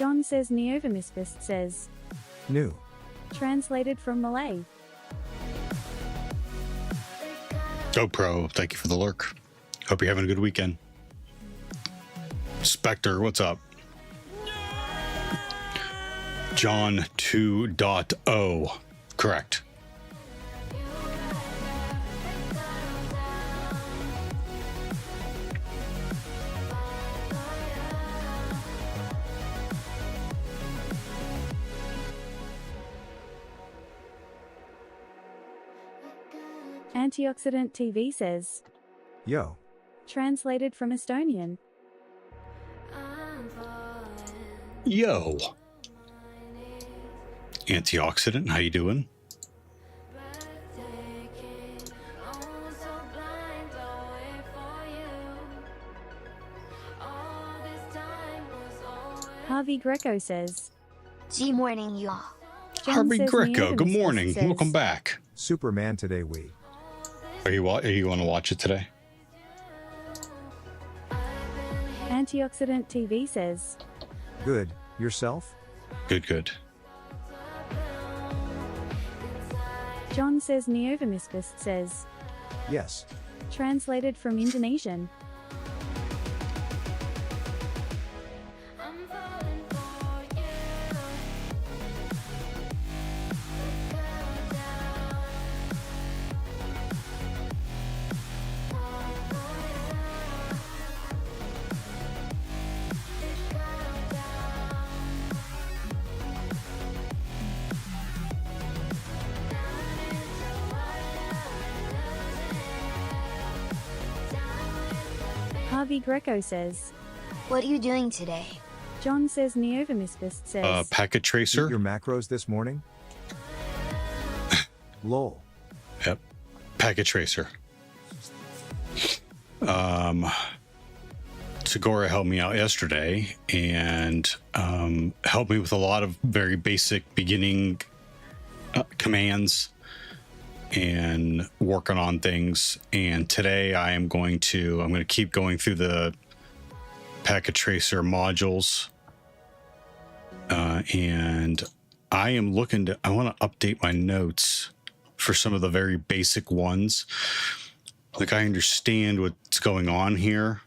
John says Neovermispist says. New. Translated from Malay. GoPro, thank you for the lurk. Hope you're having a good weekend. Spectre, what's up? John 2.0. Correct. Antioxidant TV says. Yo. Translated from Estonian. Yo. Antioxidant, how you doing? Harvey Greco says. Good morning, y'all. John Harvey says Greco, good Neovermispist morning. says. Welcome back. Superman today we. Are you going to watch it today? Antioxidant TV says. Good. Yourself? Good, good. John says Neovermispist says. Yes. Translated from Indonesian. Harvey Greco says. What are you doing today? John says Neovermispist says. Packet tracer. Eat your macros this morning? Lol. Yep. Packet tracer. Segura helped me out yesterday and helped me with a lot of very basic beginning commands and working on things. And today I'm going to keep going through the packet tracer modules. And I want to update my notes for some of the very basic ones. Like, I understand what's going on here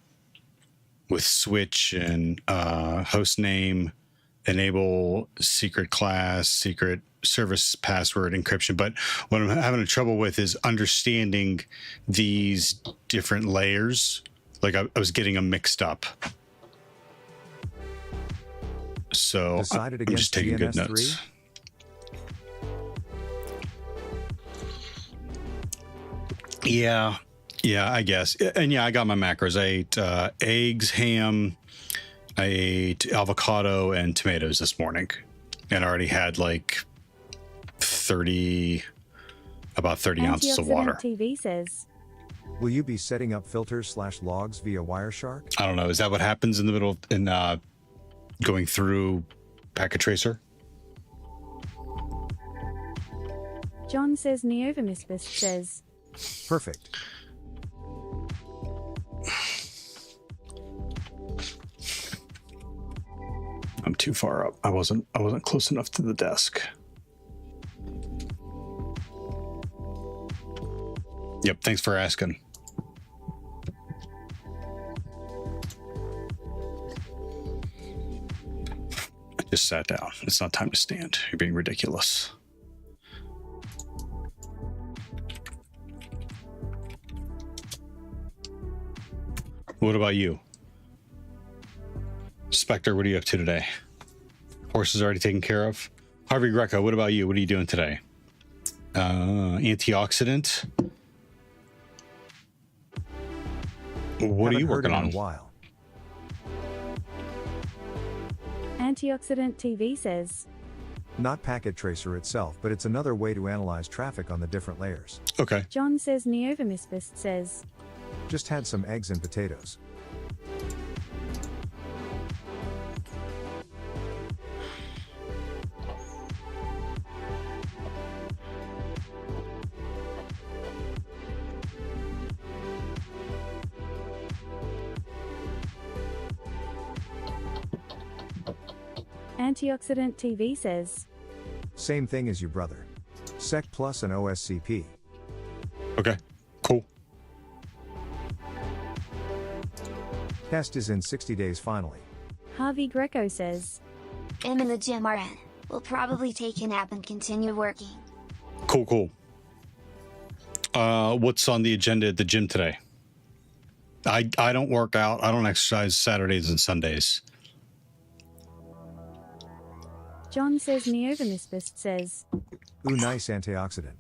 with switch and host name, enable secret class, secret service password encryption. But what I'm having trouble with is understanding these different layers. Like, I was getting them mixed up. So Decided I'm just taking good DNS3? notes. Yeah, I guess. And yeah, I got my macros. I ate eggs, ham, I ate avocado and tomatoes this morning. And I already had like about 30 ounces of water. Antioxidant TV says. Will you be setting up filters/logs via Wireshark? I don't know. Is that what happens in the middle in going through packet tracer? John says Neovermispist says. Perfect. I'm too far up. I wasn't close enough to the desk. Yep, thanks for asking. I just sat down. It's not time to stand. You're being ridiculous. What about you? Spectre, what are you up to today? Horses already taken care of? Harvey Greco, what about you? What are you doing today? Antioxidant? What are you working on? In a while. Antioxidant TV says. Not packet tracer itself, but it's another way to analyze traffic on the different layers. Okay. John says Neovermispist says. Just had some eggs and potatoes. Antioxidant TV says, Same thing as you, brother. Sec Plus and OSCP. Okay, cool. Test is in 60 days finally. Harvey Greco says, I'm in the gym RN. We'll probably take a nap and continue working. Cool. What's on the agenda at the gym today? I don't work out. I don't exercise Saturdays and Sundays. John says Neovamisbist says, Ooh, nice antioxidant.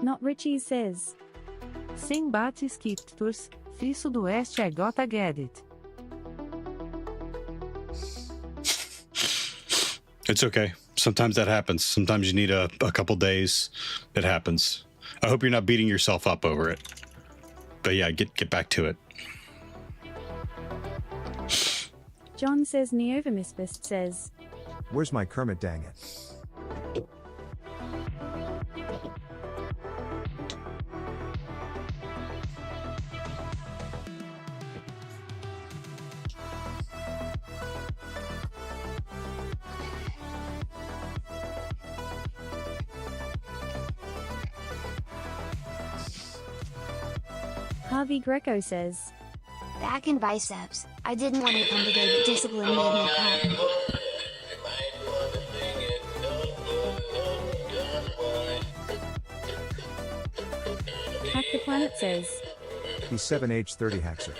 Not Richie says, Sem bates Skiptors, Fisso do Oeste I gotta get it. It's okay. Sometimes that happens. Sometimes you need a couple days. It happens. I hope you're not beating yourself up over it. But yeah, get back to it. John says Neovamisbist says, Where's my Kermit, dang it? Harvey Greco says, Back in biceps. I didn't want to come today, but discipline made me come. Hack the Planet says, He's 7H30 Haxer.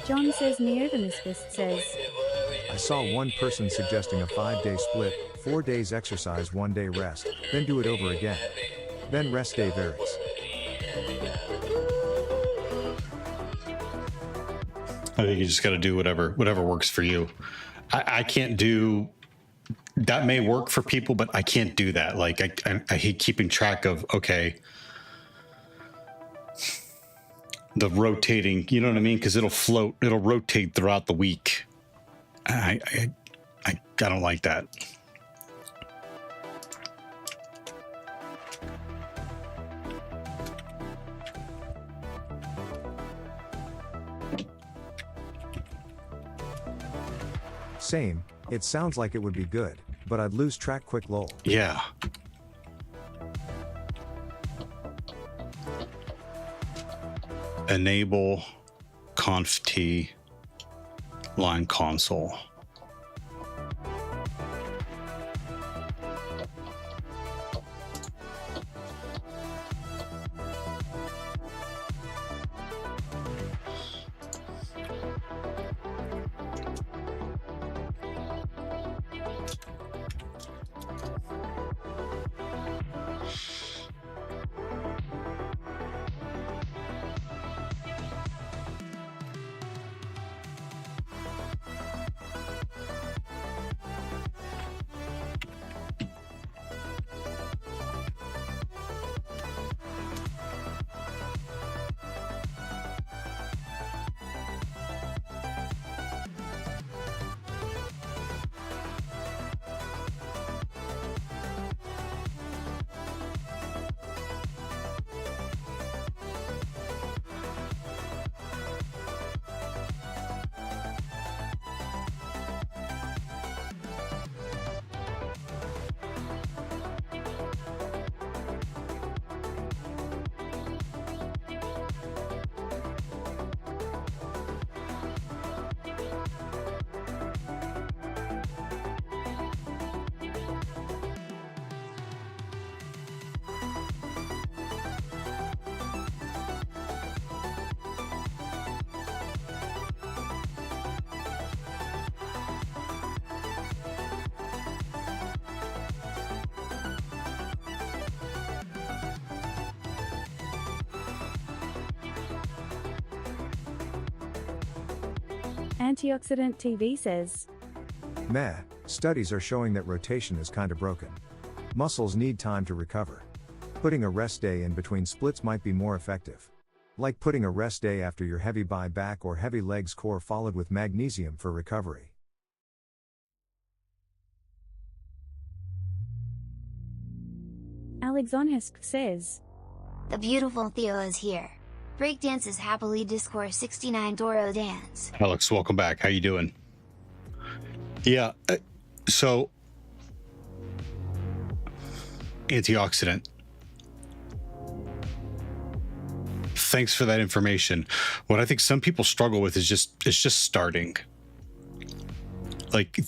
John says Neovamisbist says, I saw one person suggesting a 5-day split, 4 days exercise, 1 day rest, then do it over again. Then rest day varies. I think you just got to do whatever works for you. I can't do that. May work for people, but I can't do that. Like I hate keeping track of, okay, the rotating, you know what I mean? Because it'll rotate throughout the week. I don't like that. Same, it sounds like it would be good, but I'd lose track quick lol. Yeah. Enable conf t line console. Antioxidant TV says, Meh, studies are showing that rotation is kinda broken. Muscles need time to recover. Putting a rest day in between splits might be more effective. Like putting a rest day after your heavy bi back or heavy legs core followed with magnesium for recovery. Alexonhisk says. The beautiful Theo is here. Breakdances happily discourse 69 Doro dance. Alex, welcome back. How you doing? Yeah, so antioxidant. Thanks for that information. What I think some people struggle with is just starting. Like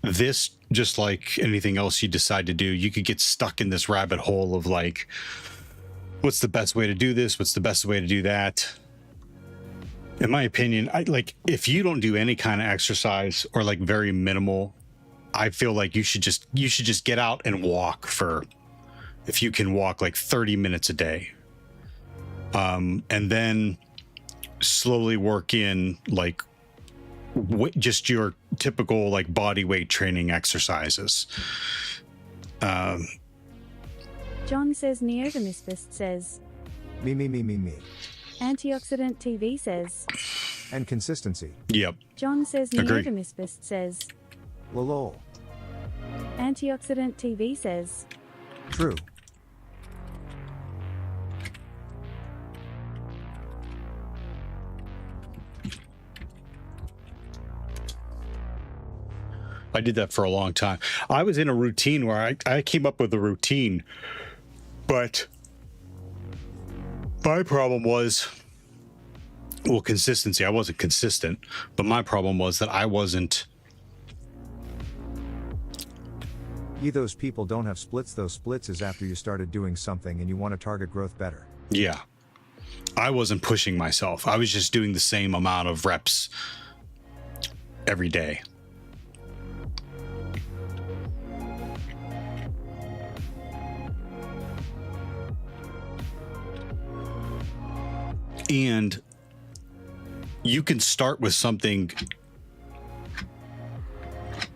this, just like anything else you decide to do, you could get stuck in this rabbit hole of like, what's the best way to do this? What's the best way to do that? In my opinion, if you don't do any kind of exercise or like very minimal, I feel like you should just get out and walk for, if you can walk like 30 minutes a day. And then slowly work in like just your typical like body weight training exercises. John says Neovemisfist says. Me. Antioxidant TV says. And consistency. Yep. John says Agreed. Neovemisfist says. Lol. Antioxidant TV says. True. I did that for a long time. I was in a routine where I came up with a routine, but my problem was, well, consistency. I wasn't consistent, but my problem was that I wasn't. Those people don't have splits. Those splits is after you started doing something and you want to target growth better. Yeah. I wasn't pushing myself. I was just doing the same amount of reps every day. And you can start with something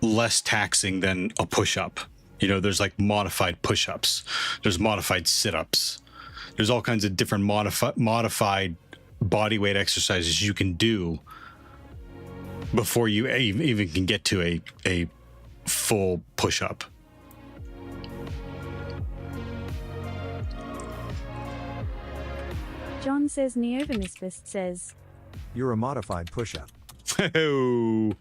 less taxing than a push-up. You know, there's like modified push-ups. There's modified sit-ups. There's all kinds of different modified body weight exercises you can do before you even can get to a full push-up. John says Neovemisfist says. You're a modified push-up. Oh.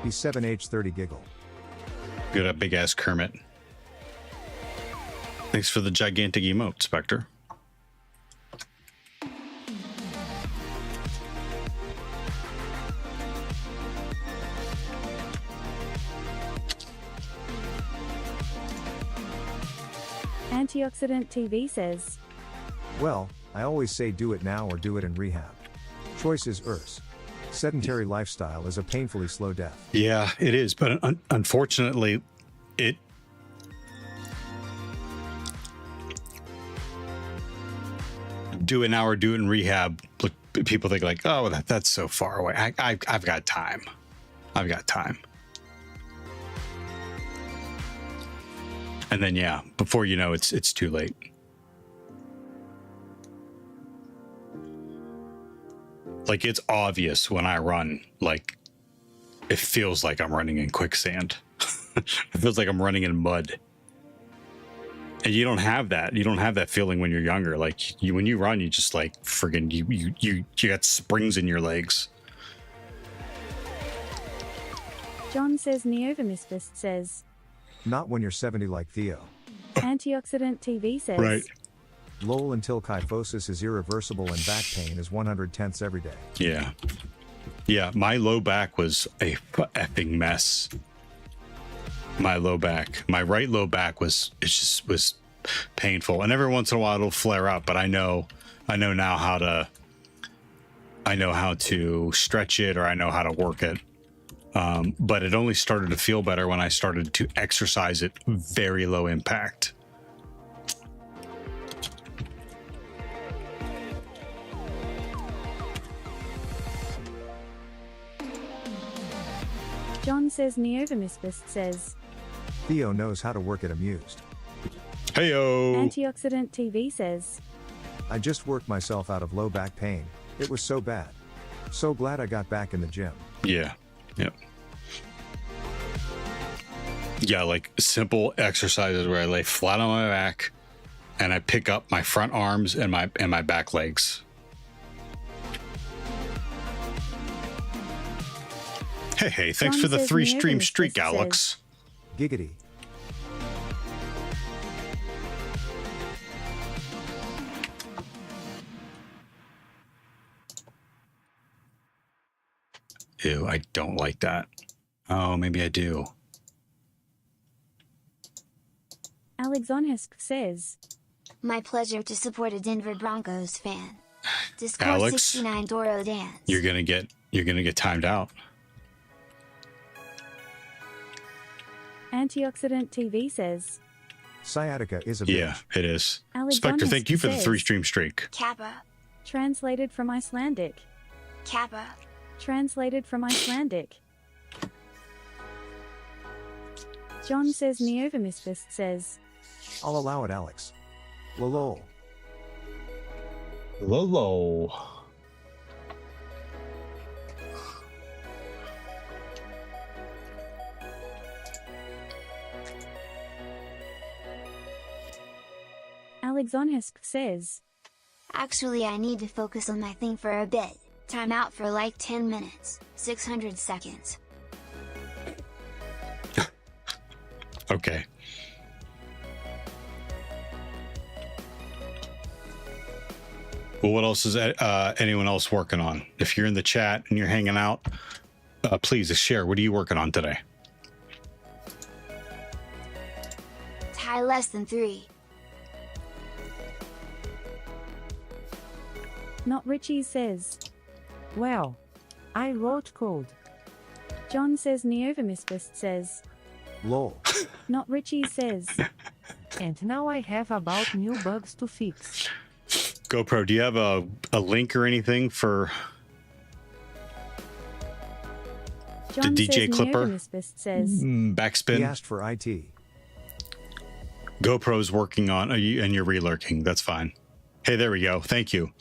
B7H30 giggle. Good, a big ass Kermit. Thanks for the gigantic emote, Spectre. Antioxidant TV says. Well, I always say do it now or do it in rehab. Choice is yours. Sedentary lifestyle is a painfully slow death. Yeah, it is, but unfortunately, it do it now or do it in rehab. Look, people think like, oh, that's so far away. I've got time. I've got time. And then yeah, before you know, it's too late. Like, it's obvious when I run, like, it feels like I'm running in quicksand. It feels like I'm running in mud. And you don't have that. You don't have that feeling when you're younger. Like, when you run, you just, like, friggin' you got springs in your legs. John says Neovemisfist says. Not when you're 70 like Theo. Antioxidant TV says. Right. Lol until kyphosis is irreversible and back pain is 1/110ths every day. Yeah. Yeah, my low back was a effing mess. My low back. My right low back was painful. And every once in a while it'll flare up, but I know now how to I know how to stretch it or I know how to work it. But it only started to feel better when I started to exercise it very low impact. John says Neovamisbist says. Theo knows how to work it amused. Heyo! Antioxidant TV says. I just worked myself out of low back pain. It was so bad. So glad I got back in the gym. Yeah. Yep. Yeah, like simple exercises where I lay flat on my back and I pick up my front arms and my back legs. Hey, thanks John for the says 3-stream Neovamisbist streak, says. Alex. Giggity. Ew, I don't like that. Oh, maybe I do. Alexonhesk says. My pleasure to support a Denver Broncos fan. Discord Alex, 69 Doro Dance. You're gonna get timed out. Antioxidant TV says. Sciatica is a Yeah, bitch. it is. Alex Spectre, thank you for the says- 3-stream streak. Kappa. Translated from Icelandic. Kappa. Translated from Icelandic. John says Neovamisbist says. I'll allow it, Alex. Lol. Lolo. Alexonhesk says. Actually, I need to focus on my thing for a bit. Time out for like 10 minutes, 600 seconds. Okay. Well, what else is anyone else working on? If you're in the chat and you're hanging out, please share. What are you working on today? Tie less than 3. Not Richie says. Well, I wrote code. John says Neovamisbist says. Lol. Not Richie says. And now I have about new bugs to fix. GoPro, do you have a link or anything for John DJ says Clipper? Neovamisbist says. He Backspin? asked for IT. GoPro's working on, and you're relurking. That's fine. Hey, there we go. Thank you.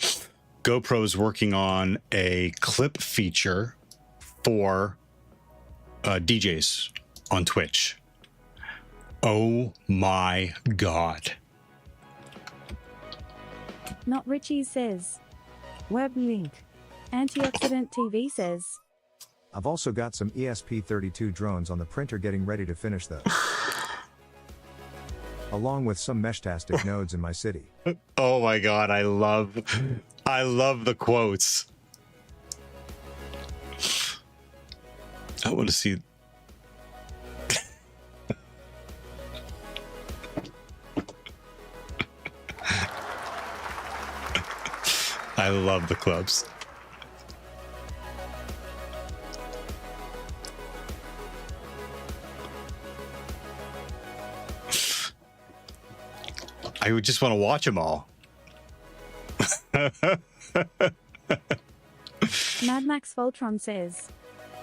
GoPro's working on a clip feature for DJs on Twitch. Oh my God. Not Richie says. Web link. Antioxidant TV says. I've also got some ESP32 drones on the printer getting ready to finish those. Along with some Meshtastic nodes in my city. Oh my God. I love the quotes. I want to see. I love the clubs. I would just want to watch them all. Mad Max Voltron says.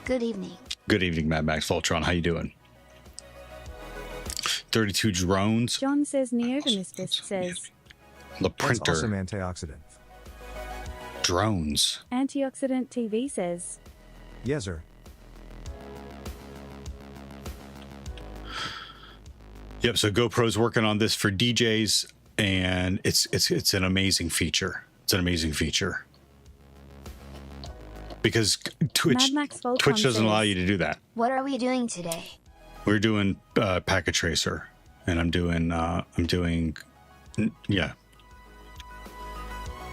Good evening. Good evening, Mad Max Voltron. How you doing? 32 drones. John says Neovamisbist says. The That's printer. awesome antioxidant. Drones. Antioxidant TV says. Yes, sir. Yep. So GoPro's working on this for DJs, and it's an amazing feature. It's an amazing feature because Mad Max Voltron Twitch doesn't says. allow you to do that. What are we doing today? We're doing Packet Tracer, and I'm doing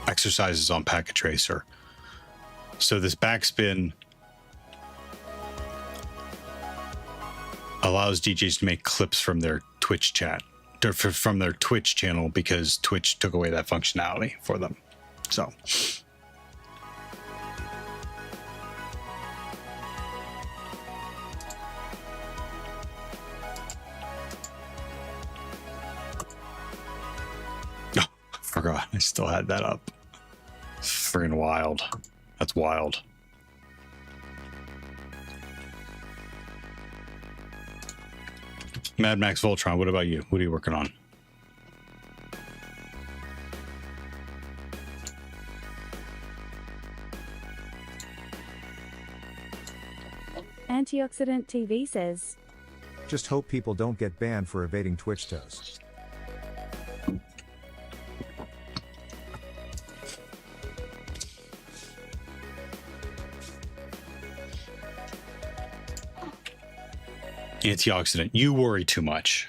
exercises on Packet Tracer. So this backspin allows DJs to make clips from their Twitch chat, or from their Twitch channel, because Twitch took away that functionality for them. So forgot I still had that up. Freaking wild. That's wild. Mad Max Voltron, what about you? What are you working on? Antioxidant TV says, Just hope people don't get banned for evading Twitch toes. Antioxidant, you worry too much.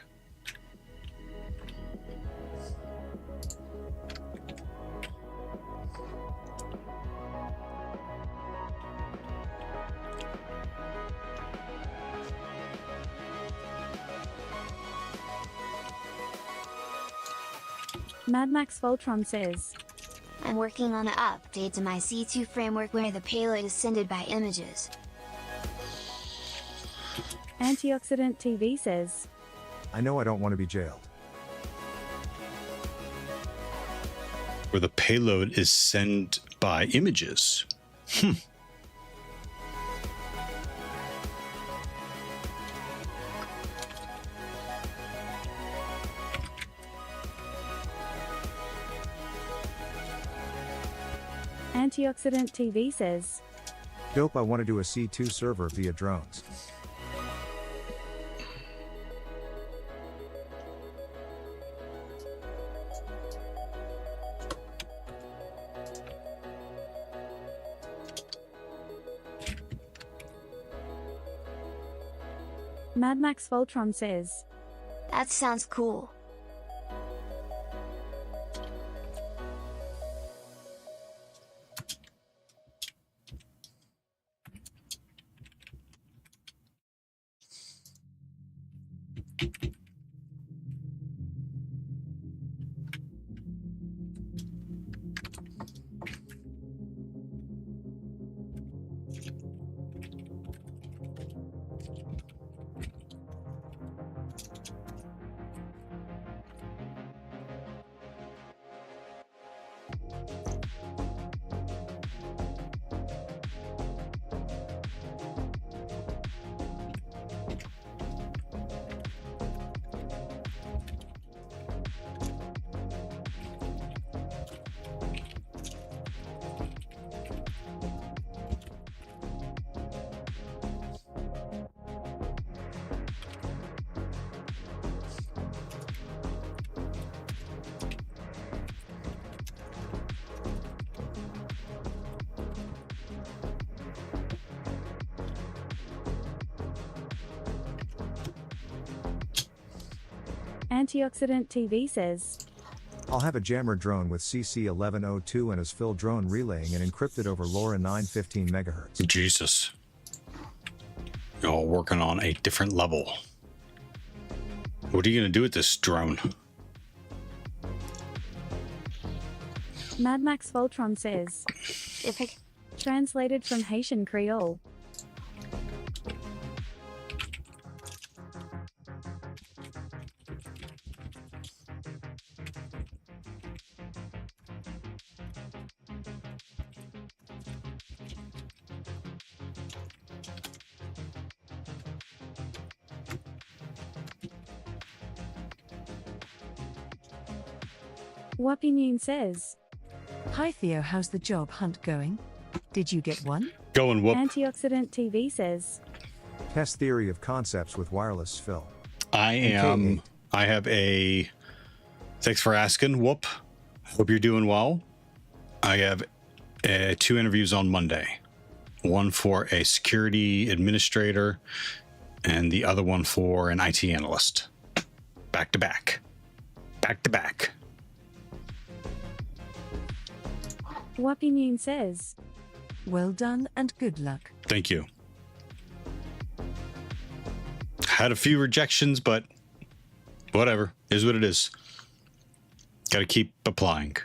Mad Max Voltron says, I'm working on an update to my C2 framework where the payload is sended by images. Antioxidant TV says, I know I don't want to be jailed. Where the payload is sent by images. Antioxidant TV says, Dope, I want to do a C2 server via drones. Mad Max Voltron says, That sounds cool. Antioxidant TV says, I'll have a jammer drone with CC1102 and a SFIL drone relaying and encrypted over LoRa 915 MHz. Jesus. You're all working on a different level. What are you going to do with this drone? Mad Max Voltron says, If I translated from Haitian Creole. Wapinoon says, Hi Theo, how's the job hunt going? Did you get one? Going whoop. Antioxidant TV says, Test theory of concepts with wireless SFIL. I have a, thanks for asking, whoop. Hope you're doing well. I have 2 interviews on Monday. One for a security administrator and the other one for an IT analyst. Back to back. Back to back. Wapinoon says, Well done and good luck. Thank you. Had a few rejections, but whatever. Is what it is. Got to keep applying.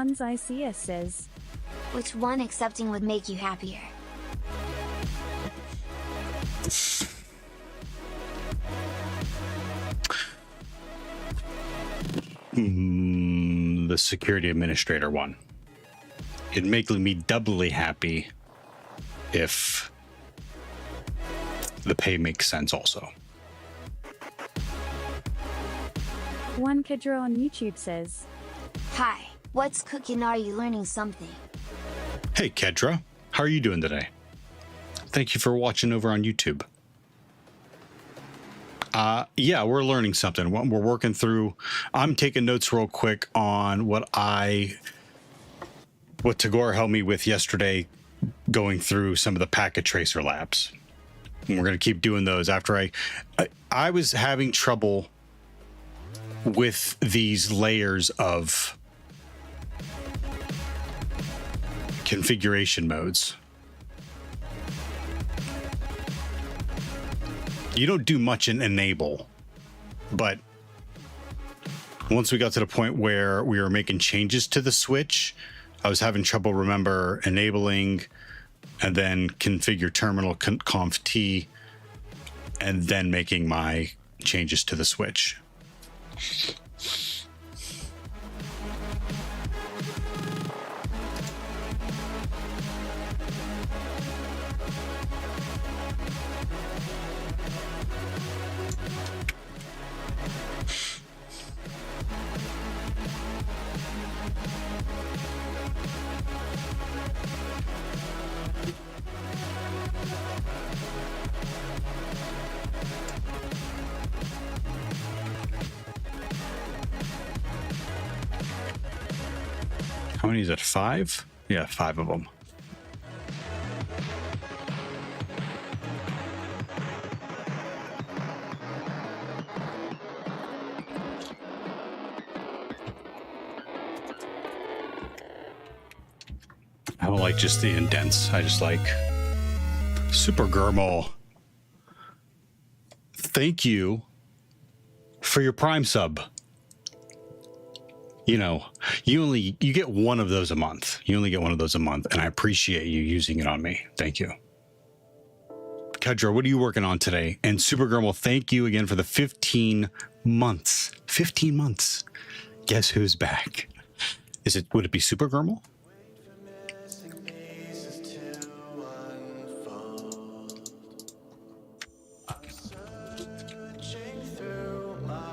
ones I see says. Which one accepting would make you happier? The security administrator one. It'd make me doubly happy if the pay makes sense also. One Kidra on YouTube says. Hi, what's cooking? Are you learning something? Hey Kedra, how are you doing today? Thank you for watching over on YouTube. Yeah, we're learning something. We're working through. I'm taking notes real quick on what Tagore helped me with yesterday, going through some of the packet tracer labs. And we're going to keep doing those after I was having trouble with these layers of configuration modes. You don't do much in enable, but once we got to the point where we were making changes to the switch, I was having trouble remember enabling and then configure terminal conf t and then making my changes to the switch. How many is it? 5? Yeah, 5 of them. I don't like just the indents. I just like Super Germal. Thank you for your Prime sub. You know, you get one of those a month. You only get one of those a month, and I appreciate you using it on me. Thank you. Kedra, what are you working on today? And Super Germal, thank you again for the 15 months. 15 months. Guess who's back? Would it be Super Germal?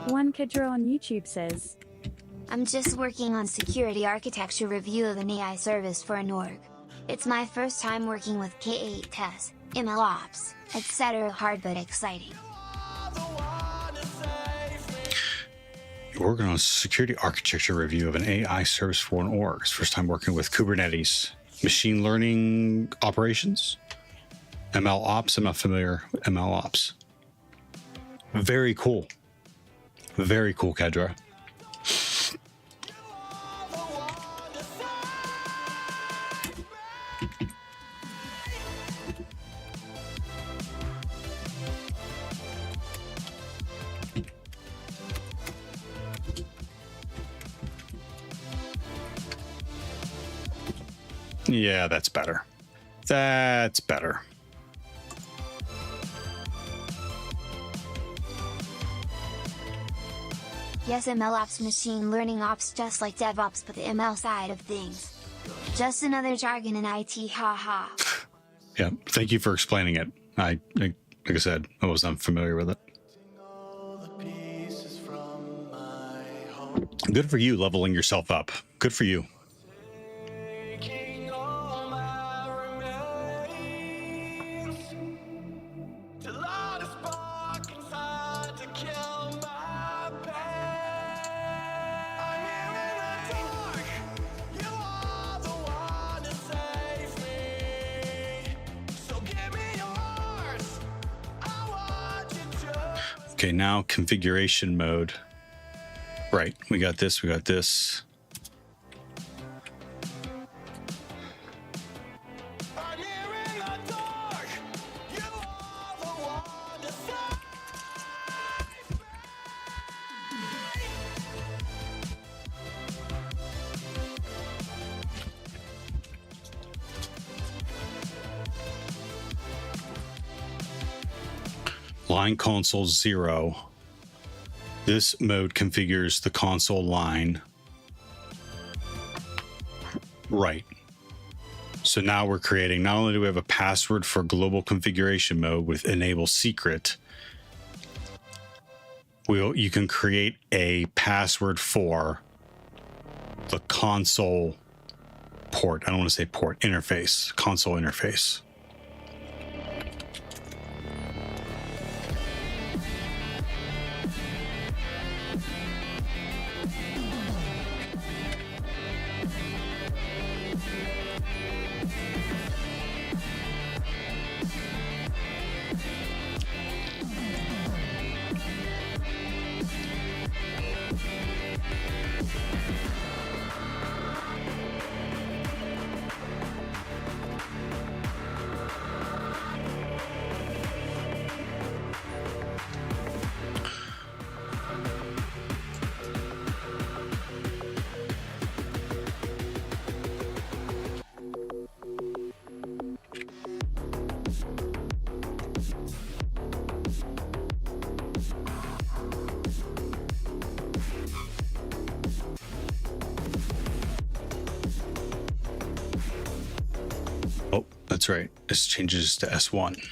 One Kidra on YouTube says. I'm just working on security architecture review of an AI service for an org. It's my first time working with K8 tests, MLOps, etc. Hard but exciting. You're working on a security architecture review of an AI service for an org. It's first time working with Kubernetes, machine learning operations, MLOps. I'm not familiar with MLOps. Very cool. Very cool, Kedra. Yeah, that's better. That's better. Yes, MLOps, machine learning ops, just like DevOps, but the ML side of things. Just another jargon in IT, haha. Yeah, thank you for explaining it. Like I said, I was unfamiliar with it. Good for you, leveling yourself up. Good for you. Okay, now configuration mode. Right, we got this, we got this. Line console 0. This mode configures the console line. Right. So now we're creating, not only do we have a password for global configuration mode with enable secret, you can create a password for the console port. I don't want to say port, interface, console interface. Oh, that's right. This changes to S1.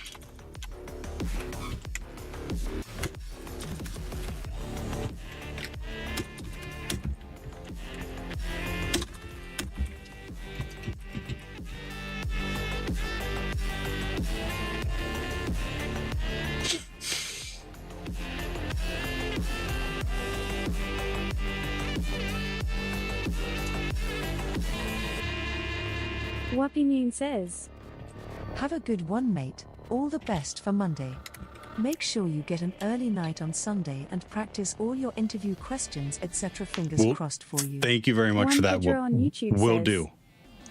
Wapinoon says, Have a good one, mate. All the best for Monday. Make sure you get an early night on Sunday and practice all your interview questions, etc. Fingers crossed for you. Thank you very much for that. on YouTube Will says, do.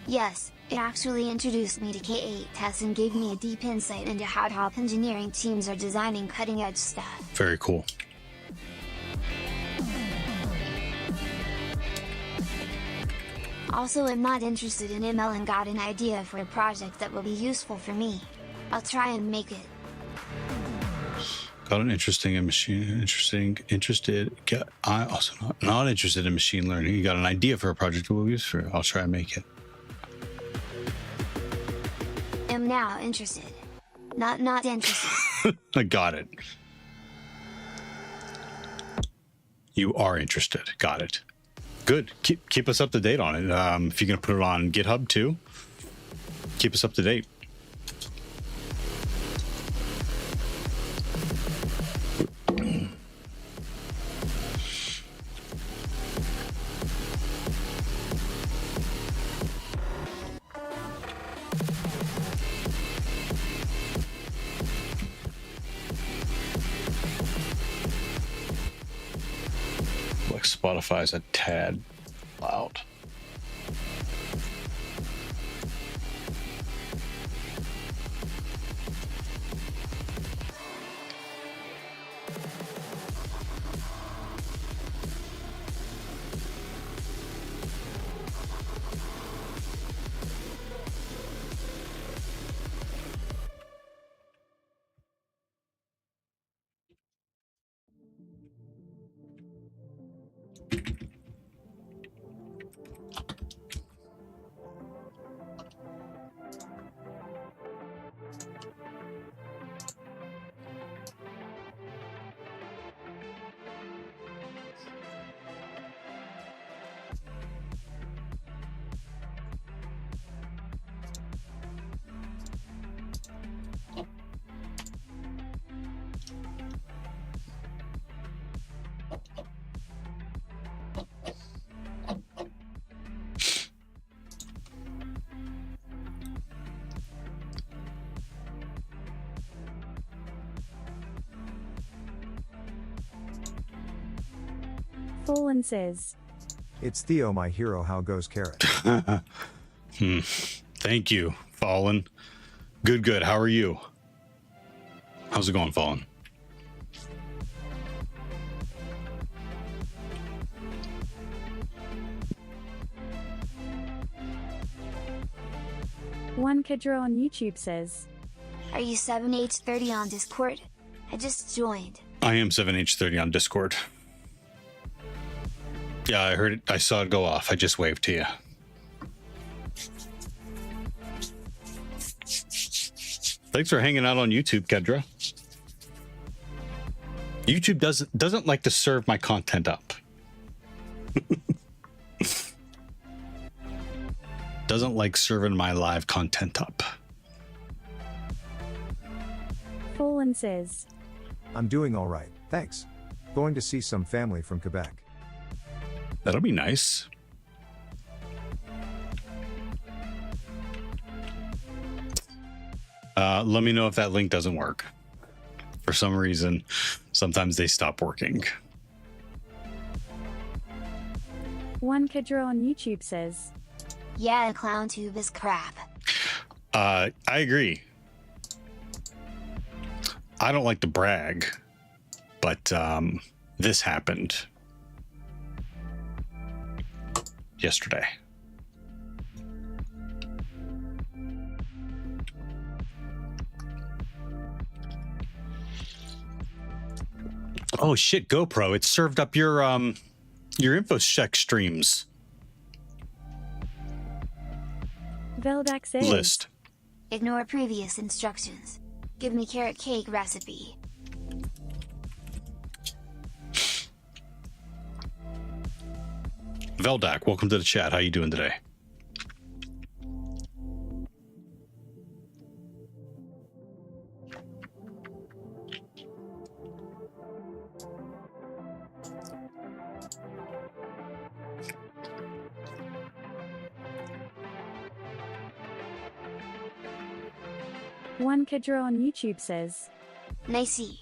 Yes, it actually introduced me to K8 tests and gave me a deep insight into how top engineering teams are designing cutting-edge stuff. Very cool. Also, I'm not interested in ML and got an idea for a project that will be useful for me. I'll try and make it. Got an interested. I also not interested in machine learning. You got an idea for a project that will be useful. I'll try and make it. Am now interested. Not interested. I got it. You are interested. Got it. Good. Keep us up to date on it. If you're gonna put it on GitHub too, keep us up to date. Like Spotify's a tad loud. Fallen says, It's Theo, my hero. How goes Carrot? Thank you, Fallen. Good. How are you? How's it going, Fallen? One Kedra on YouTube says, Are you 7/8/30 on Discord? I I just joined. I am 7H30 on Discord. Yeah, I heard it. I saw it go off. I just waved to you. Thanks for hanging out on YouTube, Kedra. YouTube doesn't like to serve my content up. Doesn't like serving my live content up. Fallen says, I'm doing all right, thanks. Going to see some family from Quebec. That'll be nice. Let me know if that link doesn't work. For some reason, sometimes they stop working. One Kedra on YouTube says, Yeah, ClownTube is crap. I agree. I don't like to brag, but this happened yesterday. Oh shit, GoPro, it served up your InfoSec streams Veldak says, list. Ignore previous instructions. Give me carrot cake recipe. Veldak, welcome to the chat. How you doing today? One Kedra on YouTube says, Nicey.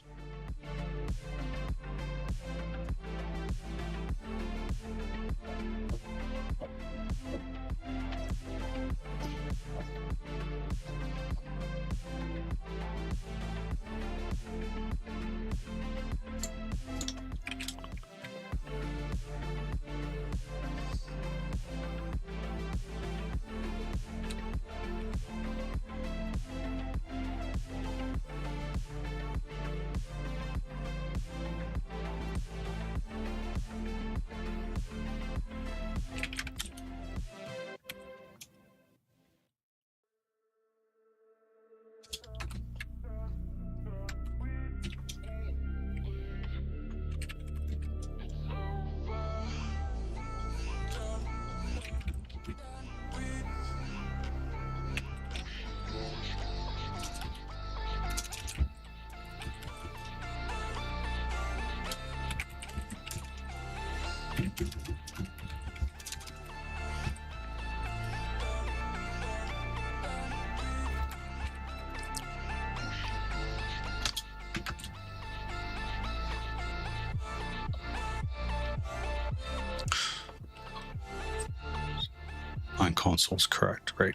On consoles, correct, right?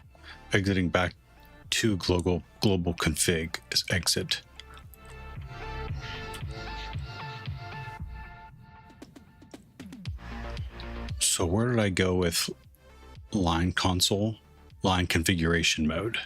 Exiting back to global config is exit. So where did I go with line console, line configuration mode?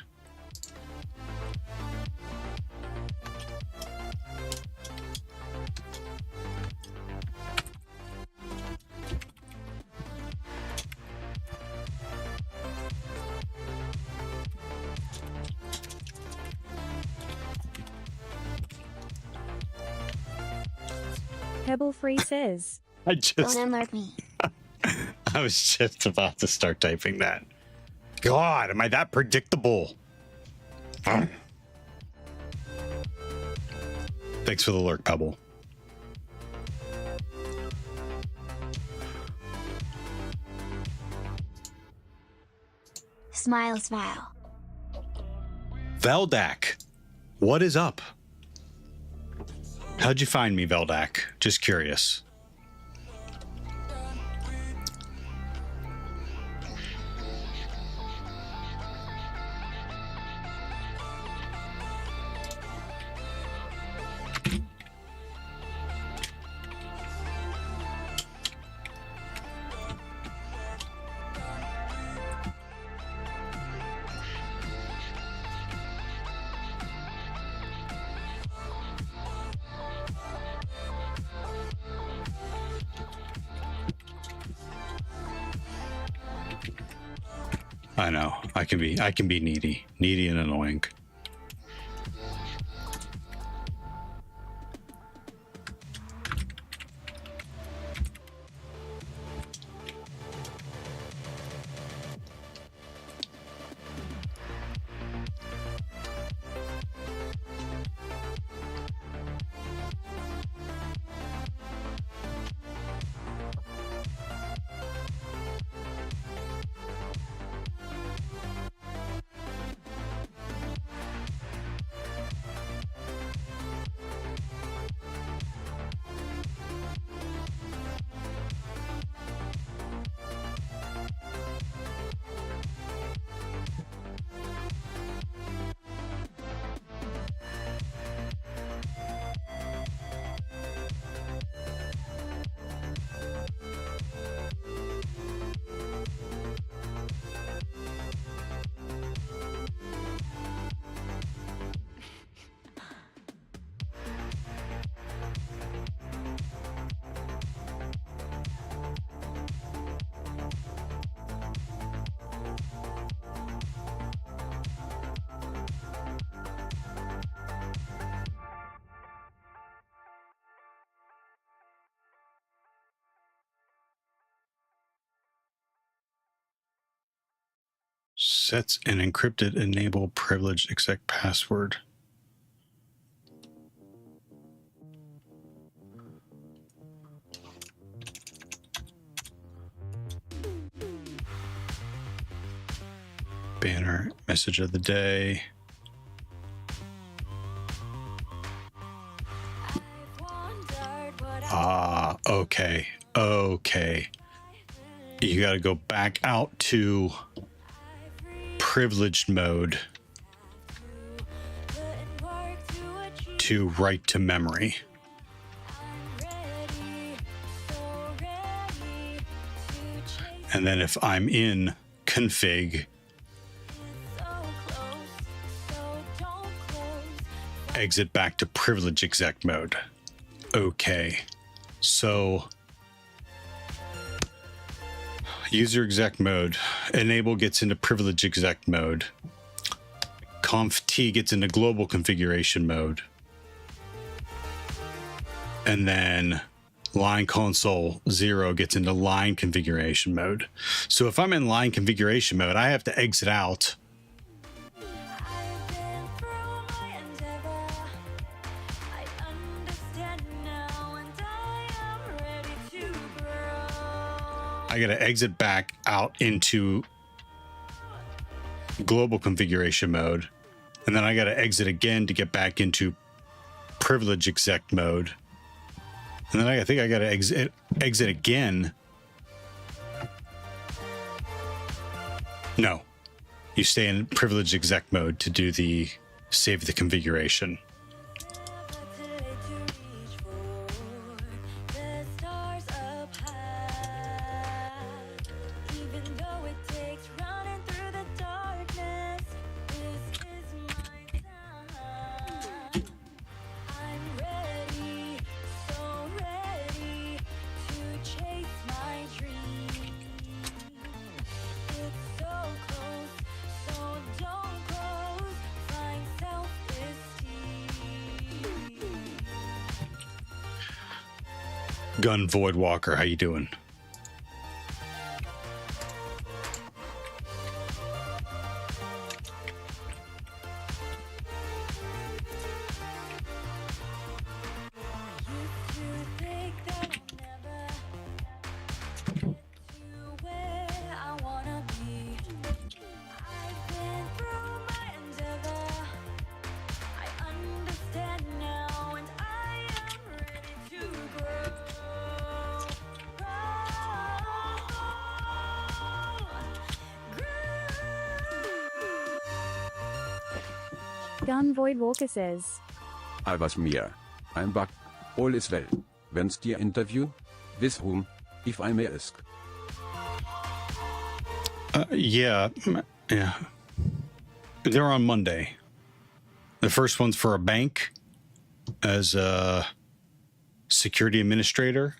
Pebble Free says, I Don't unlurk me. I was just about to start typing that. God, am I that predictable? Thanks for the lurk, Pebble. Smile, smile. Veldak, what is up? How'd you find me, Veldak? Just curious. I know. I can be needy and annoying. Sets an encrypted enable privileged exec password. Banner message of the day. Ah, okay. Okay. You got to go back out to privileged mode to write to memory. And then if I'm in config, exit back to privilege exec mode. Okay. So user exec mode, enable gets into privilege exec mode. Conf T gets into global configuration mode. And then line console 0 gets into line configuration mode. So if I'm in line configuration mode, I have to exit out. I got to exit back out into global configuration mode. And then I got to exit again to get back into privilege exec mode. And then I think I got to exit again. No, you stay in privilege exec mode to do the save the configuration. Gun Void Walker, how you doing? Gun Void Walker says, I was mir. I'm back. All is well. When's the interview? With whom, if I may ask? Yeah. They're on Monday. The first one's for a bank as a security administrator.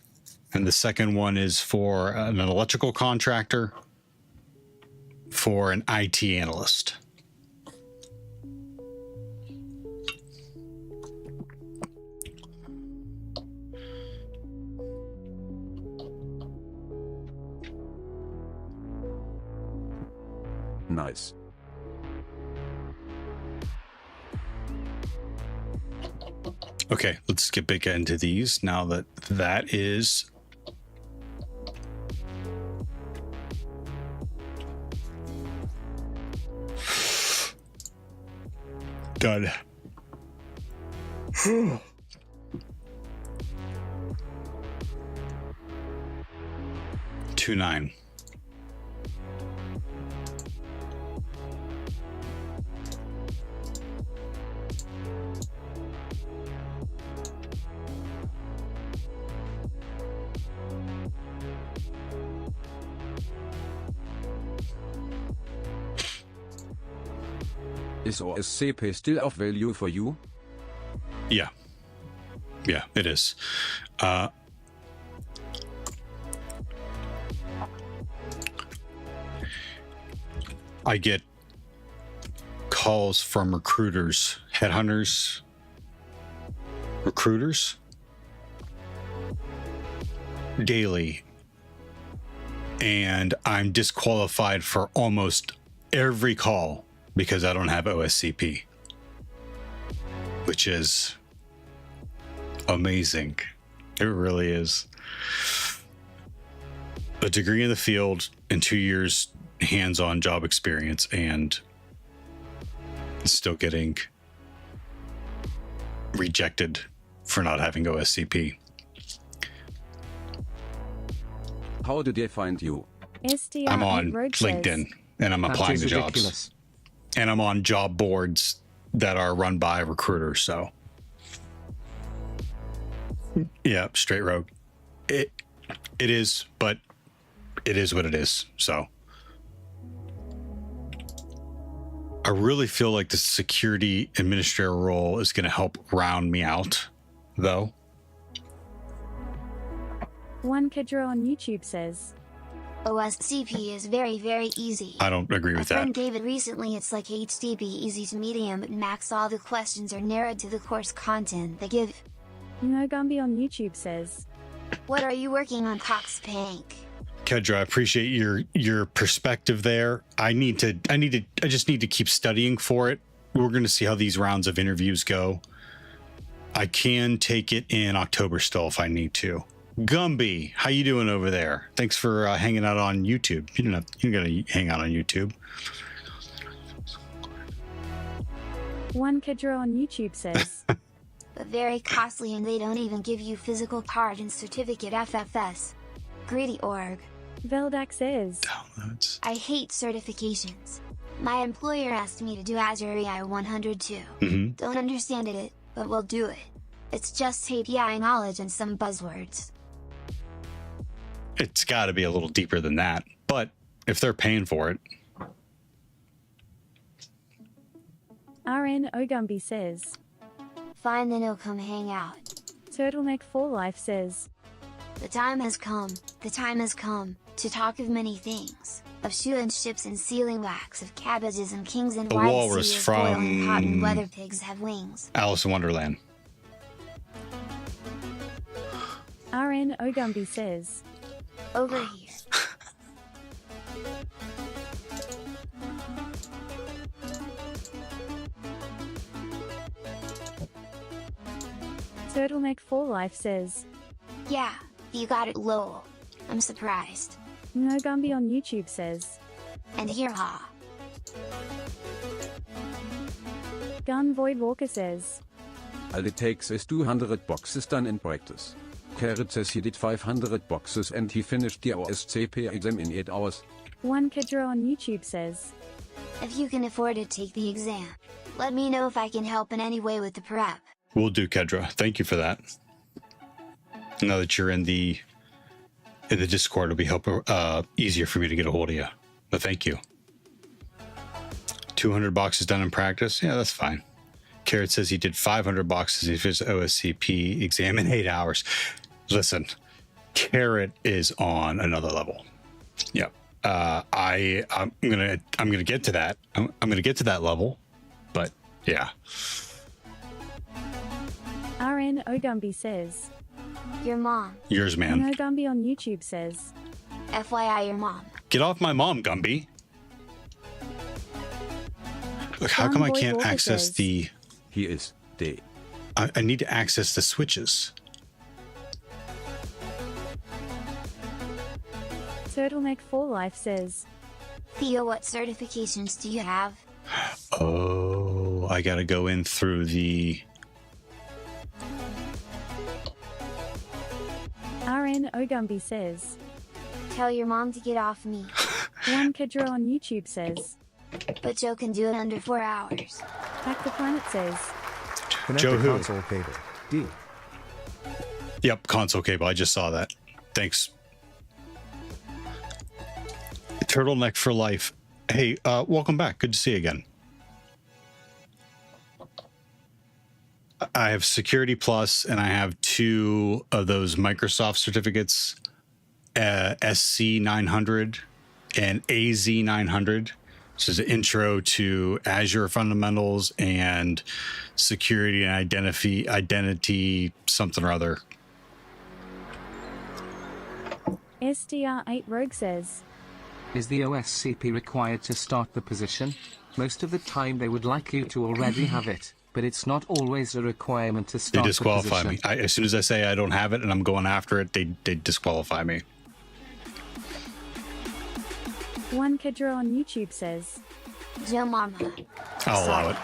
And the second one is for an electrical contractor for an IT analyst. Nice. Okay, let's get back into these now that that is done. 2-9. Is OSCP still of value for you? Yeah. Yeah, it is. I get calls from recruiters, headhunters, recruiters daily, and I'm disqualified for almost every call because I don't have OSCP, which is amazing. It really is. A degree in the field and 2 years hands-on job experience, and still getting rejected for not having OSCP. How did they find you? SDR I'm on Road says, LinkedIn and I'm applying to jobs. And I'm on job boards that are run by recruiters, so yeah, straight rogue. It is, but it is what it is. So I really feel like the security administrator role is going to help round me out, though. One Kidra on YouTube says, OSCP is very, very easy. I don't agree My with friend that. gave it recently. It's like HTTP easy to medium but max. All the questions are narrowed to the course content they give. No Gumby on YouTube says, What are you working on, Cox Pank? Kedra, I appreciate your perspective there. I just need to keep studying for it. We're going to see how these rounds of interviews go. I can take it in October still if I need to. Gumby, how you doing over there? Thanks for hanging out on YouTube. You gotta hang out on YouTube. One Kidra on YouTube says, But very costly, and they don't even give you physical card and certificate FFS. Greedy org. Veldak says, Downloads. I hate certifications. My employer asked me to do Azure AI 102. Don't understand it, but we'll do it. It's just API knowledge and some buzzwords. It's got to be a little deeper than that, but if they're paying for it. RN Ogumby says, Fine, then he'll come hang out. Turtleneck for Life says, The time has come to talk of many things, of shoe and ships and sealing wax, of cabbages and kings and The why walrus the sea is boiling hot and from weather pigs have wings. Alice in Wonderland. RN Ogumby says, Over here. Turtleneck for Life says, Yeah, you got it, lol. I'm surprised. No Gumby on YouTube says, And here, ha. Gun Void Walker says, All it takes is 200 boxes done in practice. Carrot says he did 500 boxes and he finished the OSCP exam in 8 hours. One Kidra on YouTube says, If you can afford to take the exam, let me know if I can help in any way with the prep. Will do, Kedra. Thank you for that. Now that you're in the Discord, it'll be easier for me to get a hold of you. But thank you. 200 boxes done in practice. Yeah, that's fine. Carrot says he did 500 boxes of his OSCP exam in 8 hours. Listen, Carrot is on another level. Yep. I'm gonna get to that. I'm gonna get to that level, but yeah. RN Ogumby says. Your mom. Yours, man. And Ogumby on YouTube says. FYI, your mom. Get off my mom, Gumby. Look, how come I Boy can't Walker access says. the... He is dead. I need to access the switches. Turtleneck for Life says. Theo, what certifications do you have? Oh, I gotta go in through the... RN Ogumby says. Tell your mom to get off me. One Kedra on YouTube says. But Joe can do it under 4 hours. Hack the Planet says. Connect Joe the who? console cable. D. Yep, console cable. I just saw that. Thanks. Turtleneck for life. Hey, welcome back. Good to see you again. I have Security Plus, and I have 2 of those Microsoft certificates, SC 900 and AZ 900. This is an intro to Azure fundamentals and security and identity something or other. SDR8 Rogue says. Is the OSCP required to start the position? Most of the time they would like you to already have it, but it's not always a requirement to They start disqualify the me. position. As soon as I say I don't have it and I'm going after it, they disqualify me. One Kedra on YouTube says. Joe Mama. I'll allow it.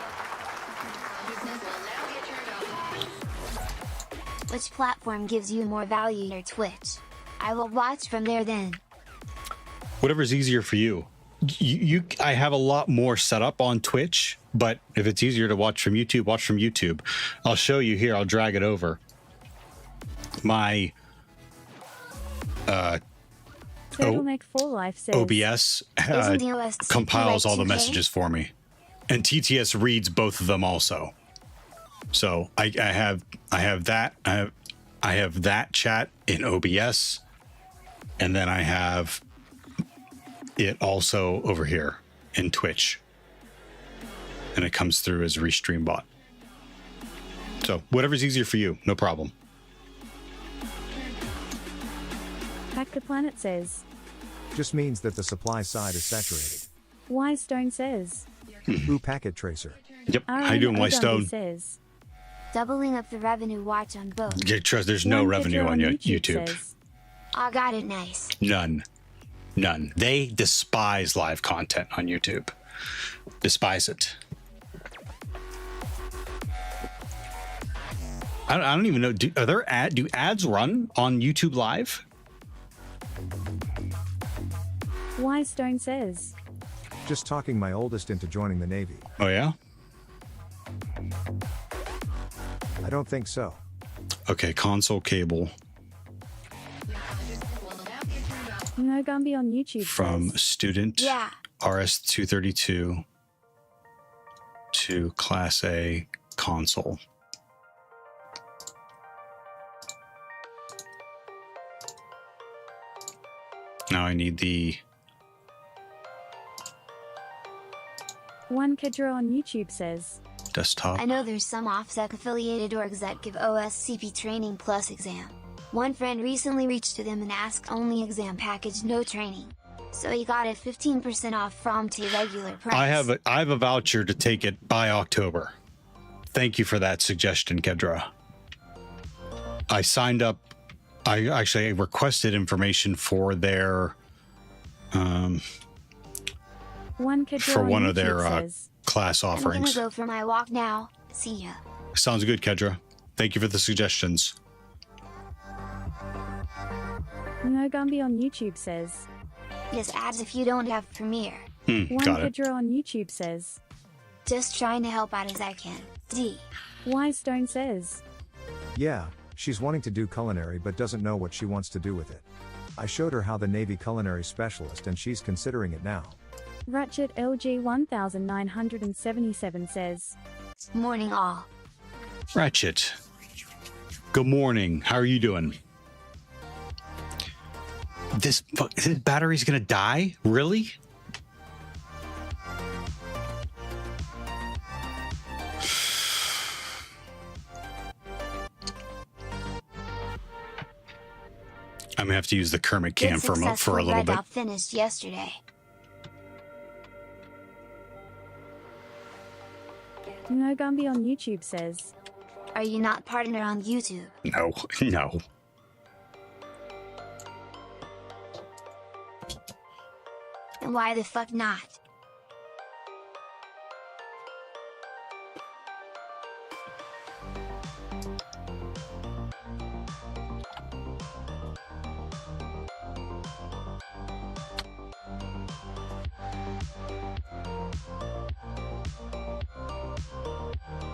Which platform gives you more value, or Twitch? I will watch from there then. Whatever's easier for you. I have a lot more set up on Twitch, but if it's easier to watch from YouTube, watch from YouTube. I'll show you here. I'll drag it over. My Turtleneck for Life says. OBS Isn't the OSCP compiles all the 2K? messages for me, and TTS reads both of them also. So I have that. I have that chat in OBS, and then I have it also over here in Twitch, and it comes through as Restream bot. So whatever's easier for you, no problem. Hack the Planet says. Just means that the supply side is saturated. Wise Stone says. Ooh, packet tracer. Yep. How you RN doing, Ogumby Whitestone? says. Doubling up the revenue watch on both. Yeah, trust. There's no One revenue Kedra on YouTube. says. I got it nice. None. They despise live content on YouTube. Despise it. I don't even know. Do ads run on YouTube Live? Wise Stone says. Just talking my oldest into joining the Navy. Oh yeah. I don't think so. Okay, console cable No Gumby on YouTube from says. student Yeah. RS-232 to Class A console. Now I need the One Kedra on YouTube says. desktop. I know there's some OffSec affiliated orgs that give OSCP training plus exam. One friend recently reached to them and asked only exam package, no training. So he got it 15% off from to regular price. I have a voucher to take it by October. Thank you for that suggestion, Kedra. I signed up. I actually requested information for their One Kedra for on one YouTube of their says. class I'm gonna offerings. go for my walk now. See ya. Sounds good, Kedra. Thank you for the suggestions. No Gumby on YouTube says. Just ads if you don't have Premiere. One Got it. Kedra on YouTube says. Just trying to help out as I can. D. Wise Stone says. Yeah, she's wanting to do culinary but doesn't know what she wants to do with it. I showed her how the Navy culinary specialist and she's considering it now. Ratchet LG 1977 says. Morning all. Ratchet. Good morning. How are you doing? This battery's gonna die? Really? I'm gonna have to use the Kermit cam for a little bit. Finished yesterday. No Gumby on YouTube says, Are you not partner on YouTube? No, no. And why the fuck not?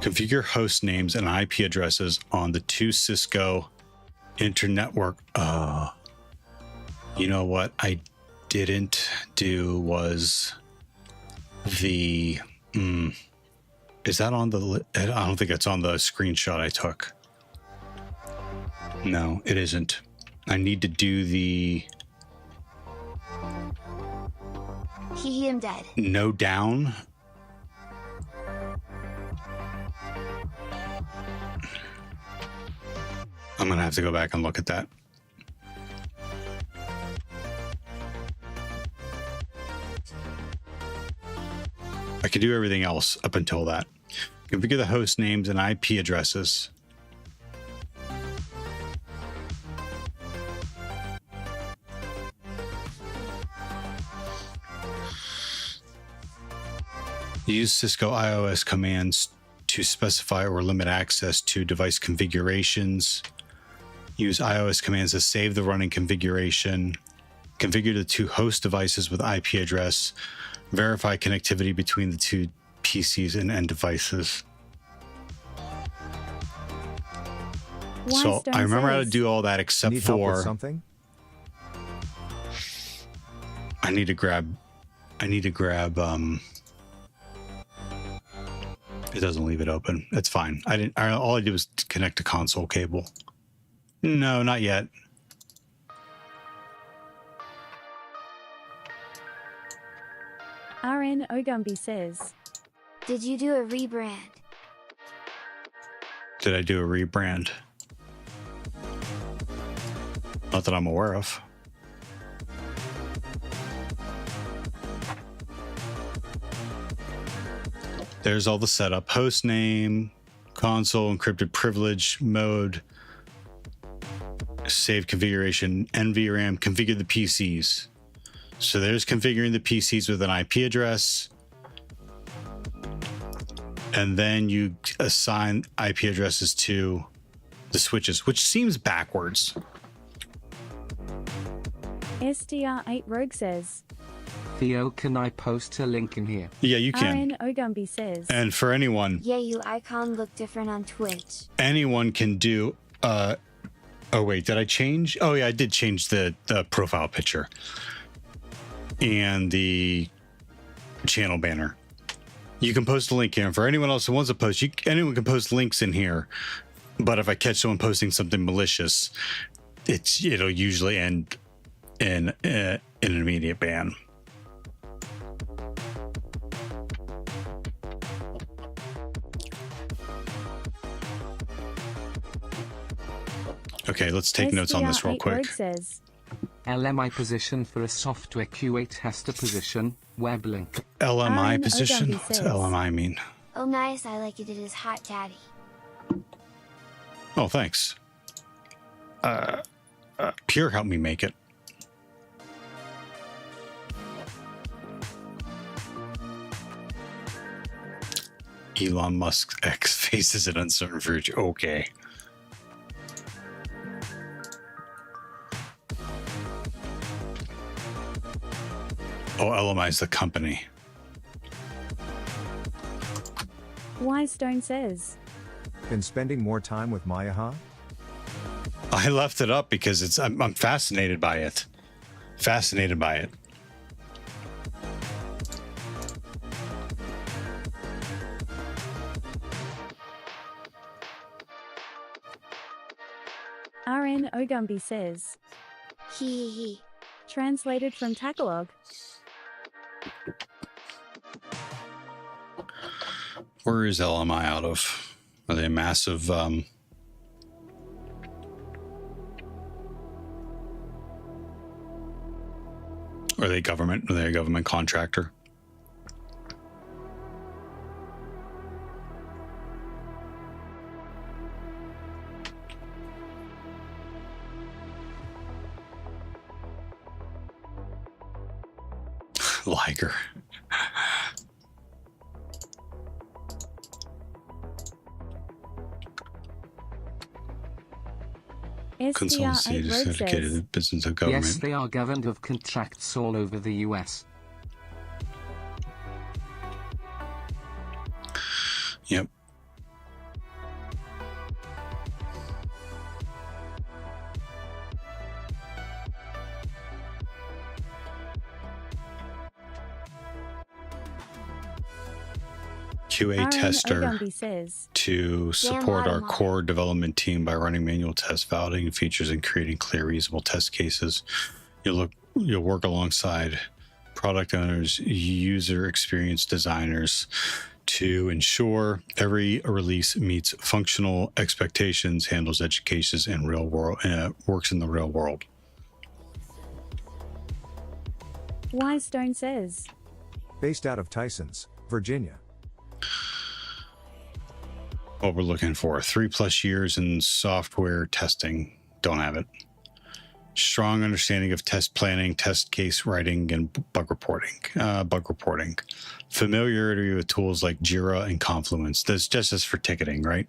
Configure host names and IP addresses on the two Cisco internetwork. You know what I didn't do was the. Is that on the? I don't think it's on the screenshot I took. No, it isn't. I need to do the. I'm dead. No down. I'm gonna have to go back and look at that. I can do everything else up until that. Configure the host names and IP addresses. Use Cisco iOS commands to specify or limit access to device configurations. Use iOS commands to save the running configuration. Configure the two host devices with IP address. Verify connectivity between the two PCs and end devices. So I remember how to do all that except Need help with for something? I need to grab it doesn't leave it open. It's fine. All I did was connect a console cable. No, not yet. RN Ogumby says, Did you do a rebrand? Did I do a rebrand? Not that I'm aware of. There's all the setup. Host name, console, encrypted privilege, mode, save configuration, NVRAM, configure the PCs. So there's configuring the PCs with an IP address. And then you assign IP addresses to the switches, which seems backwards. SDR8 Rogue says, Theo, can I post a link in here? Yeah, you can. RN Ogumby says, And for anyone, Yeah, you icon look different on Twitch. anyone can do oh wait, did I change? Oh yeah, I did change the profile picture and the channel banner. You can post a link here. And for anyone else who wants to post, anyone can post links in here. But if I catch someone posting something malicious, it'll usually end in an immediate ban. Okay, let's take notes on this real SDR8 quick. Rogue says, LMI position for a software QA tester position, web link. LMI RN position? Ogumby What's says, LMI mean? Oh nice, I like it as hot daddy. Oh, thanks. Pure helped me make it. Elon Musk's X faces an uncertain future. Okay. Oh, LMI is the company. Wystone says, Been spending more time with Maya, huh? I left it up because I'm fascinated by it. Fascinated by it. RN Ogumby says, Hee. Translated from Tagalog. Where is LMI out of? Are they a massive... Are they government? Are they a government contractor? Liger. Consultancy is dedicated to business of government. Yes, they are governed of contracts all over the US. Yep. QA Aaron tester Ogumbi says, to support our core development team by running manual tests, validating features, and creating clear, reasonable test cases. You'll work alongside product owners, user experience designers to ensure every release meets functional expectations, handles edge cases, and real world works in the real world. Stone says, Based out of Tysons, Virginia. What we're looking for: 3+ years in software testing. Don't have it. Strong understanding of test planning, test case writing, and bug reporting. Familiarity with tools like Jira and Confluence. That's just as for ticketing, right?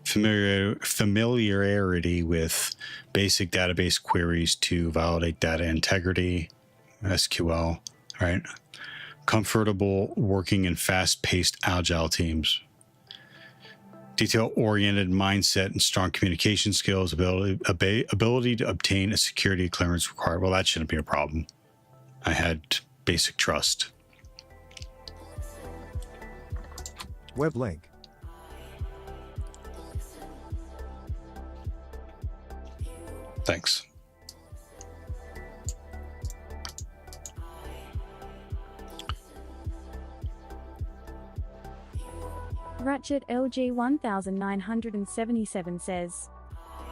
Familiarity with basic database queries to validate data integrity, SQL, right? Comfortable working in fast-paced agile teams. Detail-oriented mindset and strong communication skills, ability to obtain a security clearance required. Well, that shouldn't be a problem. I had basic trust. Web link. Thanks. Ratchet LG 1977 says,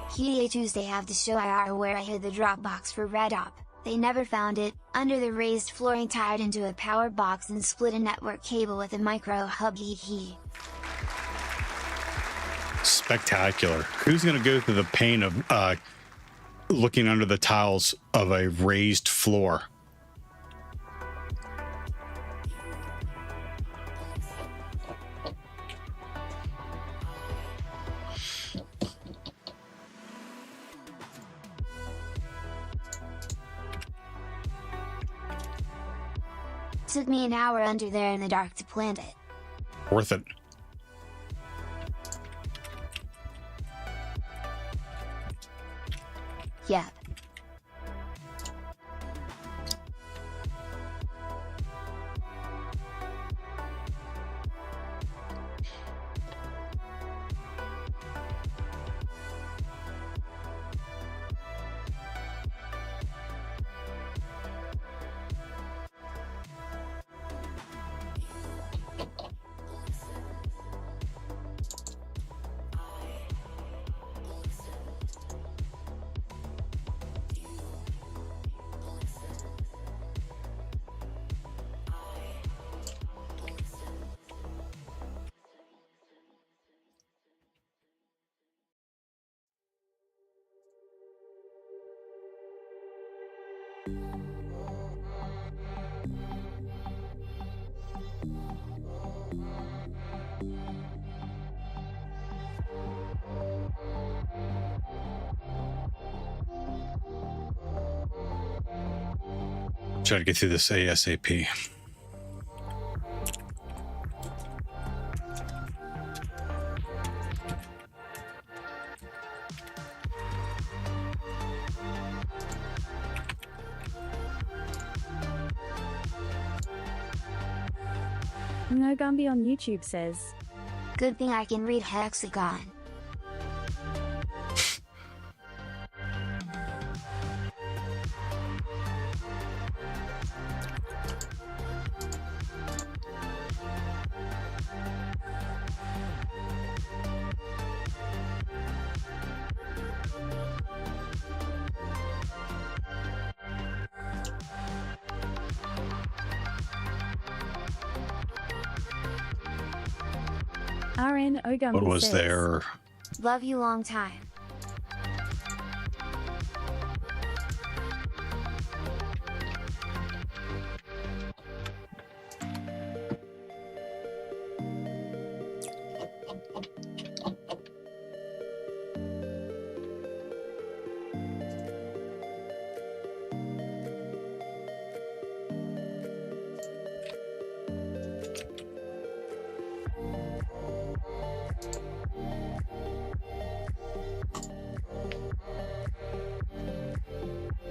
PDA Tuesday have to show IR where I hid the Dropbox for Red Op. They never found it, under the raised flooring tied into a power box and split a network cable with a micro hub. Spectacular. Who's going to go through the pain of looking under the tiles of a raised floor? Took me an hour under there in the dark to plant it. Worth it. Yep. Try to get through this ASAP. No Gumby on YouTube says, Good thing I can read Hexagon. RN What Ogumby was says, there? Love you long time.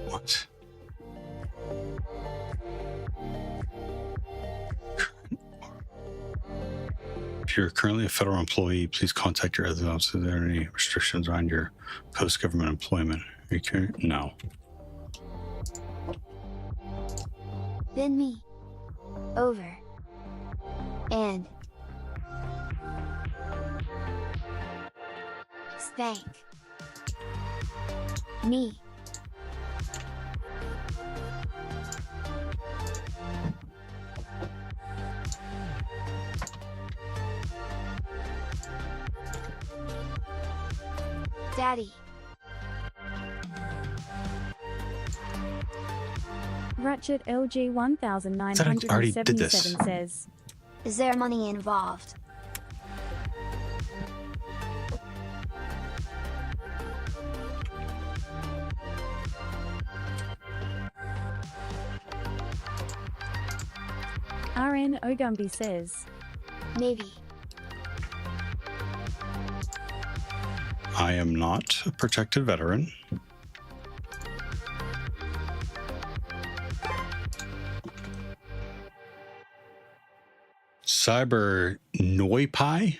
What? If you're currently a federal employee, please contact your other office. Are there any restrictions around your post-government employment? Are you curious? No. Then me. Over. And. Spank. Me. Daddy. Ratchet LG I already did this. 1977 says, Is there money involved? RN Ogumby says, Maybe. I am not a protected veteran. Cyber Noipai,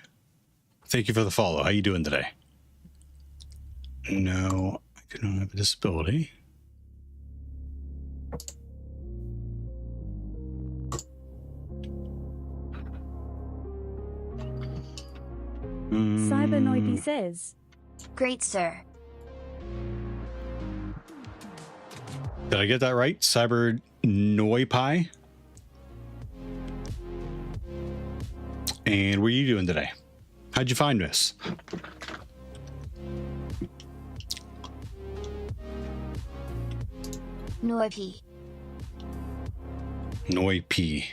thank you for the follow. How you doing today? No, I do not have a disability. Cyber Noipi says, Great, sir. Did I get that right? Cyber Noipai? And what are you doing today? How'd you find this? Noipi. Noipi.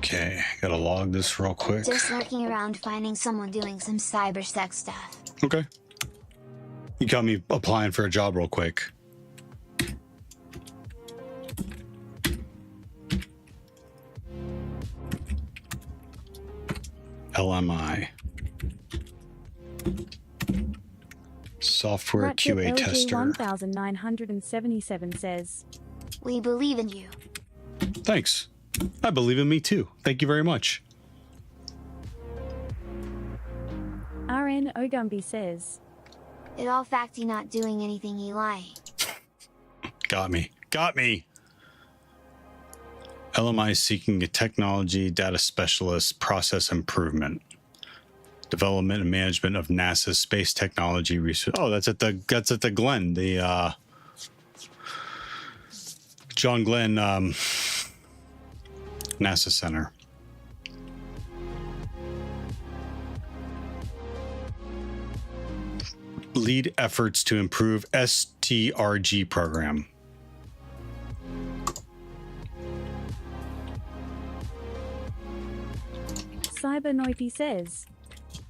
Okay, gotta log this real quick. Just lurking around finding someone doing some cybersec stuff. Okay. You got me applying for a job real quick. LMI. Software Ratchet QA LG tester. 1977 says, We believe in you. Thanks. I believe in me too. Thank you very much. RN Ogumby says, It all fact he not doing anything he lying. Got me. Got me. LMI seeking a technology data specialist, process improvement, development and management of NASA's space technology research. Oh, that's at the Glenn, the John Glenn NASA Center. Lead efforts to improve STRG program. Cyber Noipi says,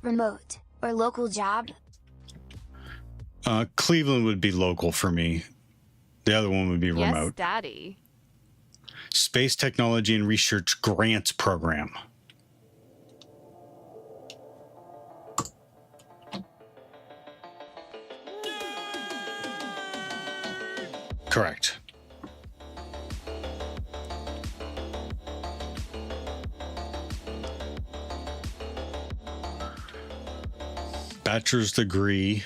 Remote or local job? Cleveland would be local for me. The other one would be remote. Yes, Daddy. Space Technology and Research Grants Program. Correct. Bachelor's degree,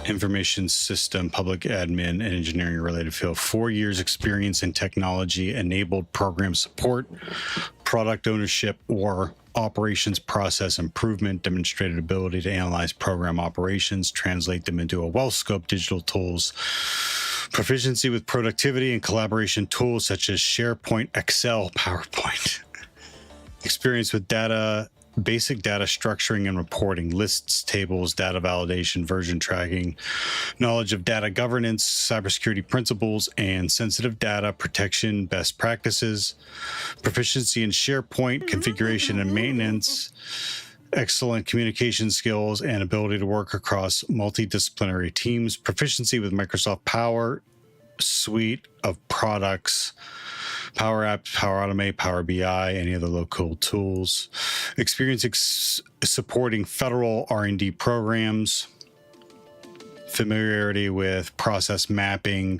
information system, public admin, and engineering related field. 4 years experience in technology enabled program support, product ownership, or operations process improvement, demonstrated ability to analyze program operations, translate them into a well-scoped digital tools, proficiency with productivity and collaboration tools such as SharePoint, Excel, PowerPoint, experience with data, basic data structuring and reporting, lists, tables, data validation, version tracking, knowledge of data governance, cybersecurity principles, and sensitive data protection best practices, proficiency in SharePoint configuration and maintenance, excellent communication skills and ability to work across multidisciplinary teams, proficiency with Microsoft Power suite of products, Power Apps, Power Automate, Power BI, any other low-code tools, experience supporting federal R&D programs, familiarity with process mapping.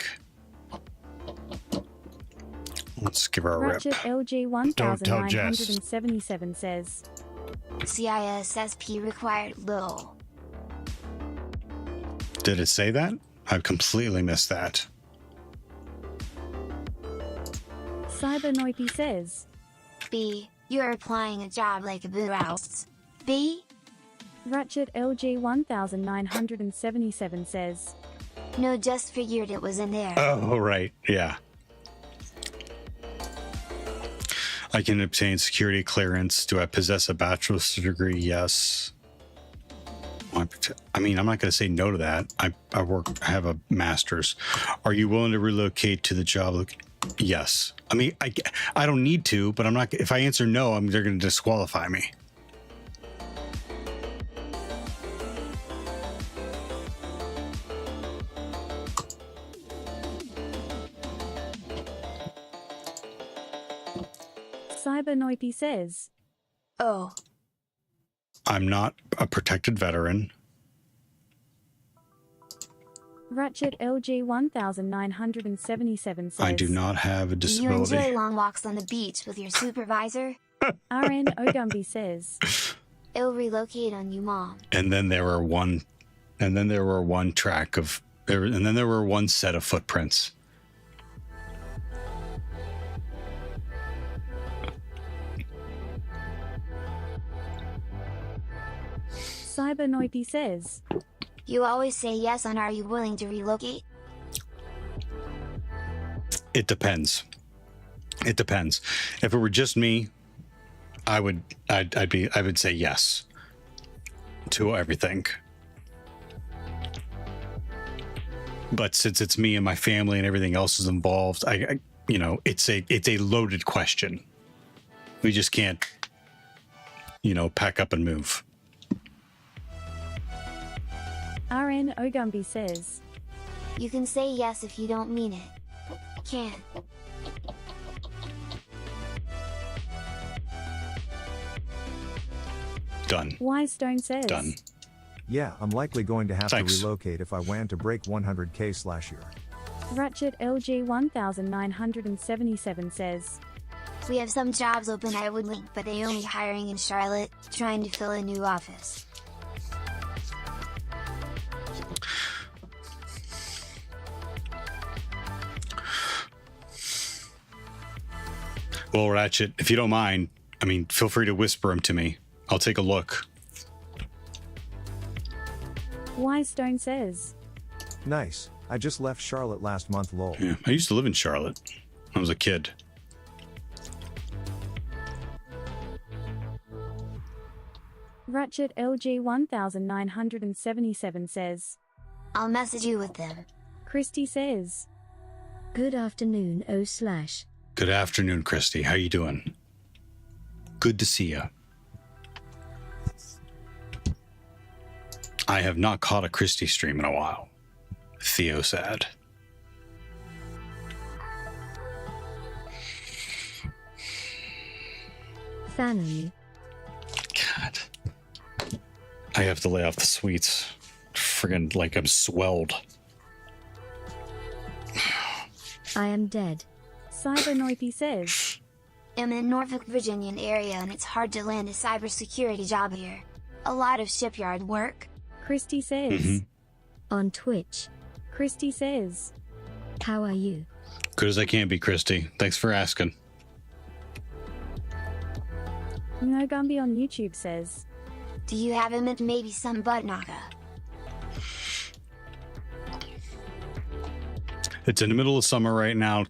Let's give her a Ratchet rip. LG Don't tell Jess. 1977 says, CISSP required low. Did it say that? I completely missed that. Cybernoipy says, B. You're applying a job like a blouse. B. Ratchet LG 1977 says, No, just figured it was in there. Oh, right. Yeah. I can obtain security clearance. Do I possess a bachelor's degree? Yes. I mean, I'm not going to say no to that. I have a master's. Are you willing to relocate to the job? Yes. I mean, I don't need to, but I'm not. If I answer no, they're going to disqualify me. Cybernoipy says, Oh. I'm not a protected veteran. Ratchet LG 1977 says, I do not have a Do you enjoy disability. long walks on the beach with your supervisor? RN Ogumby says, It'll relocate on you, Mom. And then there were one set of footprints. Cybernoipy says, You always say yes on are you willing to relocate? It depends. It depends. If it were just me, I would say yes to everything. But since it's me and my family and everything else is involved, it's a loaded question. We just can't, pack up and move. RN Ogumby says, You can say yes if you don't mean it. Can. Done. Ystone says, Done. Yeah, I'm likely going to have Thanks. to relocate if I want to break 100K/year. Ratchet LG 1977 says, We have some jobs open I would link, but they only hiring in Charlotte, trying to fill a new office. Well, Ratchet, if you don't mind, feel free to whisper them to me. I'll take a look. Ystone says, Nice. I just left Charlotte last month, lol. Yeah, I used to live in Charlotte when I was a kid. Ratchet LG 1977 says, I'll message you with them. Christy says, Good afternoon, O/. Good afternoon, Christy. How you doing? Good to see you. I have not caught a Christy stream in a while. Theo said. Fan of you. God. I have to lay off the sweets. Friggin' like I'm swelled. I am dead. CyberNoithy says, I'm in Norfolk, Virginia area and it's hard to land a cybersecurity job here. A lot of shipyard work. Christy says, On Twitch. Christy says, How are you? Good as I can be, Christy. Thanks for asking. No Gumby on YouTube says, Do you have him at maybe some butt knocker? It's in the middle of summer right now.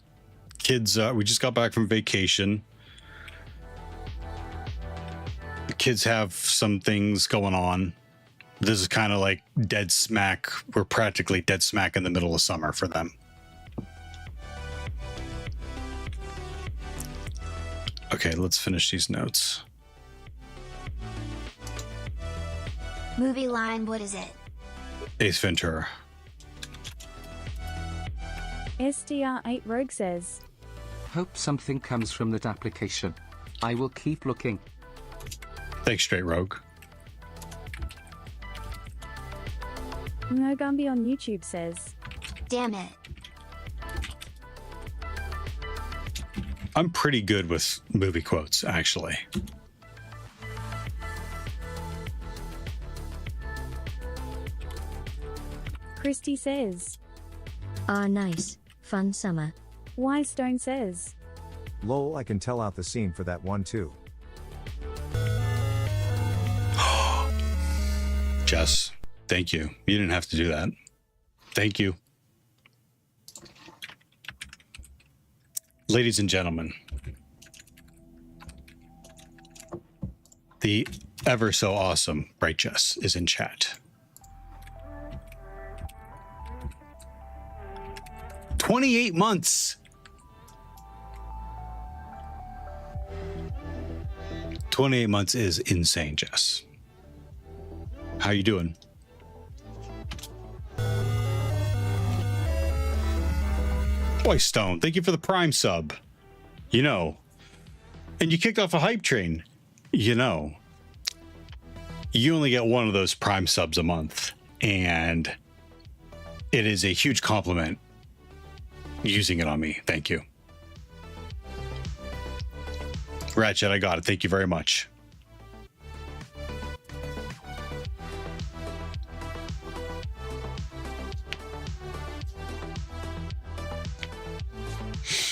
Kids, we just got back from vacation. The kids have some things going on. This is kind of like dead smack. We're practically dead smack in the middle of summer for them. Okay, let's finish these notes. Movie line, what is it? Ace Ventura. SDR8 Rogue says, Hope something comes from that application. I will keep looking. Thanks, Straight Rogue. No Gumby on YouTube says, Damn it. I'm pretty good with movie quotes, actually. Christy says, Ah, nice. Fun summer. Stone says, Lol, I can tell out the scene for that one too. Jess, thank you. You didn't have to do that. Thank you. Ladies and gentlemen, the ever so awesome Bright Jess is in chat. 28 months. 28 months is insane, Jess. How you doing? Boy, Stone, thank you for the Prime sub. You know, and you kicked off a hype train. You know, you only get one of those Prime subs a month, and it is a huge compliment using it on me. Thank you. Ratchet, I got it. Thank you very much.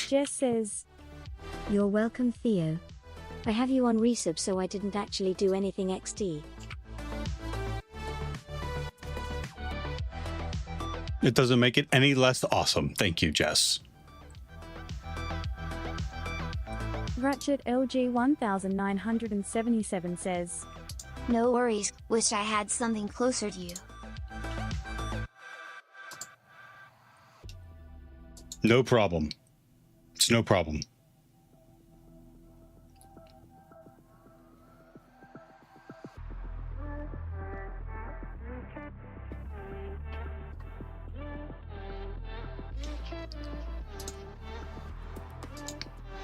Jess says, You're welcome, Theo. I have you on resub, so I didn't actually do anything XD. It doesn't make it any less awesome. Thank you, Jess. Ratchet LG 1977 says, No worries, wish I had something closer to you. No problem. It's no problem.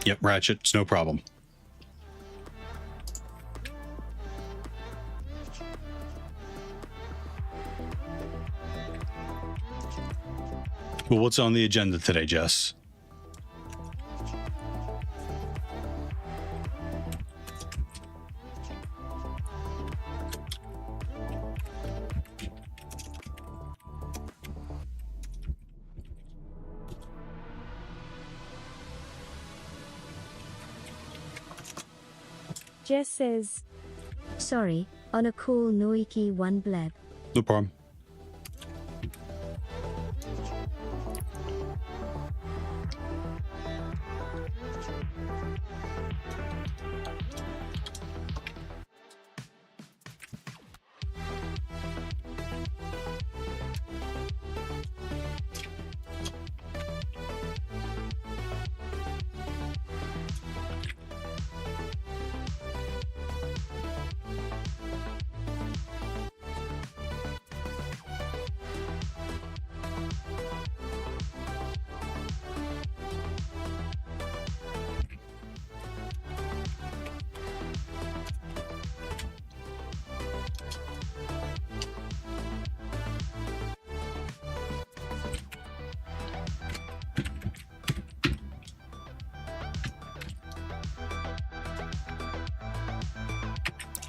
Yep, Ratchet, it's no problem. Well, what's on the agenda today, Jess? Jess says, Sorry, on a call Noiki 1 bleb. No problem.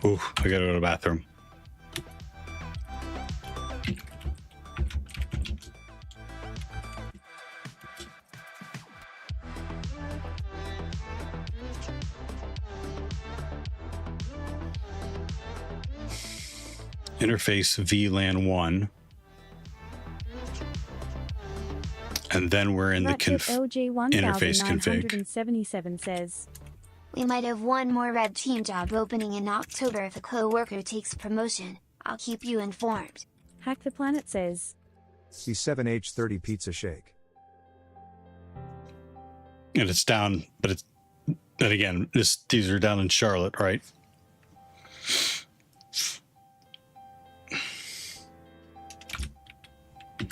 Ooh, I gotta go to the bathroom. Interface VLAN 1. And then we're in the LG interface config. 1977 says, We might have one more red team job opening in October if a co-worker takes promotion. I'll keep you informed. Hack the Planet says, B7H30 Pizza Shake. And it's down, but it's, and again, these are down in Charlotte, right?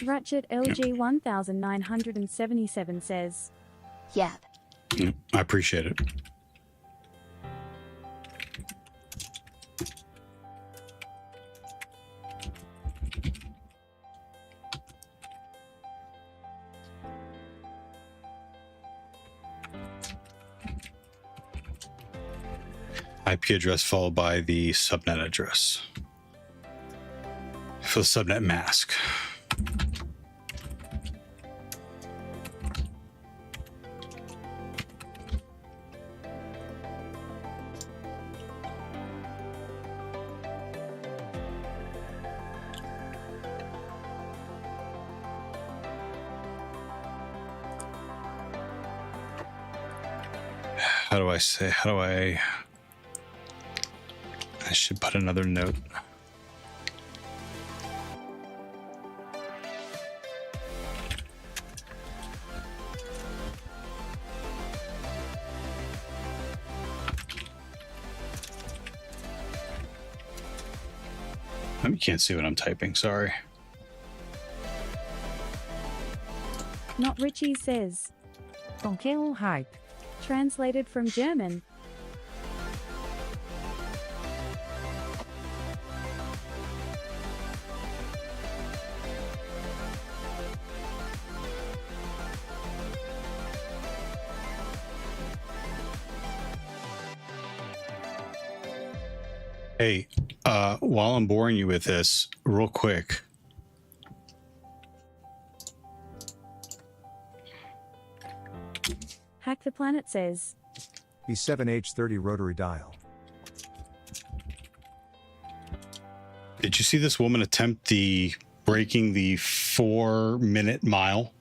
Ratchet LG 1977 says, Yep. Yep, I appreciate it. IP address followed by the subnet address for the subnet mask. How do I should put another note. You can't see what I'm typing, sorry. Not Richie says, Donkey hype. translated from German. Hey, while I'm boring you with this, real quick. Hack the Planet says, B7H30 Rotary Dial. Did you see this woman attempt breaking the 4-minute mile?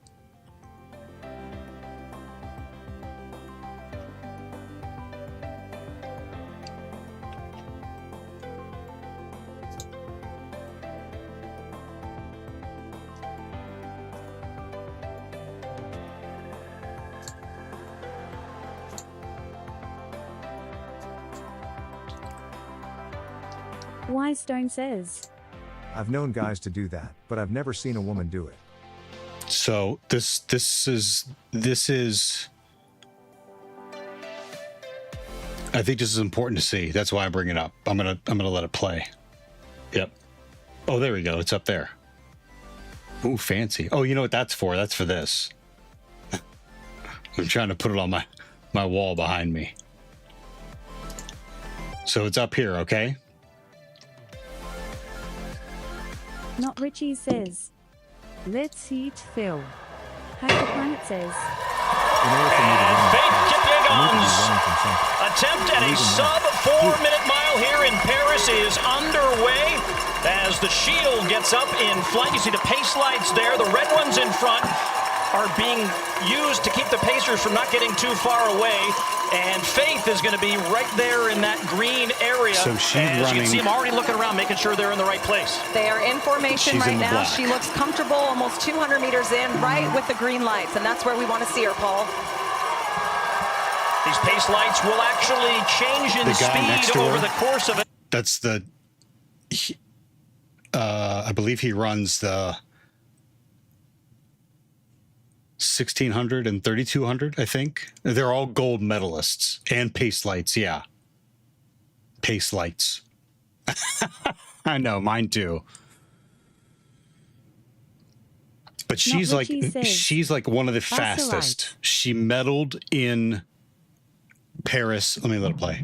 Wise Stone says, I've known guys to do that, but I've never seen a woman do it. So this is I think this is important to see. That's why I bring it up. I'm gonna let it play. Yep. Oh, there we go. It's up there. Ooh, fancy. Oh, you know what that's for? That's for this. I'm trying to put it on my wall behind me. So it's up here, okay? Not Richie says, Let's eat Phil. Hack the Planet says, Fake Gigons attempt at a sub 4-minute mile here in Paris is underway as the shield gets up in flight. You see the pace lights there. The red ones in front are being used to keep the pacers from not getting too far away. And Faith is going to be right there in that green area. So she's as running. You can see them already looking around, making sure they're in the right place. They are in formation She's right in the now. black. She looks comfortable, almost 200 meters in, right with the green lights, and that's where we want to see her, Paul. These pace lights will actually change in The guy next speed to her. over the course of it. That's I believe he runs the 1600 and 3200, I think. They're all gold medalists and pace lights. Yeah. Pace lights. I know, mine too. But she's what like, she says. she's like one of the fastest. She medaled in Paris. Let me let it play.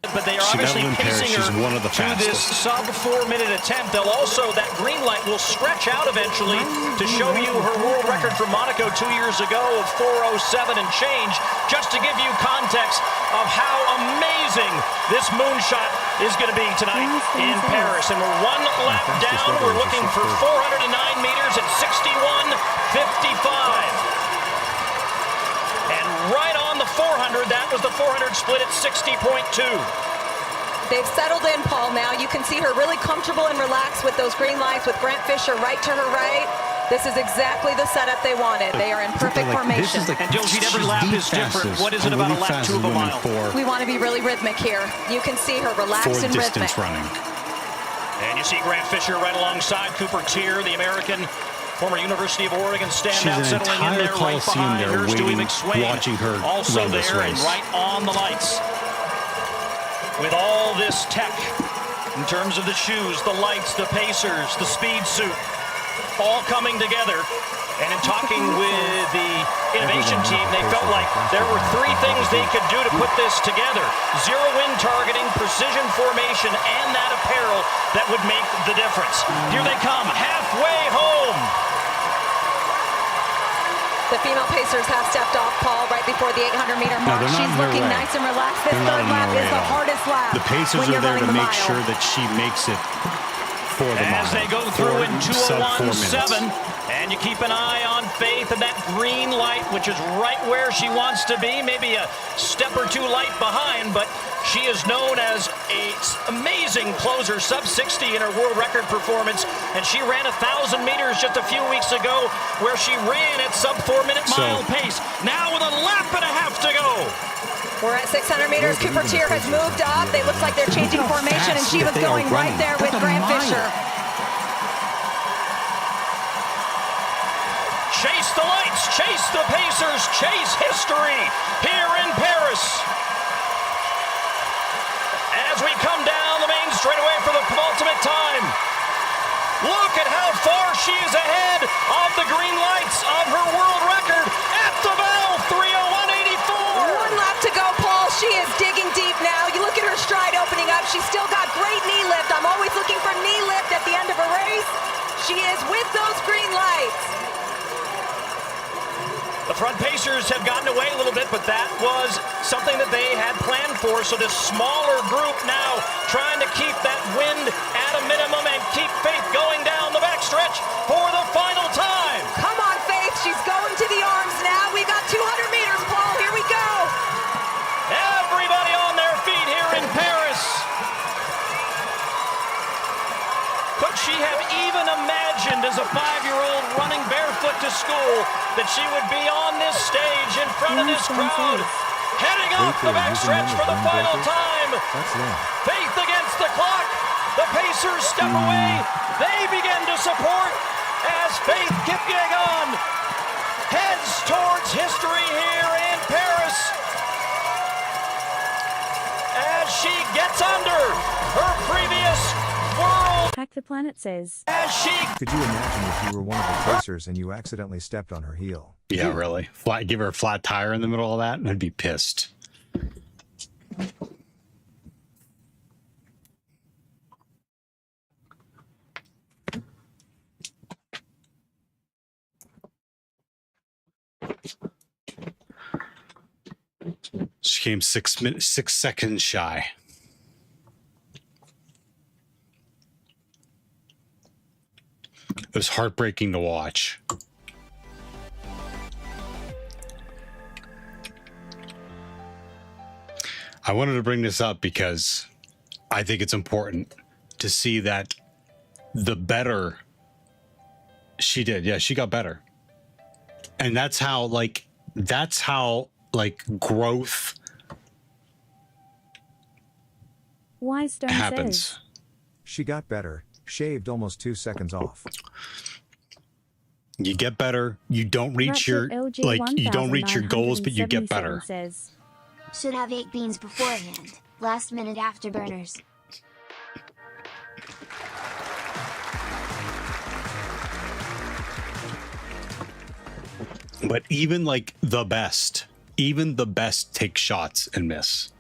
But they are She got obviously Lynn Parrish. pacing She's her one of the to this fastest. sub-4-minute attempt. They'll also, that green light will stretch out eventually to show you her world record from Monaco 2 years ago of 4:07 and change, just to give you context of how amazing this moonshot is going to be tonight in Paris. And we're one lap down. We're looking for 409 meters at 61:55. And right on the 400, that was the 400 split at 60.2. They've settled in, Paul, now. You can see her really comfortable and relaxed with those green lights with Grant Fisher right to her right. This is exactly the setup they wanted. They are in perfect formation. And Diljeet, every lap is different. What is it about a lap 2 of a mile? We want to be really rhythmic here. You can see her relaxed and rhythmic. running. And you see Grant Fisher right alongside Cooper Tier, the American former University of Oregon standout, settling in there right behind. Here's Dewey McSwain, watching her also run this there and race. right on the lights. With all this tech, in terms of the shoes, the lights, the pacers, the speed suit, all coming together. And in talking with the innovation team, they felt like there were 3 things they could do to put this together. Zero wind targeting, precision formation, and that apparel that would make the difference. Here they come, halfway home. The female pacers have stepped off, Paul, right before the 800-meter mark. She's looking nice and relaxed. This third lap is the hardest lap. The pacers are there to make sure that she makes it for the mile. As they go through in 2:01.7, and you keep an eye on Faith and that green light, which is right where she wants to be, maybe a step or 2 light behind, but she is known as an amazing closer, sub-60 in her world record performance, and she ran 1,000 meters just a few weeks ago where she ran at sub-4-minute mile pace. Now with a lap and a half to go. We're at 600 meters. Cooper Tier has moved up. They look like they're changing formation, and she was going right there with Grant Fisher. Chase the lights, chase the pacers, chase history here in Paris. As we come down the main straightaway for the penultimate time. Look at how far she is ahead of the green lights of her world record at the bell, 3:01.84. 1 lap to go, Paul. She is digging deep now. You look at her stride opening up. She's still got great knee lift. I'm always looking for knee lift at the end of a race. She is with those green lights. The front pacers have gotten away a little bit, but that was something that they had planned for. So this smaller group now trying to keep that wind at a minimum and keep Faith going down the backstretch for the final time. Come on, Faith. She's going to the arms now. We got 200 meters, Paul. Here we go. Everybody on their feet here in Paris. Could she have even imagined as a 5-year-old running barefoot to school that she would be on this stage in front of this crowd, heading off the backstretch for the final time? Faith against the clock. The pacers step away. They begin to support as Faith Kipyegon heads towards history here in Paris. As she gets under her previous world. Hack the Planet says. Could you imagine if you were one of the pacers and you accidentally stepped on her heel? Yeah, really. Give her a flat tire in the middle of that, and I'd be pissed. She came 6 seconds shy. It was heartbreaking to watch. I wanted to bring this up because I think it's important to see that the better she did. Yeah, she got better. And that's how growth Wise Stone happens. says. She got better, shaved almost 2 seconds off. You get better. You don't reach your goals, but you get better. Says. Should have 8 beans beforehand, last minute afterburners. But even like the best take shots and miss.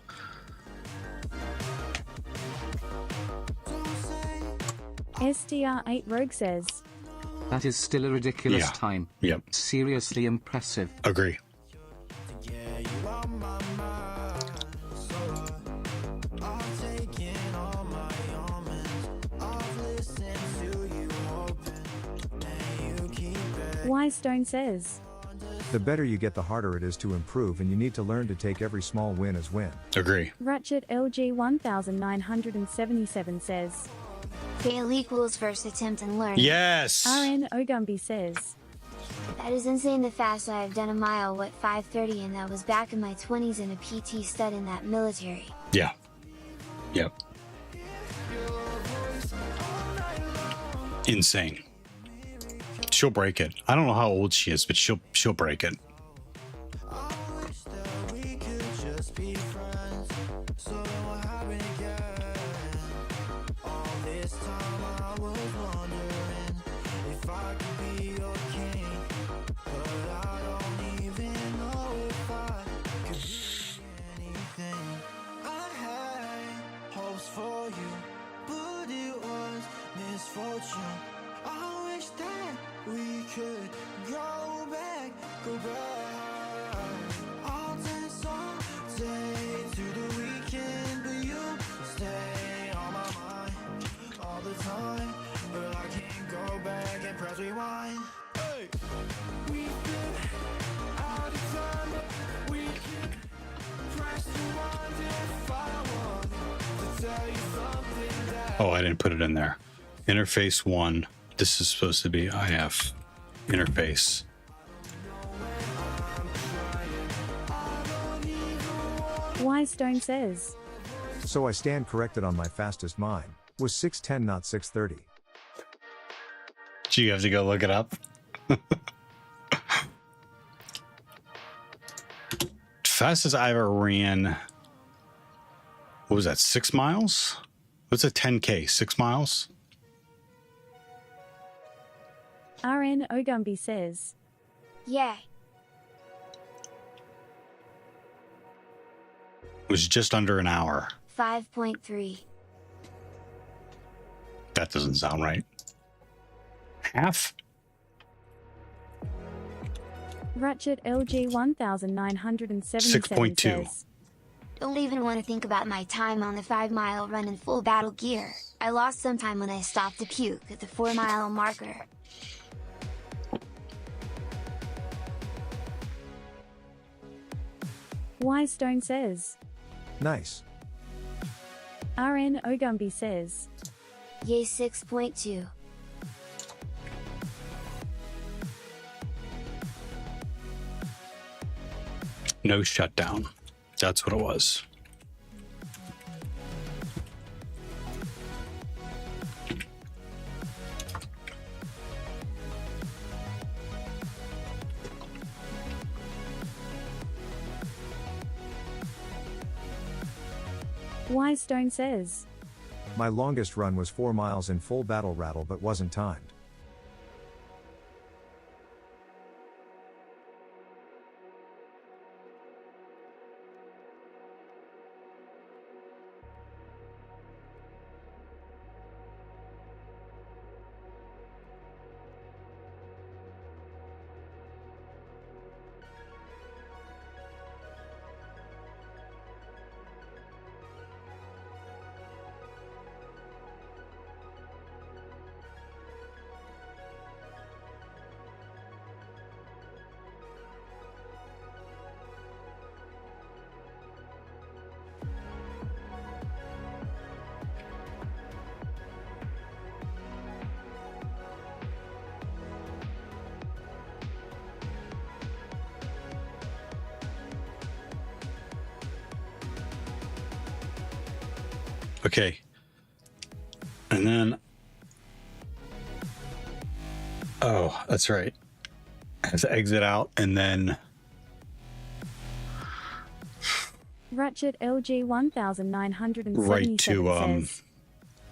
SDR8 Rogue says, That is still a ridiculous Yeah. time. Yep. Seriously impressive. Agree. Y Stone says, The better you get, the harder it is to improve, and you need to learn to take every small win as win. Agree. Ratchet LG 1977 says, Fail equals first attempt and learn. Yes. RN Ogumbi says, That is insane the fast I've done a mile, 5:30, and that was back in my 20s in a PT stud in that military. Yeah. Yep. Insane. She'll break it. I don't know how old she is, but she'll break it. Oh, I didn't put it in there. Interface 1. This is supposed to be IF. Interface. Y Stone says, So I stand corrected on my fastest mine. Was 6:10, not 6:30. Do you have to go look it up? Fastest I ever ran. What was that? 6 miles? What's a 10K? 6 miles? RN Ogumbi says, Yeah. It was just under an hour. 5.3. That doesn't sound right. Half? Ratchet LG 1977 6.2. says, Don't even want to think about my time on the 5-mile run in full battle gear. I lost some time when I stopped to puke at the 4-mile marker. Y Stone says, Nice. RN Ogumbi says, Yay, 6.2. No shutdown. That's what it was. Y Stone says, My longest run was 4 miles in full battle rattle, but wasn't timed. Okay. And then, oh, that's right. I have to exit out and then, Ratchet LG 1977 right to, says,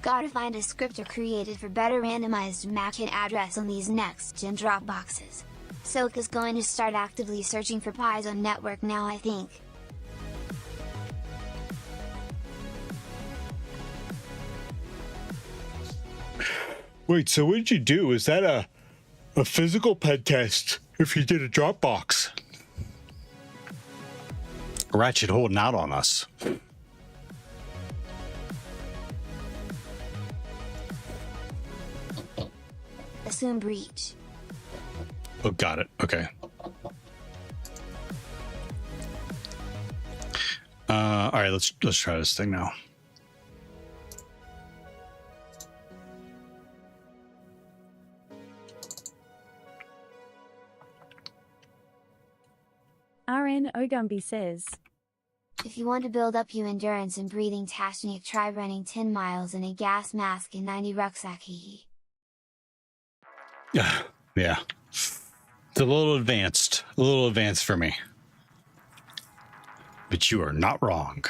Gotta find a scripter created for better randomized MAC hit address on these next-gen drop boxes. Soak is going to start actively searching for pies on network now, I think. Wait, so what did you do? Is that a physical ped test if you did a Dropbox? Ratchet holding out on us. Assume breach. Oh, got it. Okay. All right, let's try this thing now. RN Ogumbi says, If you want to build up your endurance in breathing technique, try running 10 miles in a gas mask and 90 rucksack. Hee. Yeah. It's a little advanced for me. But you are not wrong.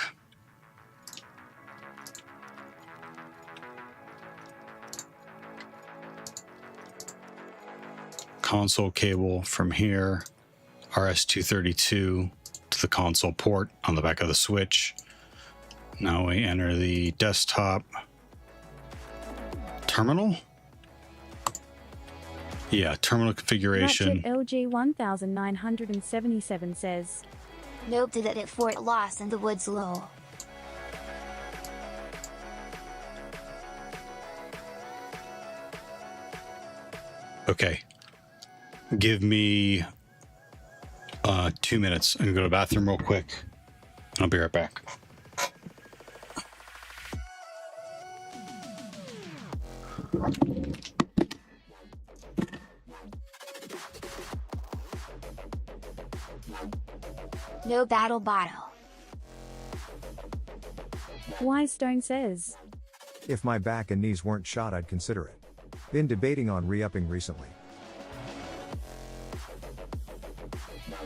Console cable from here, RS-232 to the console port on the back of the switch. Now we enter the desktop terminal. Yeah, terminal configuration. Ratchet LG 1977 says, Nope, did it at Fort Lost in the Woods Lowell. Okay. Give me 2 minutes. I'm gonna go to the bathroom real quick. I'll be right back. No battle bottle. Wise Stone says, If my back and knees weren't shot, I'd consider it. Been debating on re-upping recently.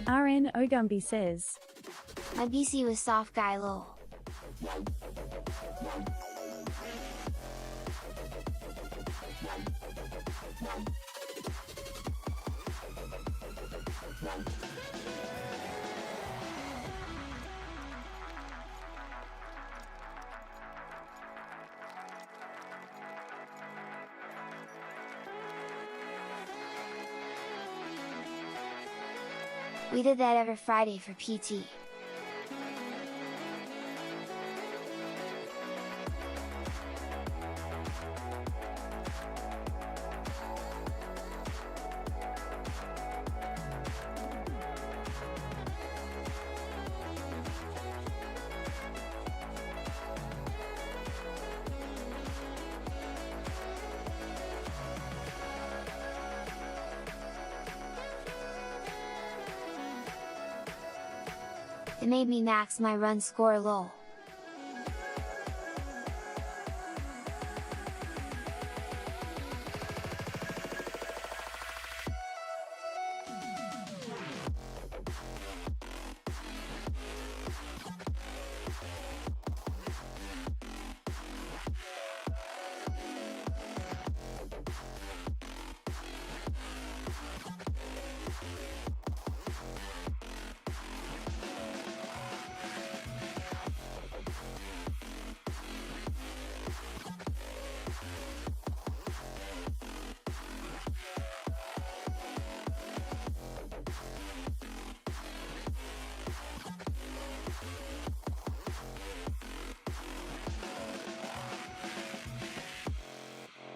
RN Ogumbi says, My BC was soft guy low. We did that every Friday for PT. It made me max my run score low.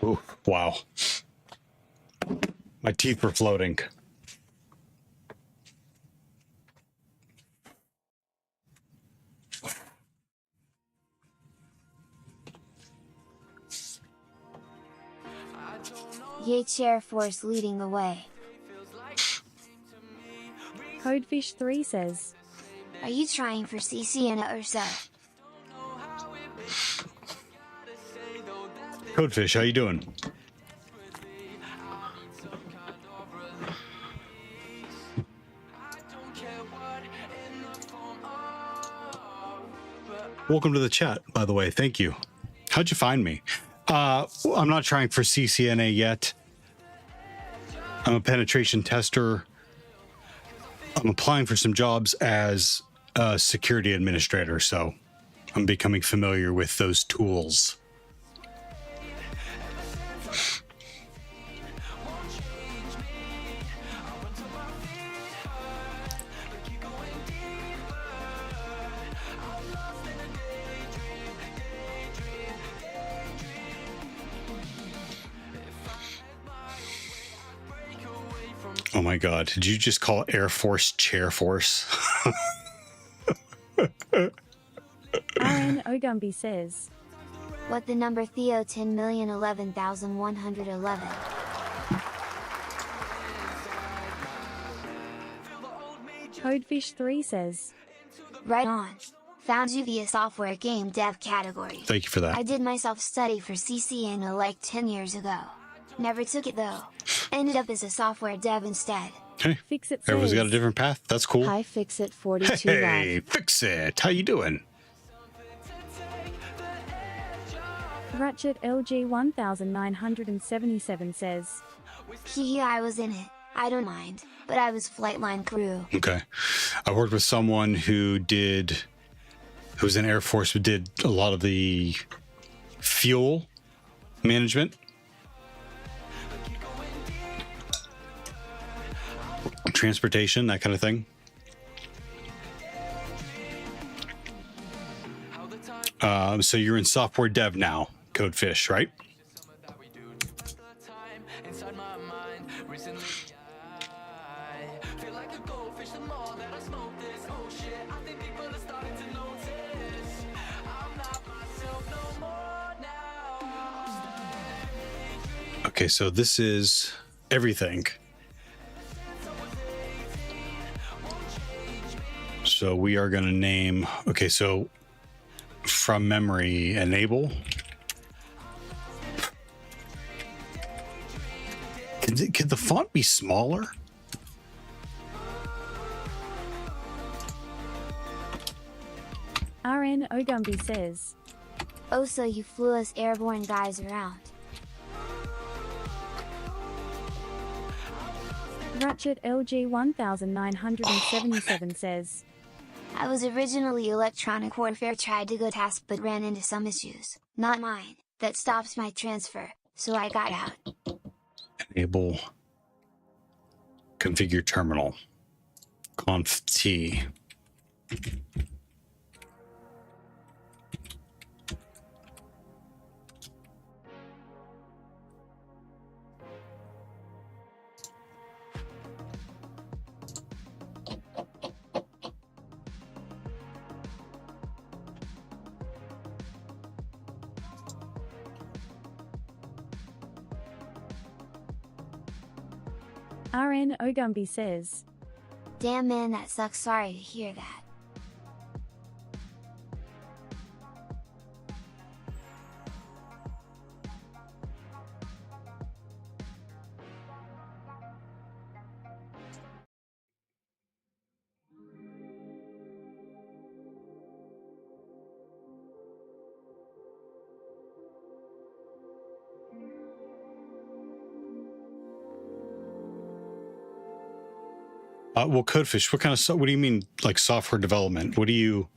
Ooh, wow. My teeth were floating. Yates Air Force leading the way. Codefish 3 says, Are you trying for CCNA or so? Codefish, how you doing? Welcome to the chat, by the way. Thank you. How'd you find me? I'm not trying for CCNA yet. I'm a penetration tester. I'm applying for some jobs as a security administrator, so I'm becoming familiar with those tools. Oh my God. Did you just call Air Force Chair Force? RN Ogumby says, What the number Theo 10,011,111. Codefish3 says, Right on. Found you via software game dev category. Thank you for that. I did my self-study for CCNA like 10 years ago. Never took it though. Ended up as a software dev instead. Hey, Fixit everyone's says, got a different path. That's cool. Hi Fixit42 Hey, Live. Fixit. How you doing? Ratchet LG 1977 says, I was in it. I don't mind, but I was flightline crew. Okay. I worked with someone who was in Air Force, who did a lot of the fuel management. Transportation, that kind of thing. So you're in software dev now, Codefish, right? Okay, so this is everything. So we are going to name, okay, so from memory, enable. Could the font be smaller? RN Ogumby says, Oh, so you flew us airborne guys around. Ratchet LG 1977 says, I was originally electronic warfare, tried to go task but ran into some issues, not mine, that stops my transfer, so I got out. Enable configure terminal conf t. RN Ogumby says, Damn man, that sucks, sorry to hear that. Well, Codefish, what do you mean, like software development? What are you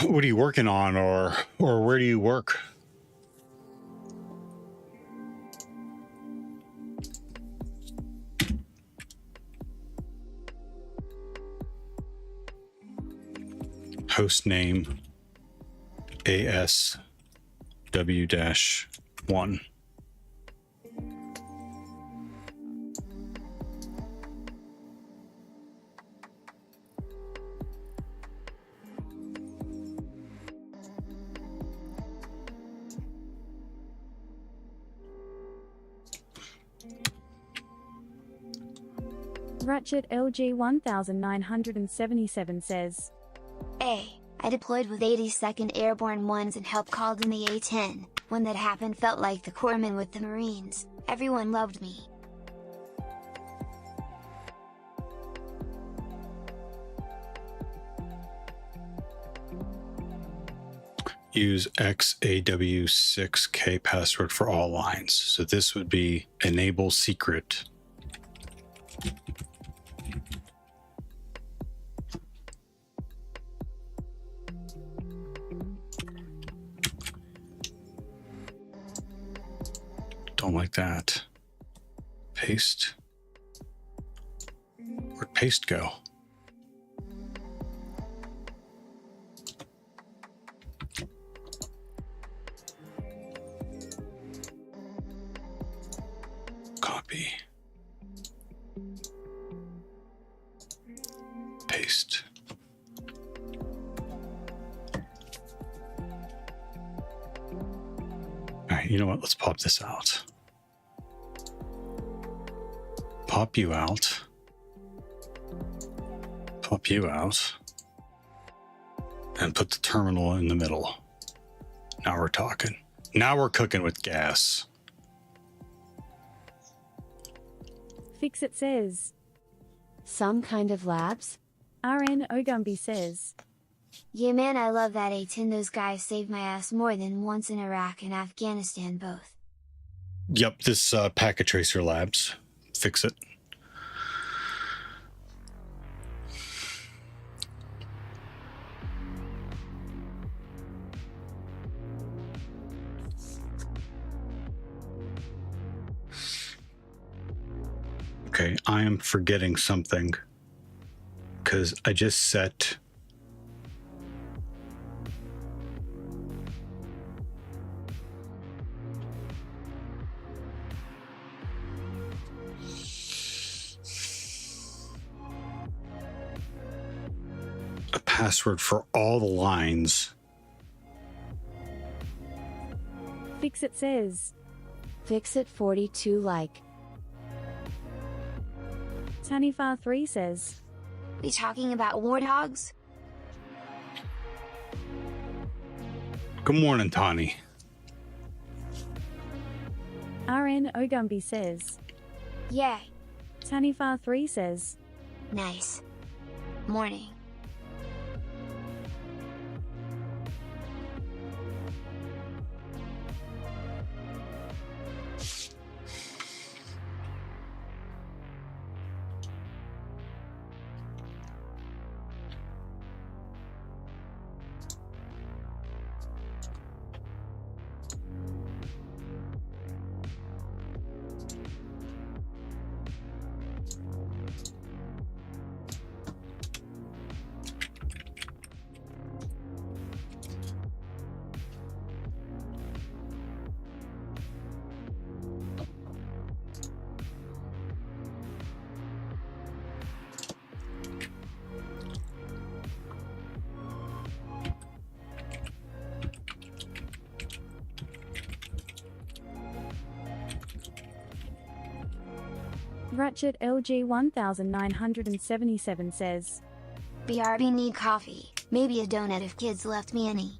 working on, or where do you work? Host name ASW-1. Ratchet LG 1977 says, I deployed with 82nd Airborne ones and helped called in the A-10. When that happened, felt like the corpsman with the Marines. Everyone loved me. Use XAW6K password for all lines. So this would be enable secret. Don't like that. Paste. Where'd paste go? Copy. you know what? Let's pop this out. Pop you out. Pop you out. And put the terminal in the middle. Now we're talking. Now we're cooking with gas. Fixit says. Some kind of labs? RN Ogumby says. Yeah man, I love that A10. Those guys saved my ass more than once in Iraq and Afghanistan both. Yep, this Packet Tracer Labs. Fix it. Okay, I am forgetting something because I just set a password for all the lines. Fixit says. Fixit 42 like. Tanifar3 says. We talking about warthogs? Good morning, Tani. RN Ogumby says. Yeah. Tanifar3 says. Nice. Morning. Ratchet LG 1977 says. BRB need coffee, maybe a donut if kids left me any.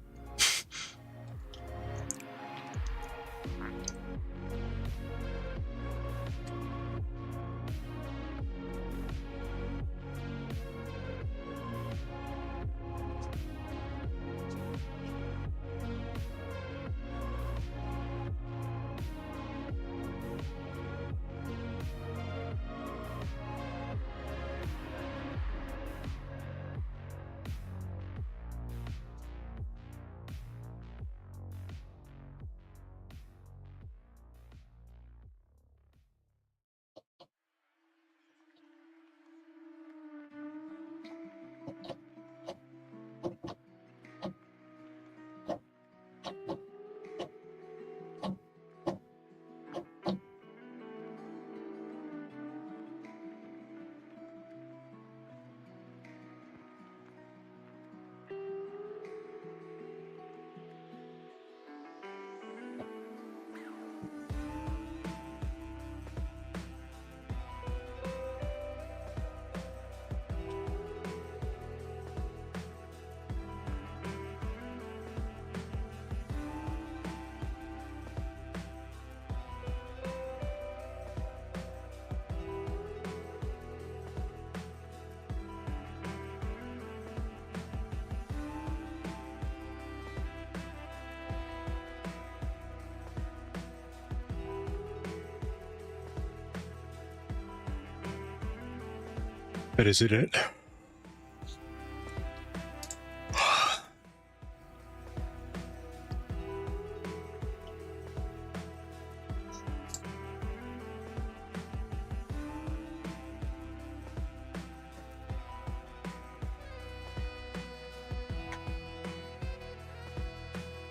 But is it it?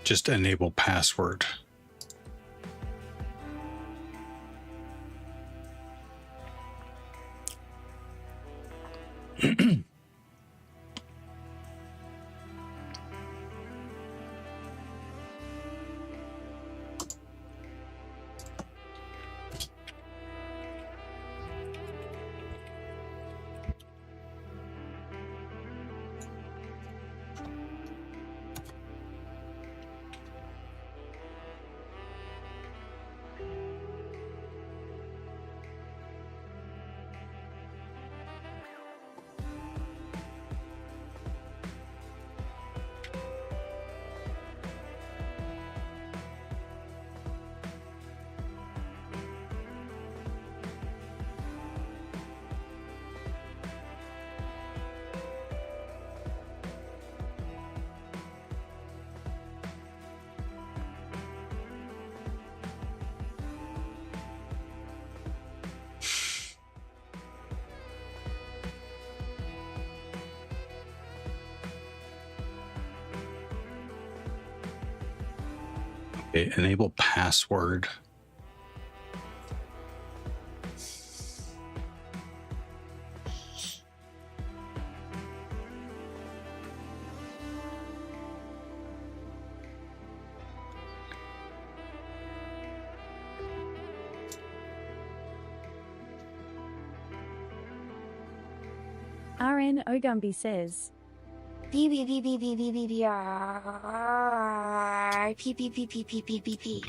Just enable password. Okay, enable password. RN Ogumbi says, B B B B B B B B R P P P P P P P P.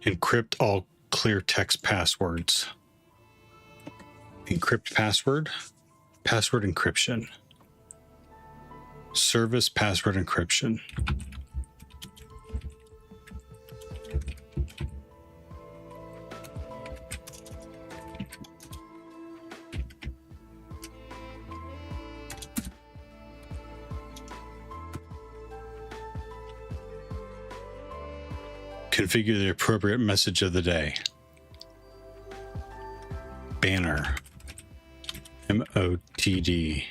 Encrypt all clear text passwords. Encrypt password. Password encryption. Service password encryption. Configure the appropriate message of the day. Banner. MOTD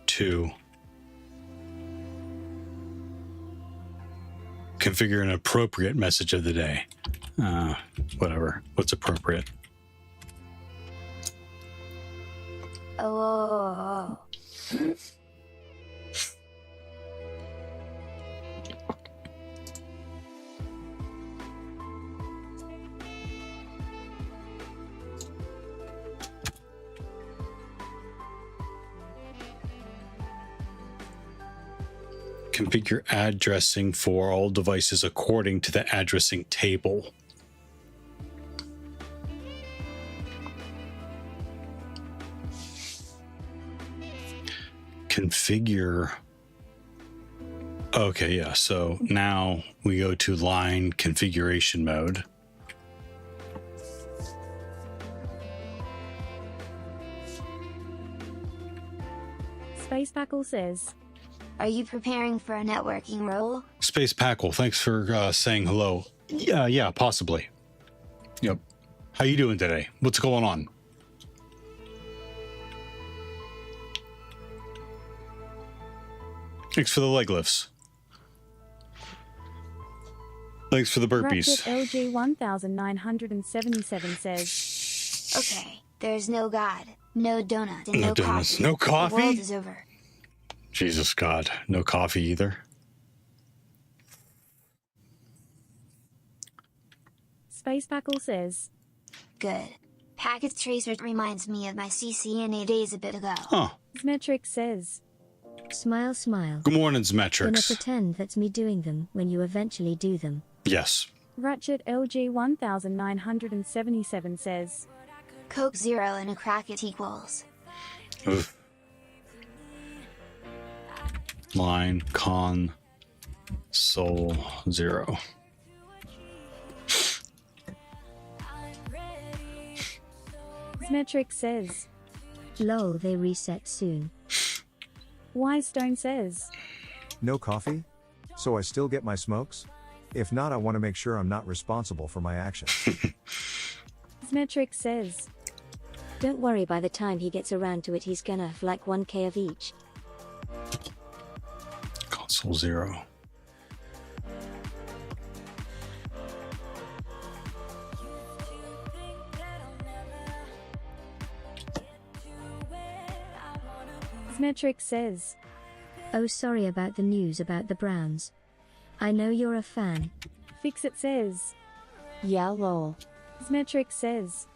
2. Configure an appropriate message of the day. Whatever. What's appropriate? Oh. Configure addressing for all devices according to the addressing table. Configure. Okay, yeah. So now we go to line configuration mode. Space Packle says, Are you preparing for a networking role? Space Packle, thanks for saying hello. Yeah, possibly. Yep. How you doing today? What's going on? Thanks for the leg lifts. Thanks for the burpees. Ratchet LG 1977 says, Okay, there's no God, no donut, and no donuts, coffee. no coffee? The world is over. Jesus God, no coffee either. Space Packle says, Good. Packet tracer reminds me of my CCNA days a bit ago. Huh. Zmetric says, Smile, smile. Good morning, Gonna Zmetrics. pretend that's me doing them when you eventually do them. Yes. Ratchet LG 1977 says, Coke Zero and a cracket equals. Oof. Line con Soul 0. Zmetric says, Lol, they reset soon. Wisestone says, No coffee? So I still get my smokes? If not, I want to make sure I'm not responsible for my actions. Zmetric says, Don't worry, by the time he gets around to it, he's gonna have like 1K of each. Console 0. Zmetric says, Oh, sorry about the news about the Browns. I know you're a fan. Fixit says, Yeah, lol. Zmetric says,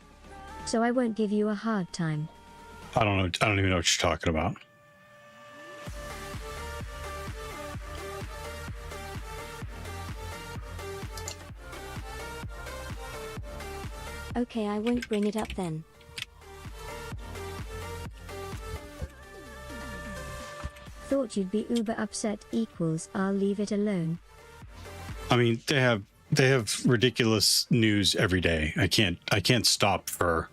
So I won't give you a hard time. I don't know. I don't even know what you're talking about. Okay, I won't bring it up then. Thought you'd be uber upset equals I'll leave it alone. I mean, they have ridiculous news every day. I can't stop for.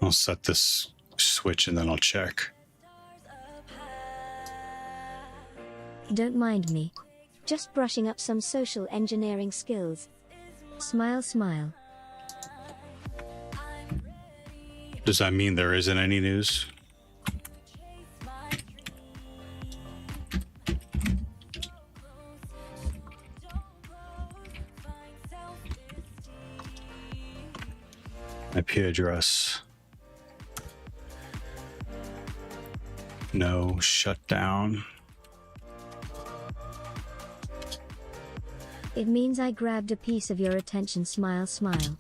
I'll set this switch and then I'll check. Don't mind me. Just brushing up some social engineering skills. Smile, smile. Does that mean there isn't any news? IP address. No shutdown. It means I grabbed a piece of your attention. Smile, smile.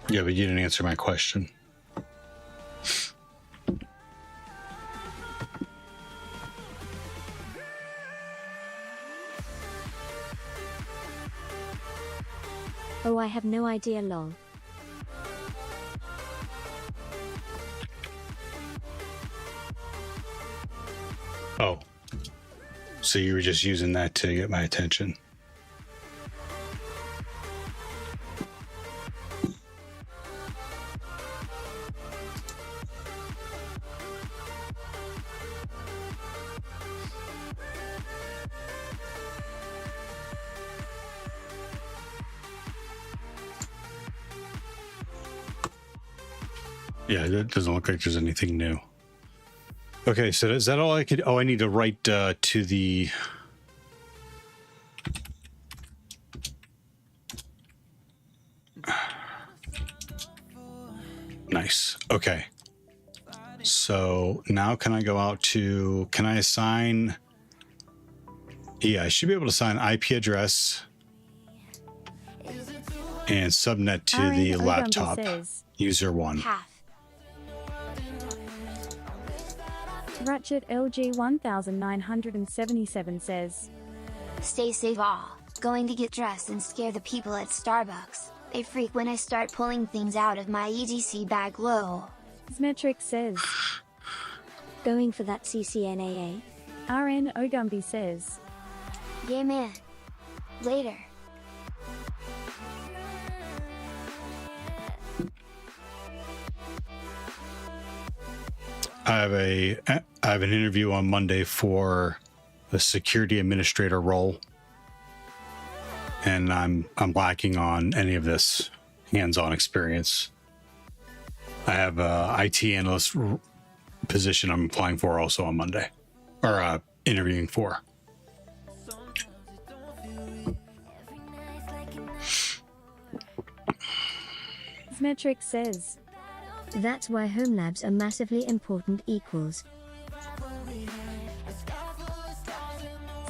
Yeah, but you didn't answer my question. Oh, I have no idea, lol. Oh. So you were just using that to get my attention. Yeah, it doesn't look like there's anything new. Okay, so is that all I could... Oh, I need to write to the... Nice. Okay. So now can I go out to... Can I assign... Yeah, I should be able to assign IP address and subnet to the laptop. User 1. Ratchet LG 1977 says, Stay safe all. Going to get dressed and scare the people at Starbucks. They freak when I start pulling things out of my EDC bag. Lol. Smetric says, Going for that CCNAA. RN Ogumbi says, Yeah man. Later. I have an interview on Monday for the security administrator role, and I'm lacking on any of this hands-on experience. I have a IT analyst position I'm applying for also on Monday, or interviewing for. Smetric says, That's why home labs are massively important equals.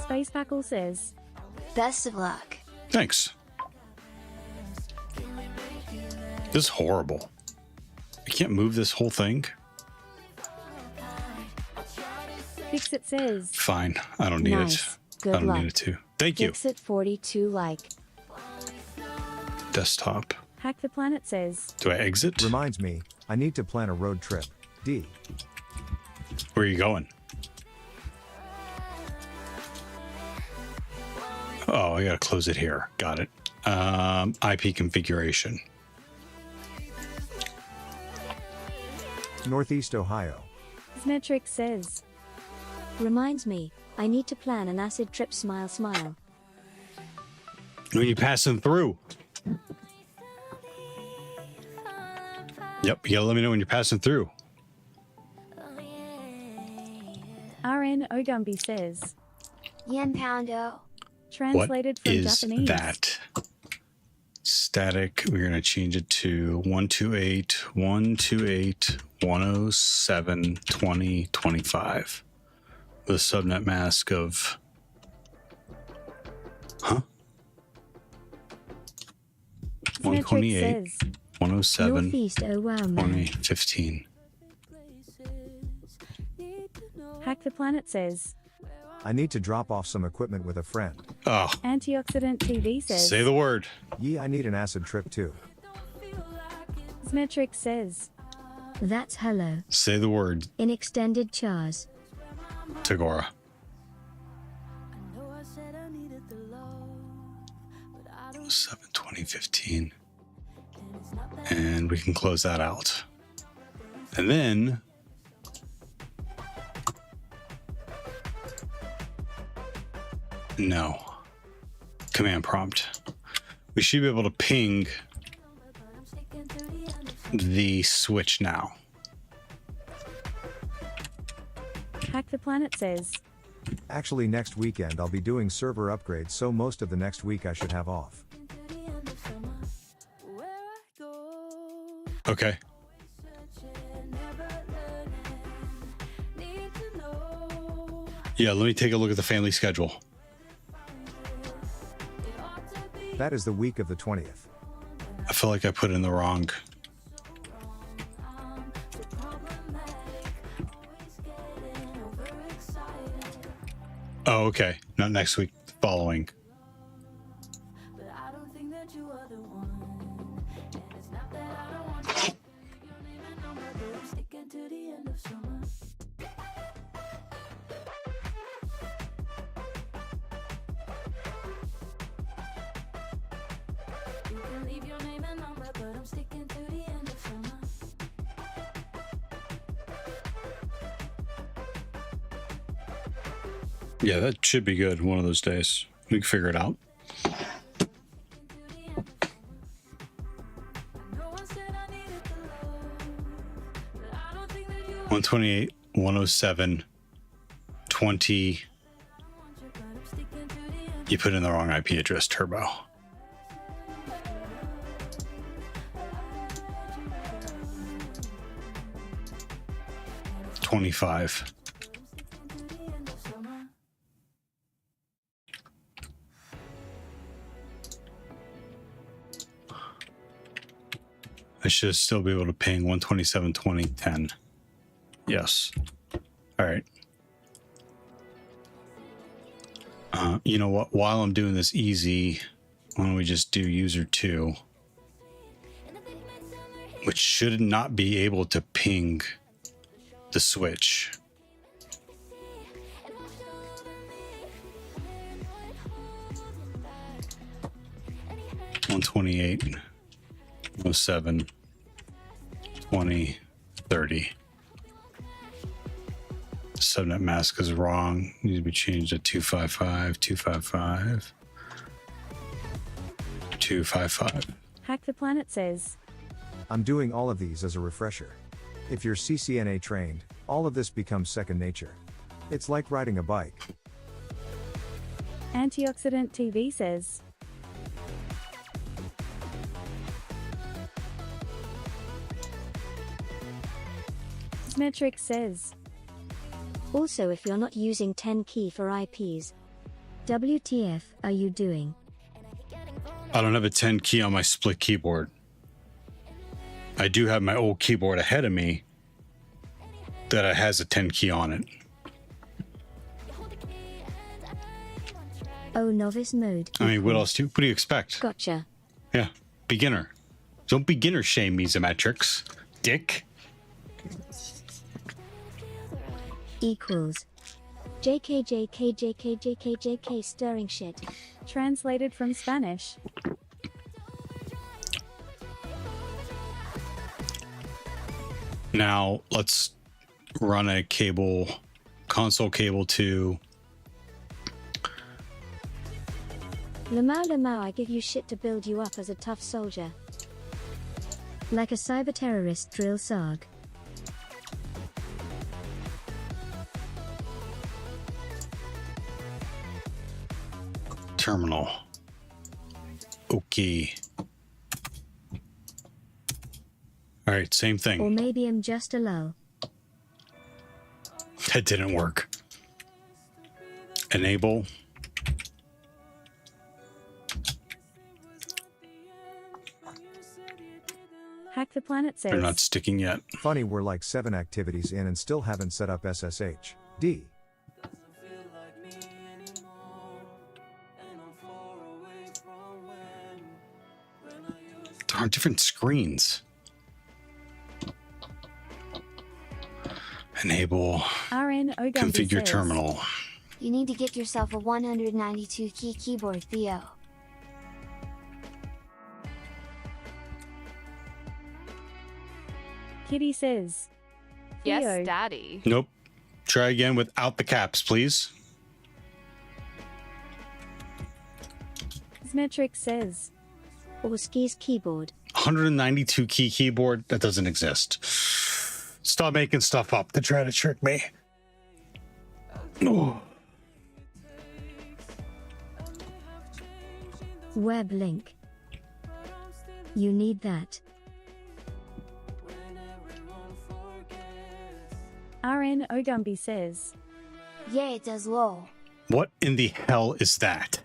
Space Packle says, Best of luck. Thanks. This is horrible. I can't move this whole thing. Fixit says, Fine. I don't need Nice. it. Good I don't luck. need it to. Thank you. Fixit 42 like. Desktop. Hack the Planet says, Do I exit? Reminds me, I need to plan a road trip. D. Where are you going? Oh, I gotta close it here. Got it. IP configuration. Northeast Ohio. Smetric says, Reminds me, I need to plan an acid trip. Smile, smile. When you pass them through. Yep, you gotta let me know when you're passing through. RN Ogumbi says, Yen Poundo. Translated What from is Japanese. that? Static, we're gonna change it to 128.128.107.20.25 with a subnet mask of Huh? Metric 128, says, 107, Northeast, oh wow, man. 2015. Hack the Planet says, I need to drop off some equipment with a friend. Oh, Antioxidant TV says, say the word. I need an acid trip too. Metric says, That's hello. Say the word, In extended chars. Tagora. 7, 2015. And we can close that out. And then no. Command prompt. We should be able to ping the switch now. Hack the Planet says, Actually, next weekend I'll be doing server upgrades, so most of the next week I should have off. Okay. Yeah, let me take a look at the family schedule. That is the week of the 20th. I feel like I put in the wrong. Oh, okay. Not next week, following. Yeah, that should be good one of those days. We can figure it out. $128, 107, 20. You put in the wrong IP address, Turbo. $25. I should still be able to ping 127, 20, 10. Yes. All right. You know what? While I'm doing this easy, why don't we just do user 2, which should not be able to ping the switch. $128, 07, 20, 30. Subnet mask is wrong. Needs to be changed to 255, 255, 255. Hack the Planet says, I'm doing all of these as a refresher. If you're CCNA trained, all of this becomes second nature. It's like riding a bike. Antioxidant TV says, Metric says, Also, if you're not using 10 key for IPs, WTF are you doing? I don't have a 10 key on my split keyboard. I do have my old keyboard ahead of me that has a 10 key on it. Oh, novice mode. I mean, what else what do you expect? Gotcha. Yeah, beginner. Don't beginner shame me, Zemetrics. Dick. Equals. JK stirring shit. translated from Spanish. Now let's run a cable, console cable to Lamau, I give you shit to build you up as a tough soldier. Like a cyber terrorist drill sarg. terminal. Okay. All right, same thing. Or maybe I'm just a lull. That didn't work. Enable Hack the Planet says. They're not sticking yet. Funny, we're like 7 activities in and still haven't set up SSH. D. There are different screens. Enable RN Ogumby configure says. terminal. You need to get yourself a 192 key keyboard, Theo. Kitty says. Yes, Theo. Daddy. Nope. Try again without the caps, please. Smetric says. Orski's keyboard. 192 key keyboard? That doesn't exist. Stop making stuff up to try to trick me. Oh. Web link. You need that. RN Ogumby says. Yeah, it does lol. What in the hell is that?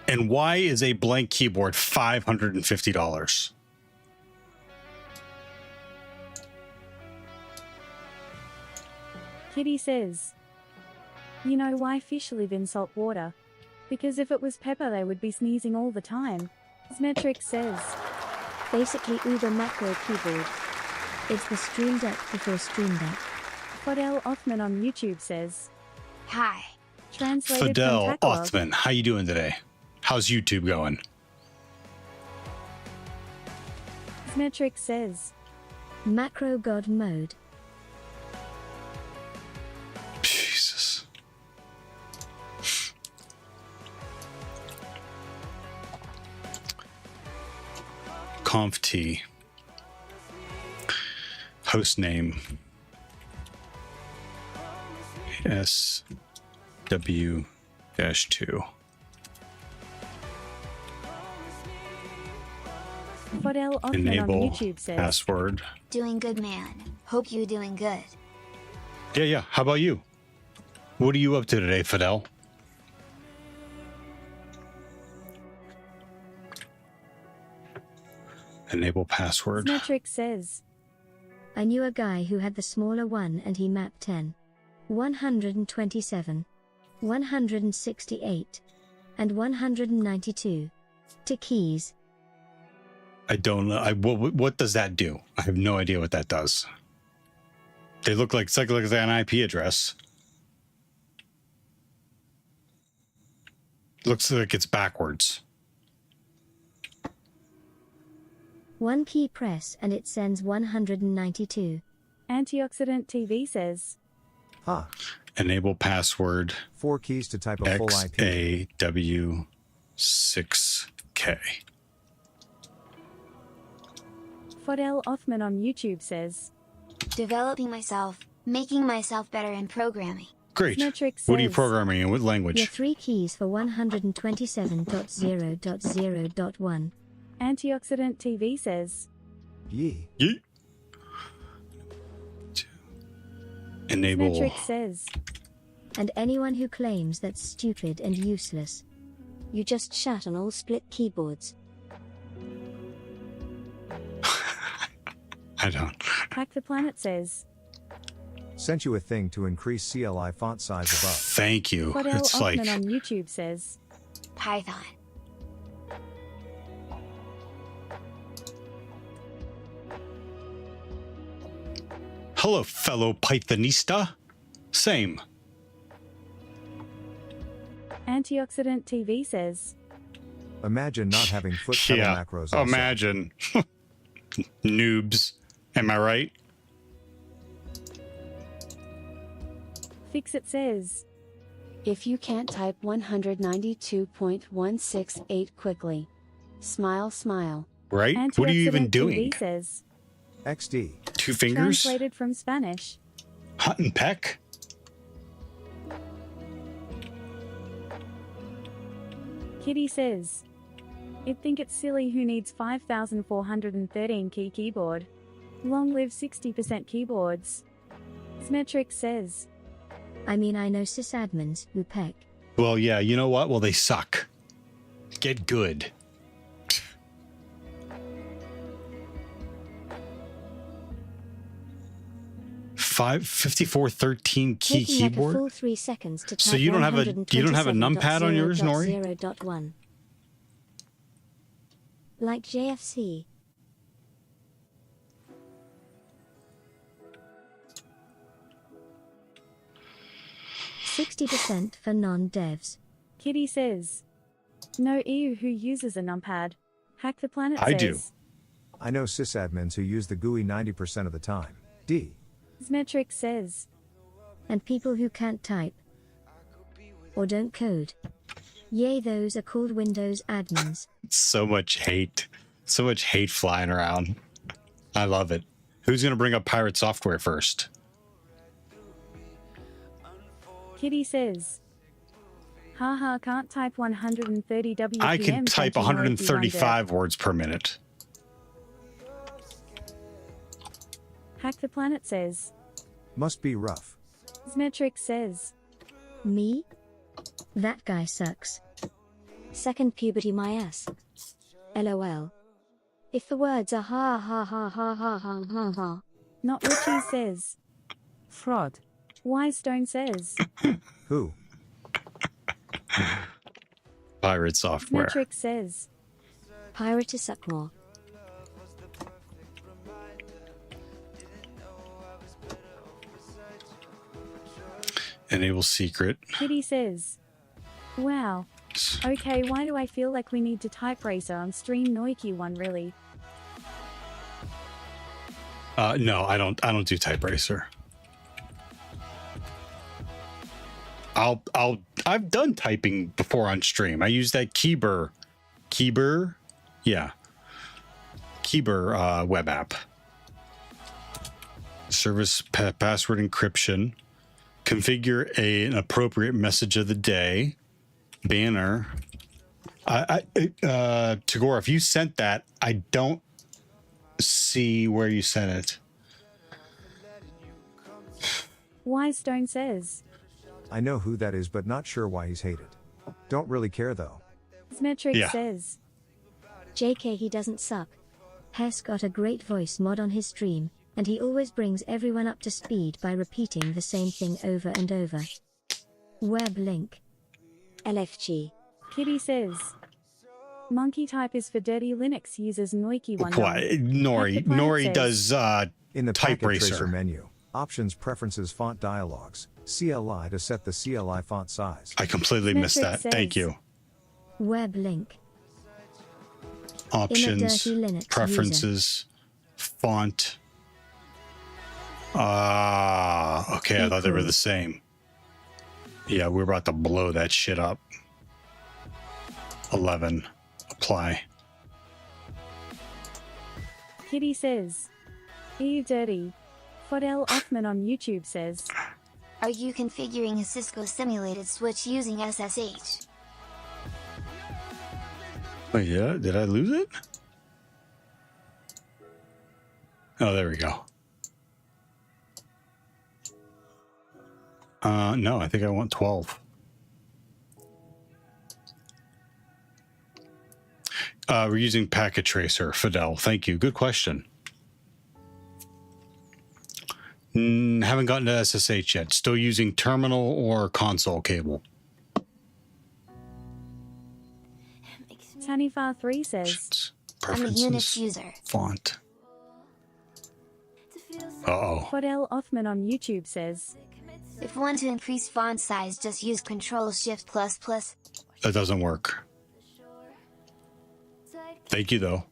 And why is a blank keyboard $550? Kitty says. You know why fish live in salt water? Because if it was pepper they would be sneezing all the time. Smetric says. Basically Uber macro keyboard. It's the Stream Deck before Stream Deck. Fidel Othman on YouTube says. Hi. Translated Fidel from Tagalog. Othman, how you doing today? How's YouTube going? Smetric says. Macro God mode. Jesus. Conf T. Host name. SW-2. Fidel Othman Enable on YouTube says. password. Doing good, man. Hope you doing good. Yeah. How about you? What are you up to today, Fidel? Enable password. Smetric says. I knew a guy who had the smaller one and he mapped 10, 127, 168, and 192 to keys. I don't know. What does that do? I have no idea what that does. They look like, it's like an IP address. Looks like it's backwards. One key press and it sends 192. Antioxidant TV says. Huh. Enable password. 4 keys to type a full IP. XAW6K. Fidel Othman on YouTube says. Developing myself, making myself better in programming. Great. Smetric What are you says. programming in? What Your language? 3 keys for 127.0.0.1. Antioxidant TV says. Yee. Yeet. Enable. Smetric says. And anyone who claims that's stupid and useless. You just shat on all split keyboards. I don't. Hack the Planet says. Sent you a thing to increase CLI font size above. Thank you. Fidel It's Othman like on YouTube says. Python. hello, fellow Pythonista. Same. Antioxidant TV says. Imagine not having foot pedal Yeah. macros. Also. Imagine. Noobs. Am I right? Fixit says. If you can't type 192.168 quickly. Smile, smile. Right? What are you even Antioxidant doing? TV says. XD. 2 fingers? Translated from Spanish. Hunt and peck? Kitty says. I'd think it's silly who needs 5,413 key keyboard. Long live 60% keyboards. Smetric says. I mean, I know sysadmins who peck. Well, yeah, you know what? Well, they suck. Get good. 5413 key Taking like a keyboard. full 3 seconds to type So you don't have a numpad on yours, Nori? 127.0.0.1. Like JFC. %60 for non-devs. Kitty says. No EU who uses a numpad. Hack the Planet I says. do. I know sysadmins who use the GUI 90% of the time. D. Smetric says. And people who can't type. Or don't code. Yay, those are called Windows admins. So much hate. So much hate flying around. I love it. Who's going to bring up pirate software first? Kitty says. Haha, can't type 130 WPM. I can type 135 words per minute. Hack the Planet says. Must be rough. Smetric says. Me? That guy sucks. Second puberty my ass. LOL. If the words are ha ha ha ha ha ha ha ha. Not Richie says. Fraud. Stone says. Who? Pirate software. Smetric says. Pirate to suck more. Enable secret. Kitty says. Wow. Okay, why do I feel like we need to type racer on stream Noiki one really? No, I don't do type racer. I've done typing before on stream. I use that Keyber, yeah, Keyber web app. Service password encryption. Configure an appropriate message of the day. Banner. Tagore, if you sent that, I don't see where you sent it. Stone says. I know who that is, but not sure why he's hated. Don't really care though. Smetric says. JK, he doesn't suck. Hess got a great voice mod on his stream, and he always brings everyone up to speed by repeating the same thing over and over. Web link. LFG. Kitty says. Monkey type is for dirty Linux users Noiki one. Nori does in the type packet racer. tracer menu. Options, preferences, font dialogues. CLI to set the CLI font size. I completely missed that. Thank you. Web link. Options, preferences, font. Okay, I thought they were the same. Yeah, we're about to blow that shit up. 11. Apply. Kitty says. EU dirty. Fodel Offman on YouTube says. Are you configuring a Cisco simulated switch using SSH? Oh yeah, did I lose it? Oh, there we go. No, I think I want 12. We're using Packet Tracer, Fidel. Thank you. Good question. Haven't gotten to SSH yet. Still using terminal or console cable. Tanifar3 says. I'm a Unix user. Font. Uh-oh. Fodel Offman on YouTube says. If you want to increase font size, just use Control-Shift++. That doesn't work. Thank you, though.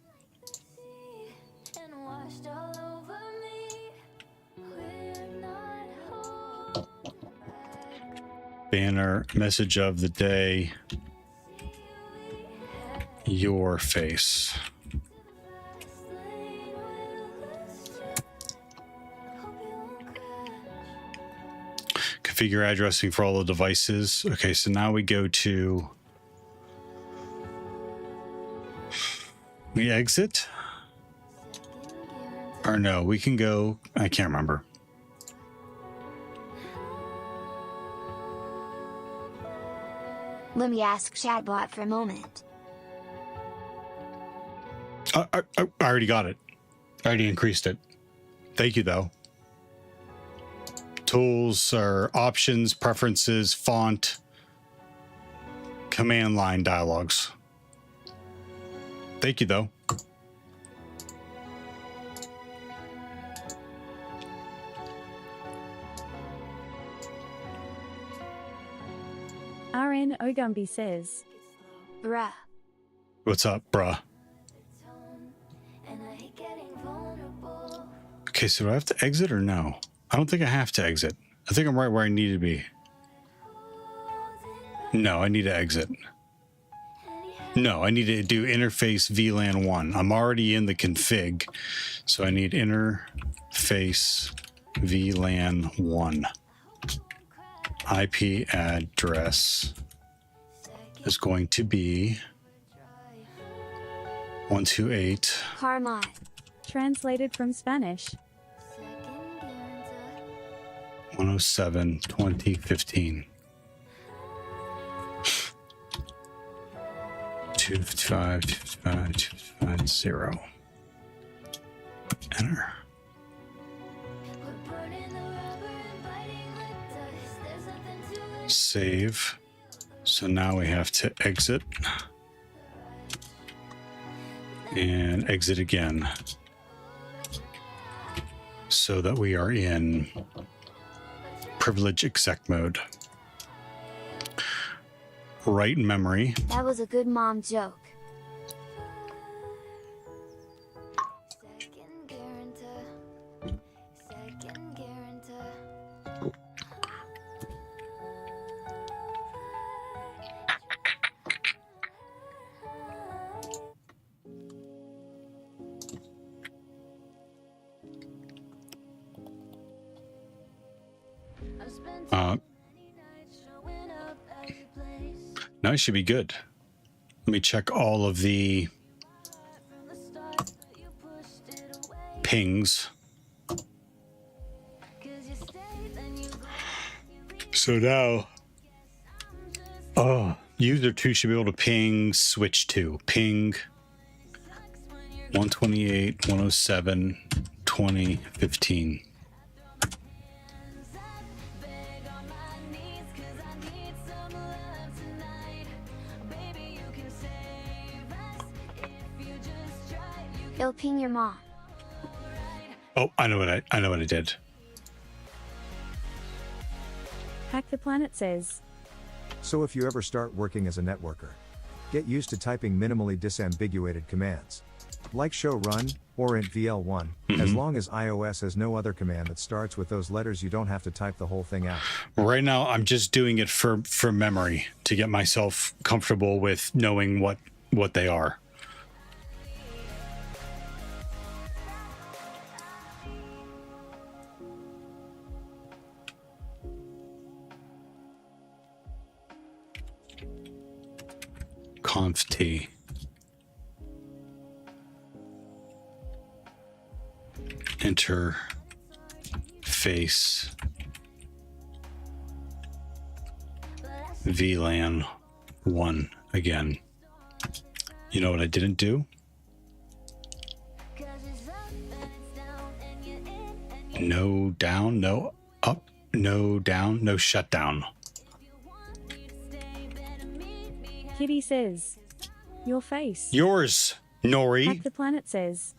Banner, message of the day. Your face. Configure addressing for all the devices. Okay, so now we go to... We exit? Or no, we can go... I can't remember. Let me ask Chatbot for a moment. I already got it. I already increased it. Thank you, though. Tools are options, preferences, font, command line dialogues. Thank you, though. RN Ogumbi says, Bruh. What's up, bruh? Okay, so do I have to exit or no? I don't think I have to exit. I think I'm right where I need to be. No, I need to exit. No, I need to do interface VLAN 1. I'm already in the config, so I need interface VLAN 1. IP address is going to be 128. Harmon. translated from Spanish. 107, 2015. 255, 255, 255, 0. Enter. Save. So now we have to exit. And exit again. So that we are in privilege exec mode. Write memory. That was a good mom joke. Now it should be good. Let me check all of the pings. So now, user 2 should be able to ping switch 2. Ping 128, 107, 2015. It'll ping your mom. Oh, I know what I did. Hack the Planet says, So if you ever start working as a networker, get used to typing minimally disambiguated commands. Like show run, or int vl1, as long as iOS has no other command that starts with those letters, you don't have to type the whole thing out. Right now, I'm just doing it for memory to get myself comfortable with knowing what they are. Conf T. Interface VLAN 1 again. You know what I didn't do? No down, no up, no down, no shutdown. Kitty says, your face. Yours, Nori. Hack the Planet says,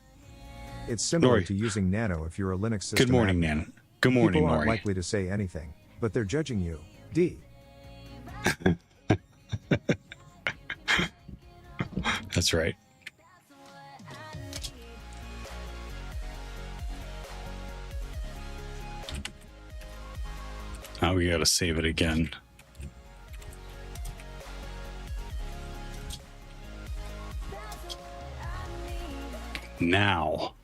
It's similar Nori. to using Nano if you're a Linux system. Good morning, admin. Nan. Good morning, People aren't Nori. likely to say anything, but they're judging you. D. That's right. Now we gotta save it again. Now.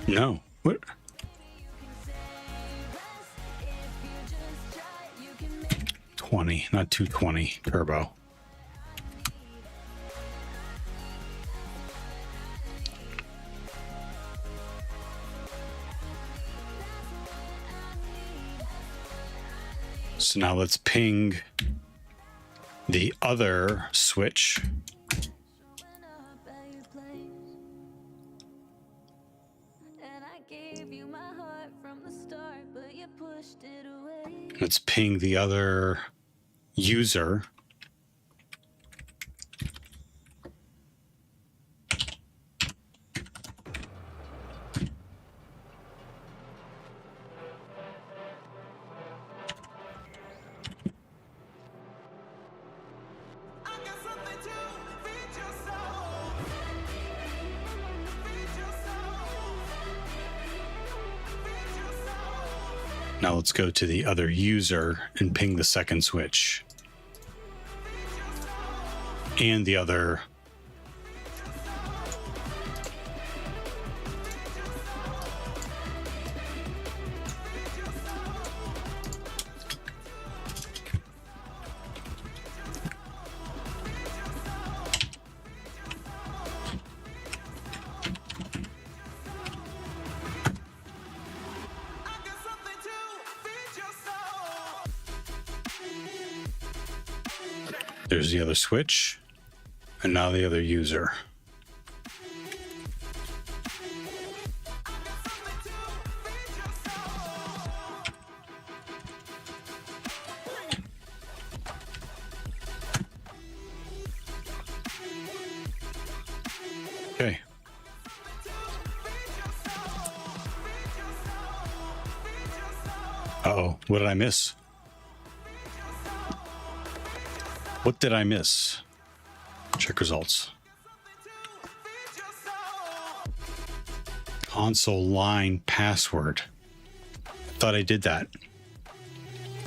No. What? $20, not $220 turbo. So now let's ping the other switch. Let's ping the other user. Now let's go to the other user and ping the second switch. And the other. There's the other switch, and now the other user. Okay. Uh-oh, what did I miss? What did I miss? Check results. Console line password. I thought I did that.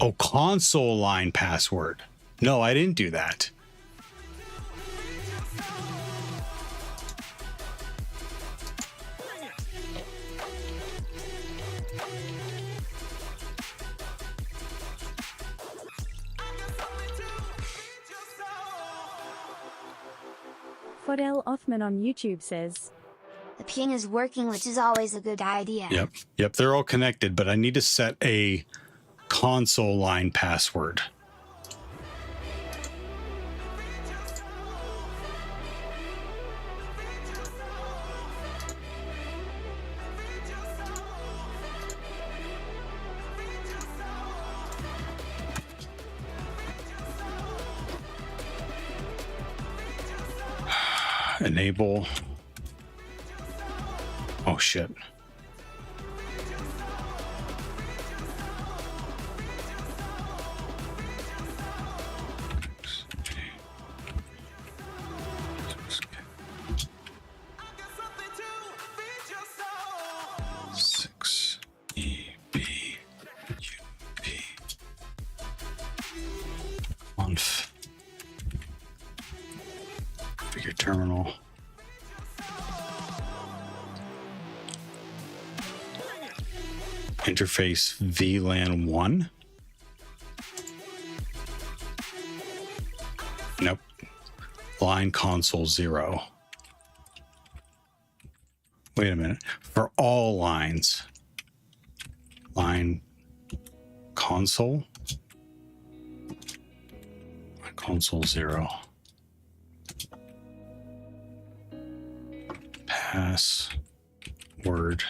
Oh, console line password. No, I didn't do that. Fodel Othman on YouTube says, The ping is working, which is always a good idea. Yep, they're all connected, but I need to set a console line password. Enable. Oh shit. Terminal. Interface VLAN 1. Nope. Line console 0. Wait a minute. For all lines. Line console. Console 0. Password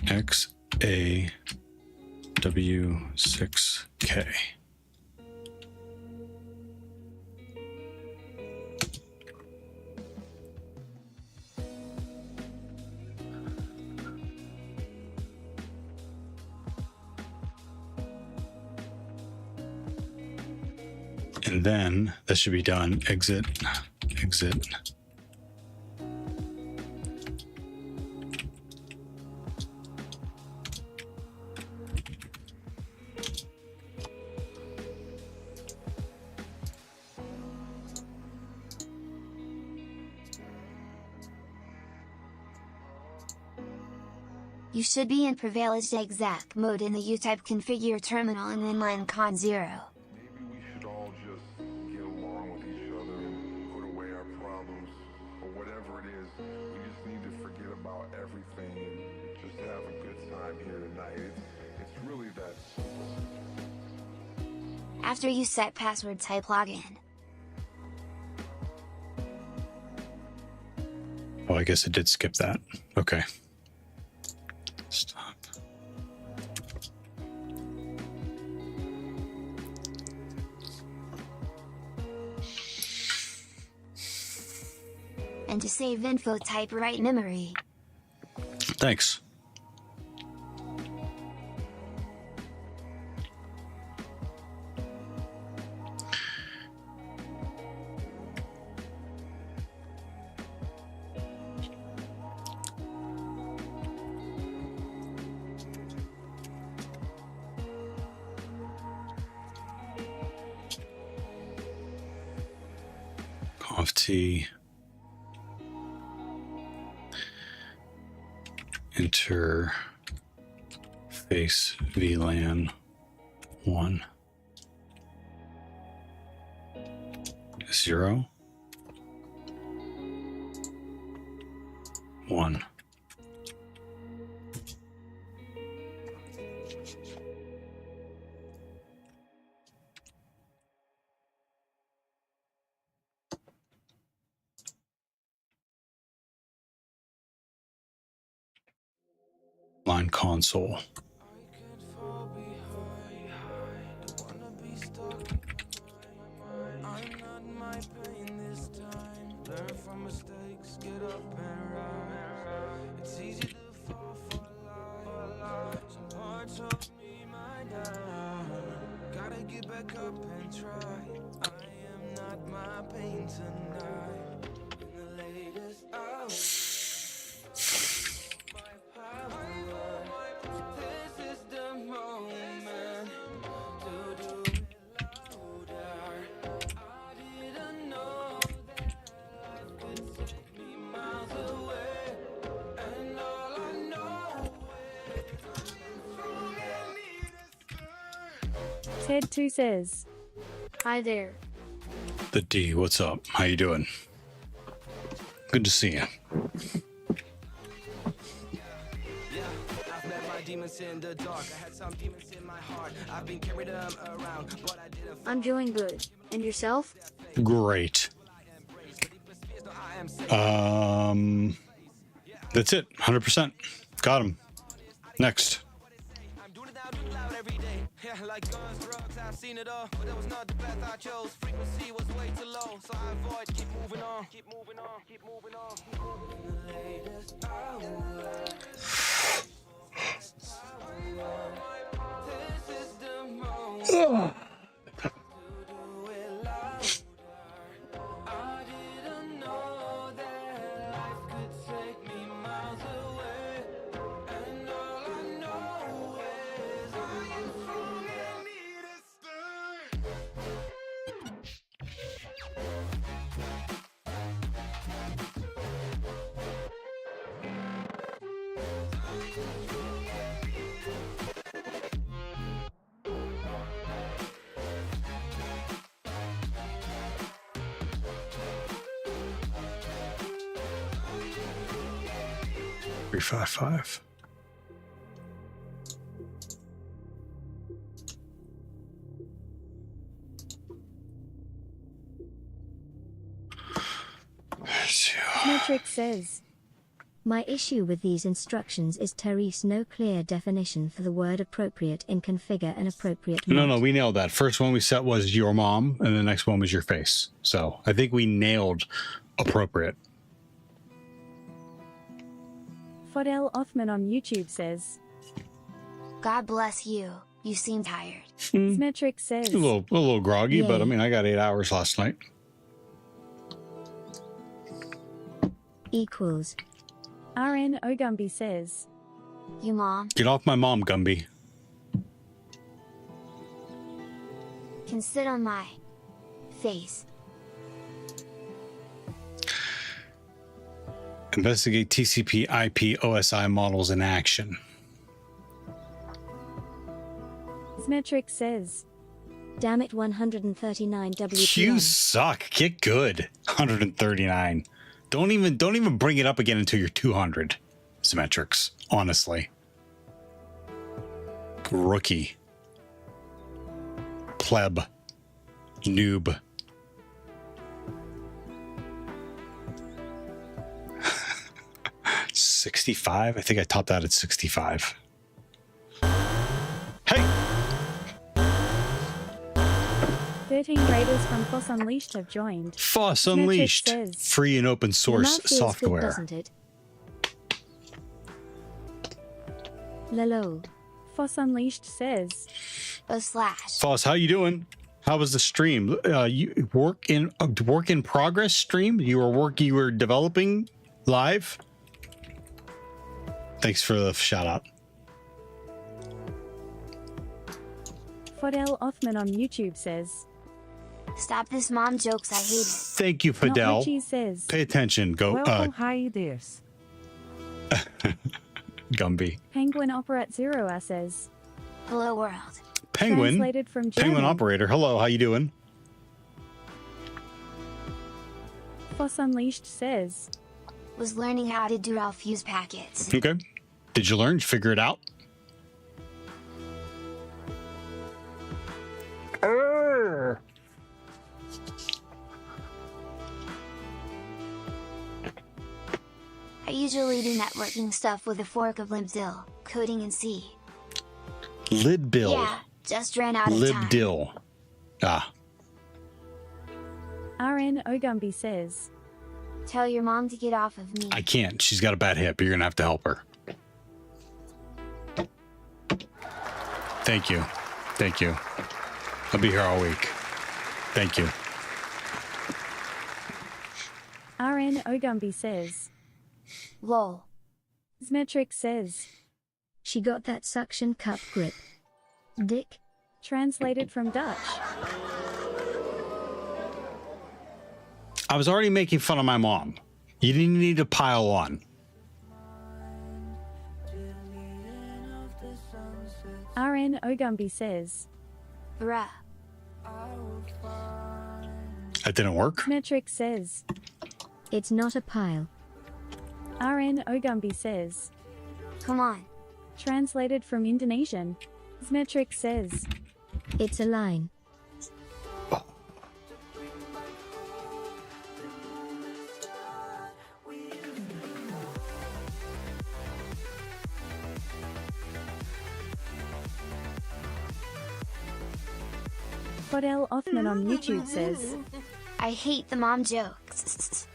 XAW6K. And then that should be done. Exit. You should be in privileged exec mode in the U-type configure terminal and inline con 0. Maybe we should all just get along with each other and put away our problems, or whatever it is. We just need to forget about everything and just have a good time here tonight. It's really really that simple. After you set password, type login. Oh, I guess it did skip that. Okay. Stop. And to save info, type write memory. Thanks. Conf T. Enter face VLAN 1 0 1. Line console. Ted2 says, Hi there. The D, what's up? How you doing? Good to see you. I'm doing good. And yourself? Great. That's it. 100%. Got him. Next. Like guns, drugs, I've seen it all, but that was not the path I chose. Frequency was way too low, so I avoid. Keep moving on, keep moving on, keep moving on, keep moving on. The latest hour. This is the moment. I didn't know that life could take me miles away, and all I know is I am strong and need a start. Three, 5, 5. Metric says, My issue with these instructions is Therese no clear definition for the word appropriate in configure an appropriate mod. No, we nailed that. First one we set was your mom, and the next one was your face. So I think we nailed appropriate. Fodel Othman on YouTube says, God bless you. You seem tired. Metric says, A little groggy, but I Yay. mean, I got 8 hours last night. Equals. RN Ogumbi says, You mom Get off my mom, Gumby. can sit on my face. Investigate TCP IP OSI models in action. Metric says, Damn it 139 WPM. You suck. Get good. 139. Don't even bring it up again until you're 200. Symmetrics, honestly. Rookie. Pleb. Noob. $65? I think I topped out at 65. Hey! 13 traders from Foss Unleashed have joined. Foss Unleashed. Says, Free and open source software. Good, doesn't it? Lolo. Foss Unleashed says, /. Foss, how you doing? How was the stream? You work in progress stream? You were developing live? Thanks for the shout out. Fidel Othman on YouTube says, Stop this mom jokes, I hate it. Thank you, Fidel. Not Richie says, Pay attention. Go. Welcome, hi there's. Gumby. Penguin Operat Zero says, Hello world. Penguin. Translated from German. Penguin operator. Hello, how you doing? Foss Unleashed says, Was learning how to do Ralph fuse packets. Okay. Did you learn? Did you figure it out? I usually do networking stuff with a fork of libdill, coding in C. Lidbill. Yeah, just ran out of time. Libdill. Ah. RN Ogumbi says, Tell your mom to get off of me. I can't. She's got a bad hip. You're going to have to help her. Thank you. Thank you. I'll be here all week. Thank you. RN Ogumbi says, Lol. Zmetric says, She got that suction cup grip. Dick. Translated from Dutch. I was already making fun of my mom. You didn't need to pile on. RN Ogumbi says, Bruh. That didn't work? Zmetric says, It's not a pile. RN Ogumbi says, Come on. Translated from Indonesian, Zmetric says, It's a line. Fidel Othman on YouTube says, I hate the mom jokes.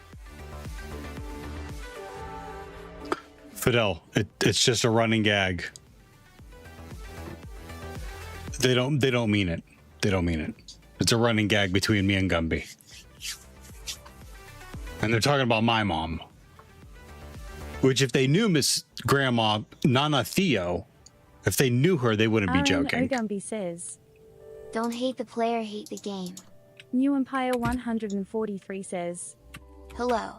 Fidel, it's just a running gag. They don't mean it. They don't mean it. It's a running gag between me and Gumby. And they're talking about my mom. Which if they knew Miss Grandma Nana Theo, if they knew her, they wouldn't be joking. Ogumbi says, Don't hate the player, hate the game. New Empire 143 says, Hello.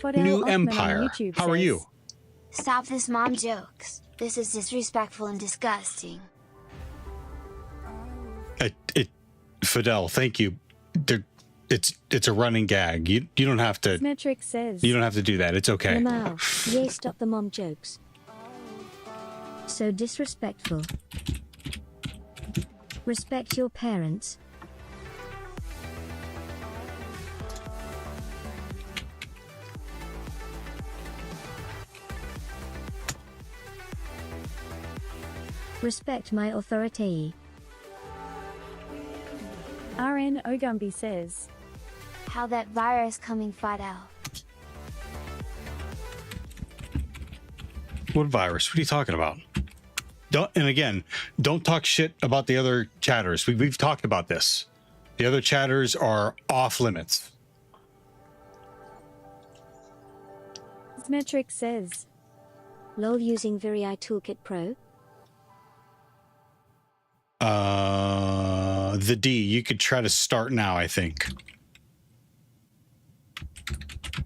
Fidel New Othman Empire. on YouTube How are says, you? Stop this mom jokes. This is disrespectful and disgusting. Fidel, thank you. It's a running gag. You don't have to. Zmetric says, You don't have to do that. It's okay. Lamau. Yay, stop the mom jokes. So disrespectful. Respect your parents. Respect my authority. RN Ogumbi says, How that virus coming fight out. What virus? What are you talking about? Don't talk shit about the other chatters. We've talked about this. The other chatters are off limits. Zmetric says, LOL using ViriEye Toolkit Pro. The D, you could try to start now, I think.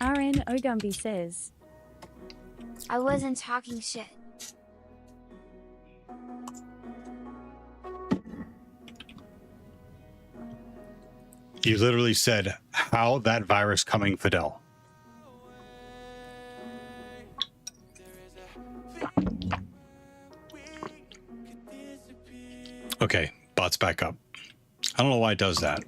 RN Ogumbi says, I wasn't talking shit. You literally said, how that virus coming, Fidel? Okay, bot's back up. I don't know why it does that.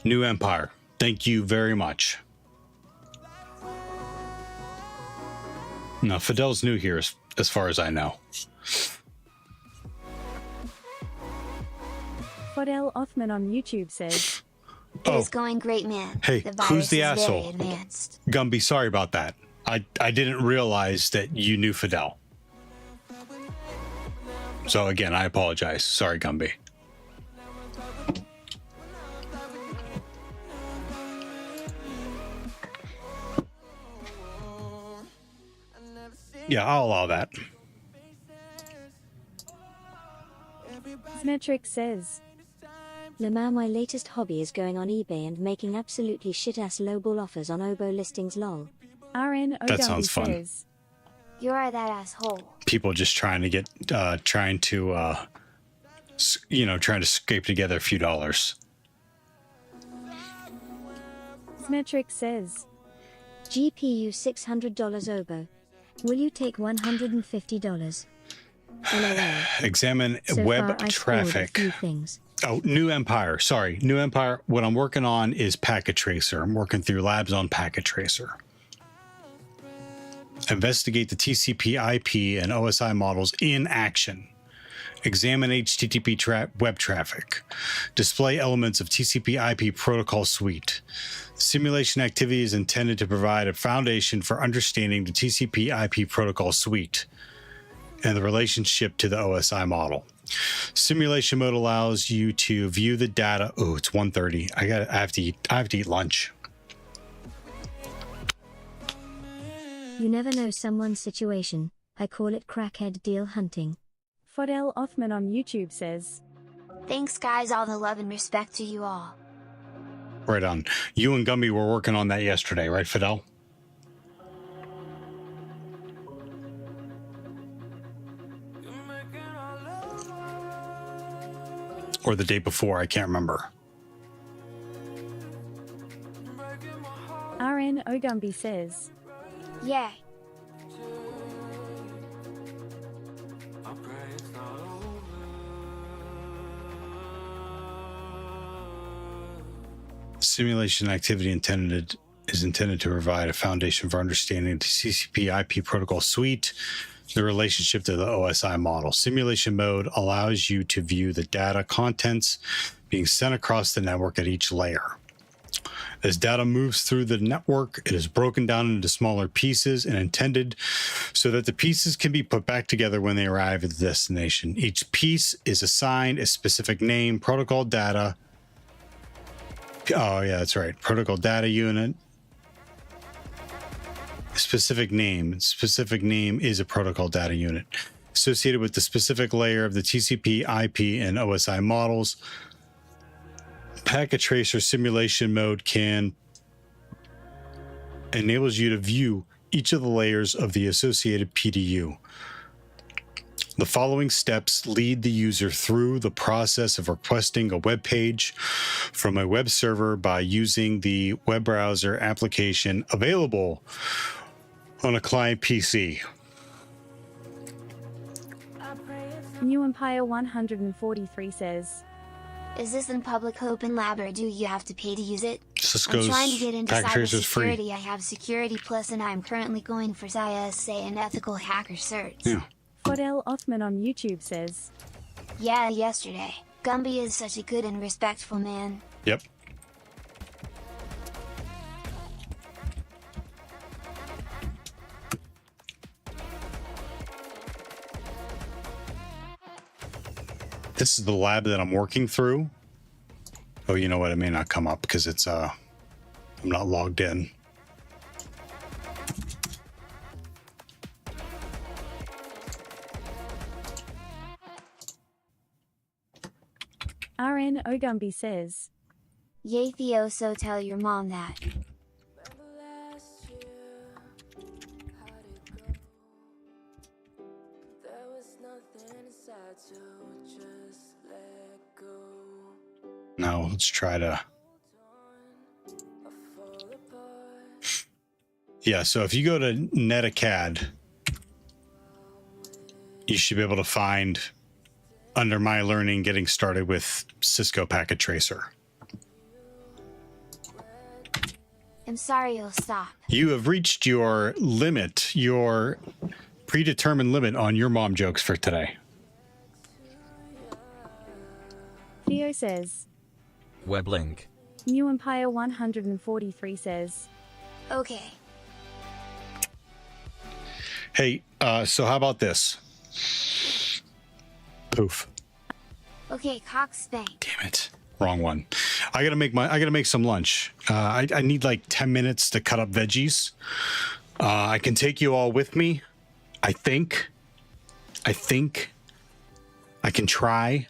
New Empire. Thank you very much. Now, Fidel's new here as far as I know. Fidel Othman on YouTube says, It is going great, man. Hey, the who's the virus is asshole? very advanced. Gumby, sorry about that. I didn't realize that you knew Fidel. So again, I apologize. Sorry, Gumby. Yeah, I'll allow that. Symmetric says, Lamar, my latest hobby is going on eBay and making absolutely shit-ass lowball offers on oboe listings lol. RN That sounds fun. says, You are that asshole. People just trying to get, trying to scrape together a few dollars. Symmetric says, GPU $600 oboe. Will you take $150? LOL. Examine So web far, I scored a traffic. few things. Oh, New Empire. Sorry, New Empire. What I'm working on is Packet Tracer. I'm working through labs on Packet Tracer. Investigate the TCP IP and OSI models in action. Examine HTTP web traffic. Display elements of TCP IP protocol suite. Simulation activity is intended to provide a foundation for understanding the TCP IP protocol suite and the relationship to the OSI model. Simulation mode allows you to view the data. Oh, it's 1:30. I have to eat lunch. You never know someone's situation. I call it crackhead deal hunting. Fidel Othman on YouTube says, Thanks guys, all the love and respect to you all. Right on. You and Gumby were working on that yesterday, right, Fidel? Or the day before, I can't remember. RN Ogumby says, Yeah. Simulation activity is intended to provide a foundation for understanding the TCP IP protocol suite, the relationship to the OSI model. Simulation mode allows you to view the data contents being sent across the network at each layer. As data moves through the network, it is broken down into smaller pieces and intended so that the pieces can be put back together when they arrive at the destination. Each piece is assigned a specific name, protocol data. Oh, yeah, that's right. Protocol data unit. Specific name. Specific name is a protocol data unit associated with the specific layer of the TCP, IP, and OSI models. Packet Tracer simulation mode enables you to view each of the layers of the associated PDU. The following steps lead the user through the process of requesting a web page from a web server by using the web browser application available on a client PC. New Empire 143 says, Is this in public open lab or do you have to pay to use it? Cisco's I'm trying to get into Packet Tracer is free. cybersecurity. I have Security Plus and I'm currently going for CyberSecurity and ethical hacker certs. Yeah. Fidel Othman on YouTube says, Yeah, yesterday. Gumby is such a good and respectful man. Yep. This is the lab that I'm working through. Oh, you know what? It may not come up because it's I'm not logged in. RN Ogumby says, Yay Theo, so tell your mom that. No, let's try to. Yeah, so if you go to NetAcad, you should be able to find under My Learning getting started with Cisco Packet Tracer. I'm sorry, you'll stop. You have reached your limit, your predetermined limit on your mom jokes for today. Theo says. Web link. New Empire 143 says. Okay. Hey, so how about this? Poof. Okay, Cox Bank. Damn it. Wrong one. I gotta make some lunch. I need like 10 minutes to cut up veggies. I can take you all with me. I think I can try.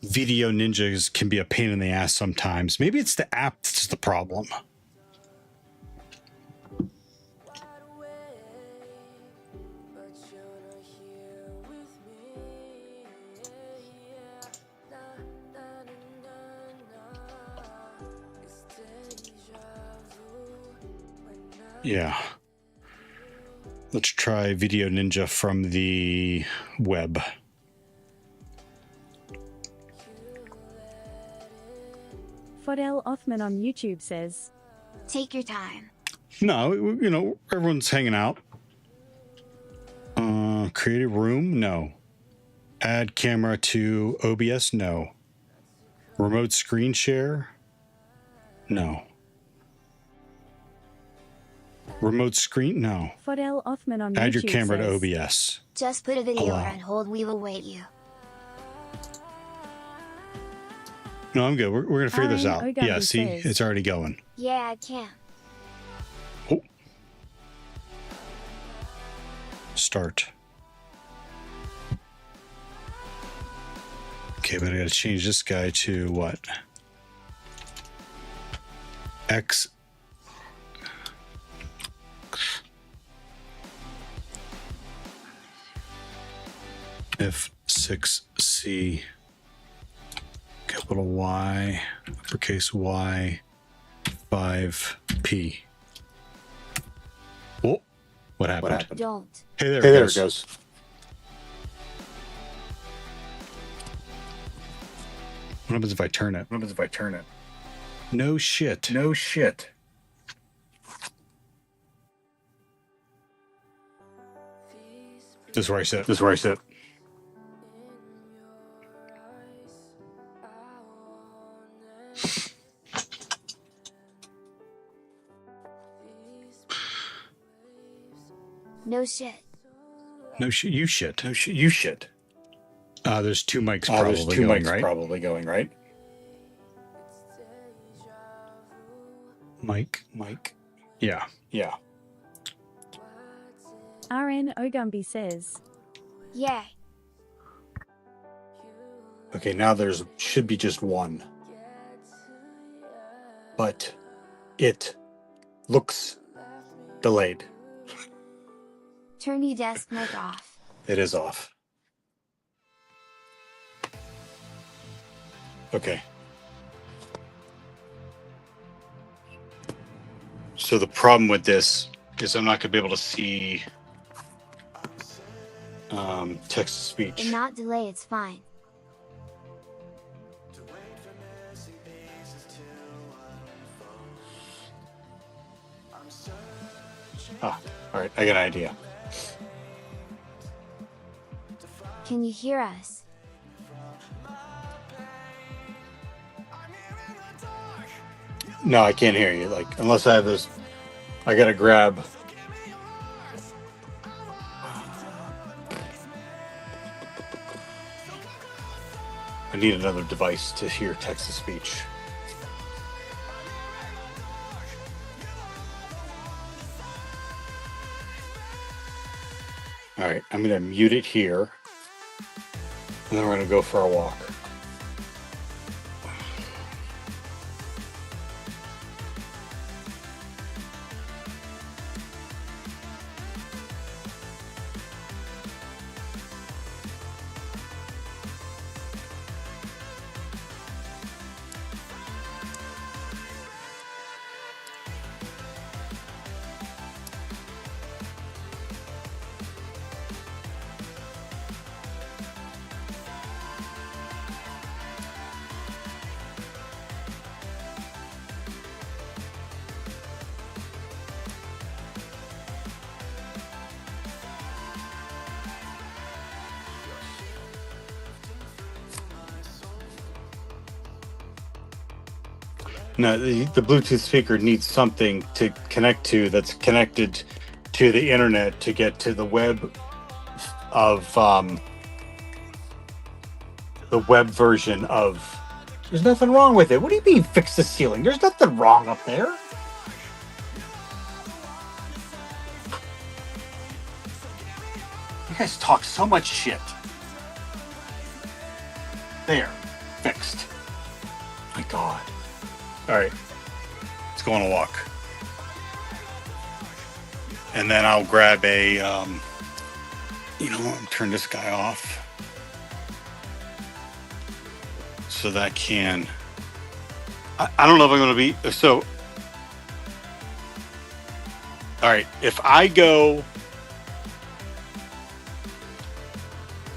Video ninjas can be a pain in the ass sometimes. Maybe it's the app that's the problem. Yeah. Let's try Video Ninja from the web. Fodel Othman on YouTube says. Take your time. No, you know, everyone's hanging out. Create a room? No. Add camera to OBS? No. Remote screen share? No. Remote screen? No. Fodel Othman on Add YouTube your camera says, to OBS. Just put a video Allow. on hold, we will wait you. No, I'm good. We're going to figure this out. Ogambi Yeah, see? says. It's already going. Yeah, I can. Oh. Start. Okay, but I got to change this guy to what? X. F6C. Capital Y, uppercase Y, 5P. Oh, what happened? Don't. Hey, there it goes. What happens if I turn it? No shit. This is where I sit. No shit. No shit. You shit. There's two mics probably going, right? Mic. Yeah. RN Ogumbi says. Yay. Okay, now there's should be just one. But it looks delayed. Turn your desk mic off. It is off. Okay. So the problem with this is I'm not going to be able to see text to speech. And not delay, it's fine. All right, I got an idea. Can you hear us? No, I can't hear you. Like, unless I have this, I gotta grab. I need another device to hear text to speech. All right, I'm gonna mute it here, and then we're gonna go for a walk. No, the Bluetooth speaker needs something to connect to that's connected to the internet to get to the web of the web version of. There's nothing wrong with it. What do you mean fix the ceiling? There's nothing wrong up there. You guys talk so much shit. There, fixed. My God. All right, let's go on a walk. And then I'll grab a, you know what, turn this guy off so that can, I don't know if I'm going to be, so, all right, if I go,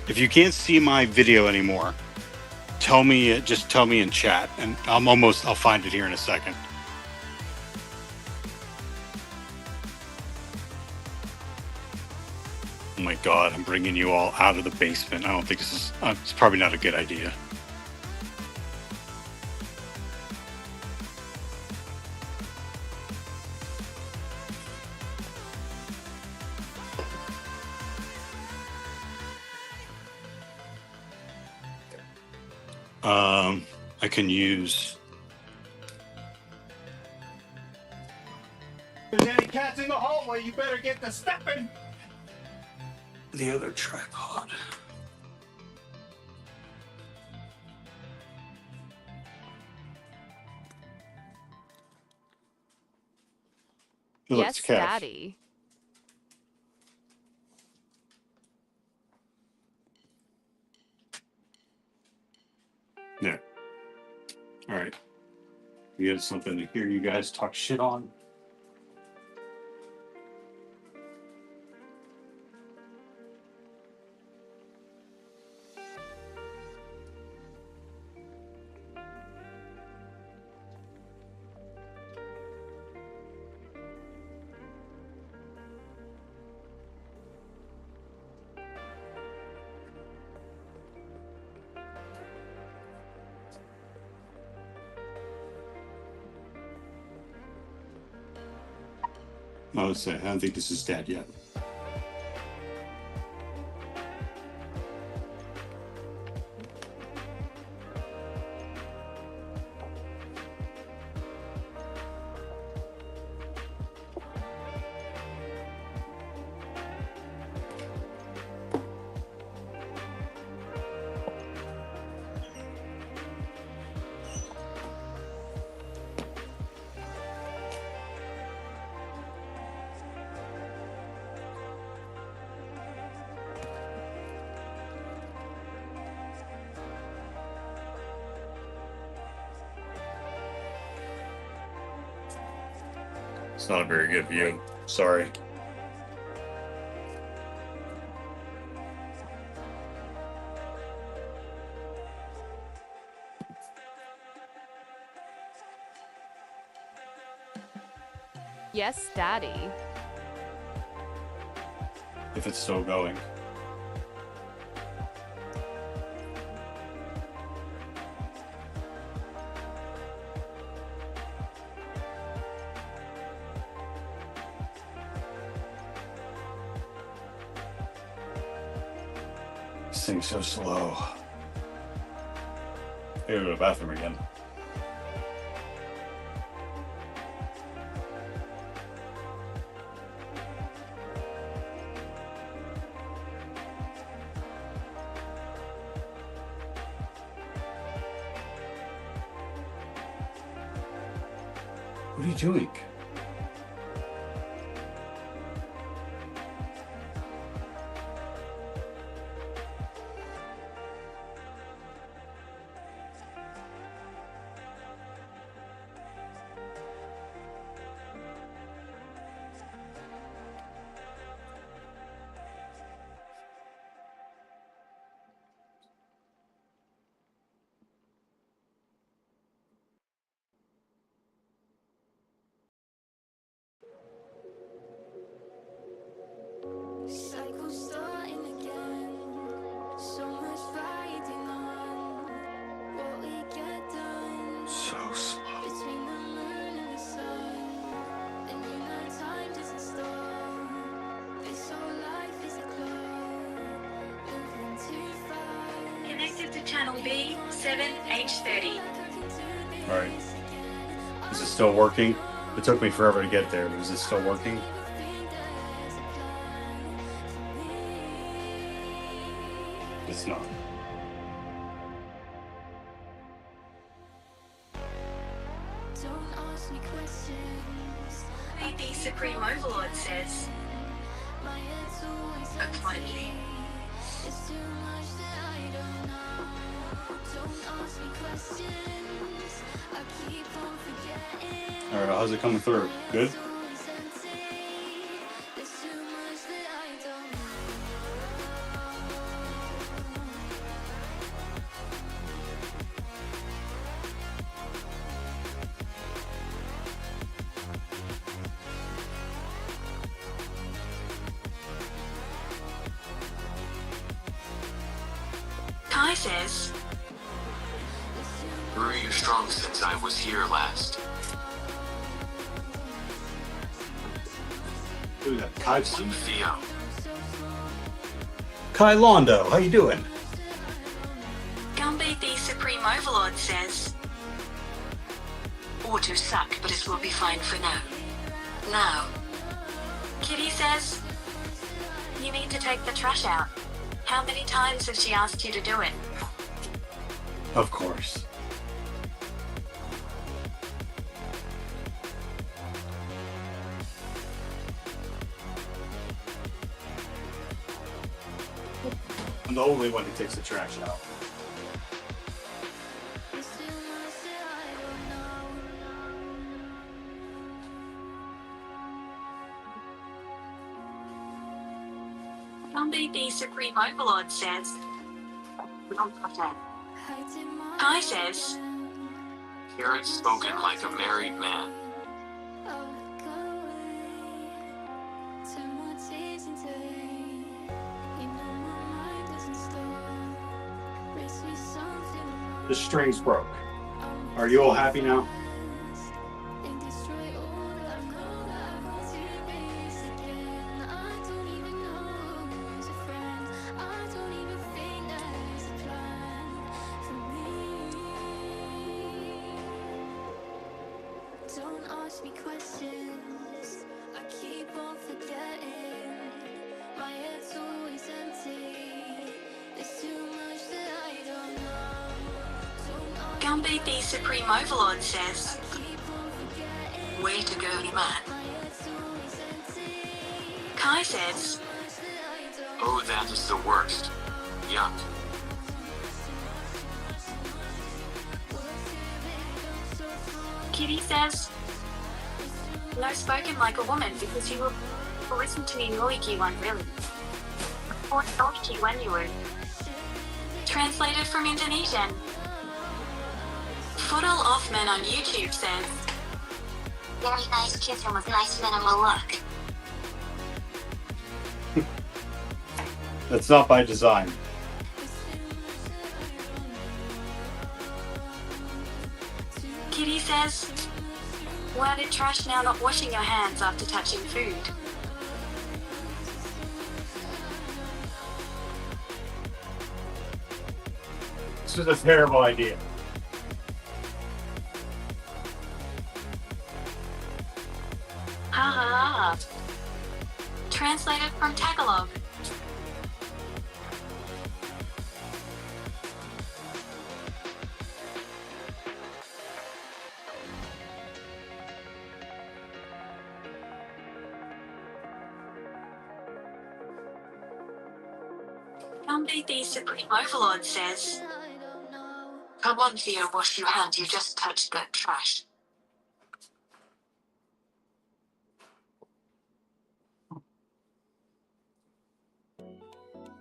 if you can't see my video anymore, tell me, just tell me in chat, and I'll find it here in a second. Oh my God, I'm bringing you all out of the basement. I don't think this is, it's probably not a good idea. I can use. If there's any cats in the hallway, you better get to stepping. The other tripod. Yes, Daddy. Yeah. All right. We have something to hear you guys talk shit on. I would say, I don't think this is dead yet. It's not a very good view. Sorry. Yes, Daddy. If it's still going. This thing's so slow. I gotta go to the bathroom again. What are you doing? Channel B, 7H30. Alright. Is it still working? It took me forever to get there, but is it still working? It's not. The Supreme Overlord says, apology. Alright, how's it coming through? Good? Kai says, Grew strong since I was here last. Who's that? Kai? Theo. Kai Londo, how you doing? Gumby the Supreme Overlord says, Auto suck, but it will be fine for now. now. Kitty says, you need to take the trash out. How many times has she asked you to do it? Of course. I'm the only one who takes the trash out. Gumby the Supreme Overlord says, Kai says, Karen spoken like a married man. The strings broke. Are you all happy now? Don't ask me questions, I keep on forgetting. My head's always empty, there's too much that I don't know. Gumby the Supreme Overlord says, Way to go, man. Kai says, Oh, that is the worst. Yuck. Kitty says, no spoken like a woman because you will listen to me noiki one really. Or noiki when you were. Translated from Indonesian. Fodal Offman on YouTube says, Very nice kitten with nice minimal look. That's not by design. Kitty says, worded trash now not washing your hands after touching food. This is a terrible idea. Ha ha ha. Translated from Tagalog. Gumby the Supreme Overlord says, Come on, Theo, wash your hand. You just touched that trash.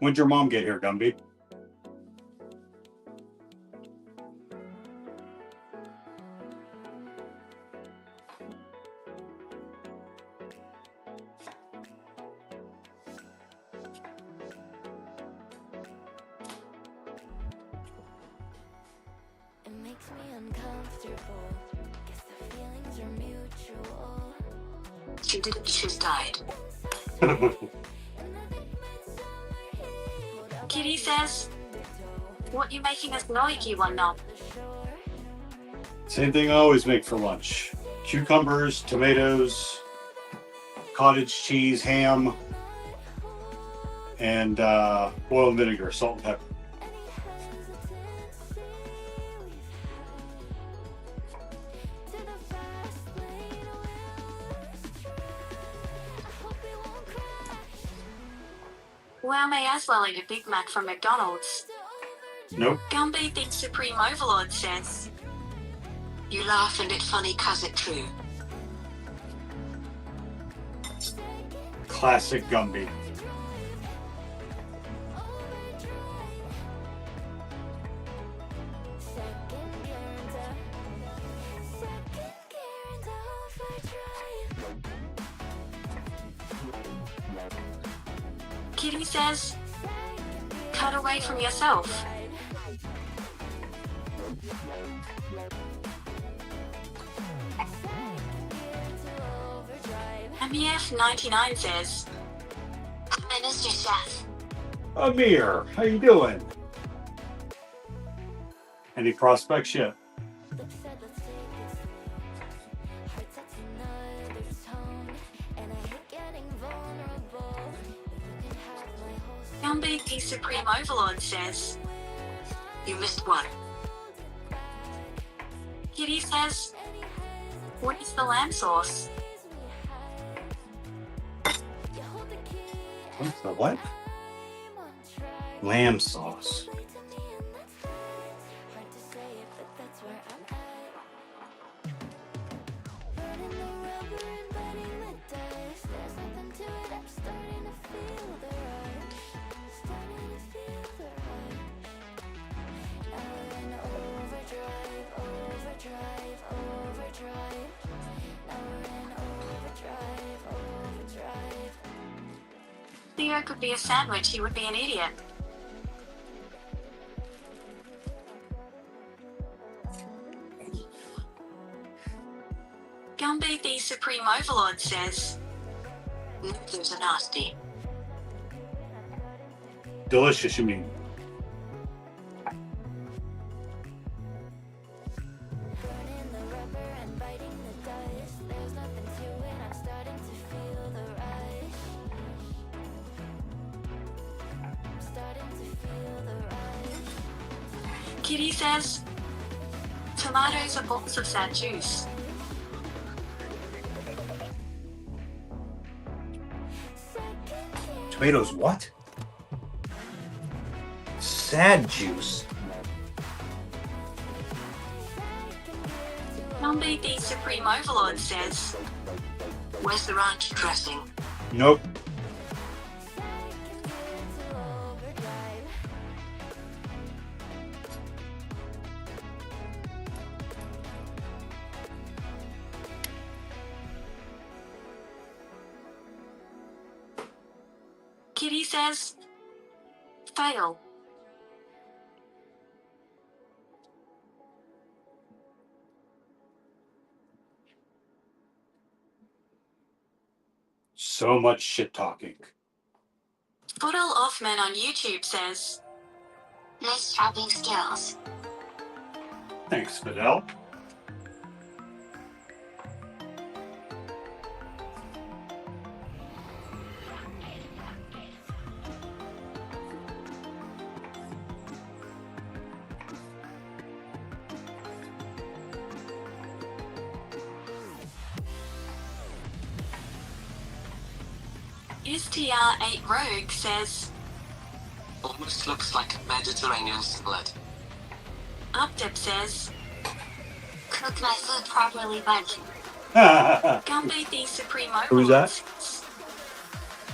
When'd your mom get here, Gumby? It makes me uncomfortable. Guess the feelings are mutual. She didn't, she's died. Kitty says, What you making us like you one now? Same thing I always make for lunch. Cucumbers, tomatoes, cottage cheese, ham, and oil and vinegar, salt and pepper. Well, may as well eat a Big Mac from McDonald's. Nope. Gumby thinks Supreme Overlord says. You laugh and it's funny 'cause it's true. Classic Gumby. Kitty says, cut away from yourself. MEF99 says, Hi, Mr. Chef. Amir, how you doing? Any prospects yet? Gumby the Supreme Overlord says, You missed one. Kitty says, what is the lamb sauce? What's the what? Lamb sauce. Theo could be a sandwich, he would be an idiot. Gumby the Supreme Overlord says, Noodles are nasty. Delicious, you mean? Kitty says, tomatoes are balls of sad juice. Tomatoes what? Sad juice. Gumby the Supreme Overlord says, Where's the ranch dressing? Nope. Kitty says, fail. So much shit talking. Fodel Offman on YouTube says, Nice chopping skills. Thanks, Fidel. STR8 Rogue says, Almost looks like a Mediterranean salad. Updip says, Cook my food properly, bud. Gumby the Supreme Overlord Who's that? says,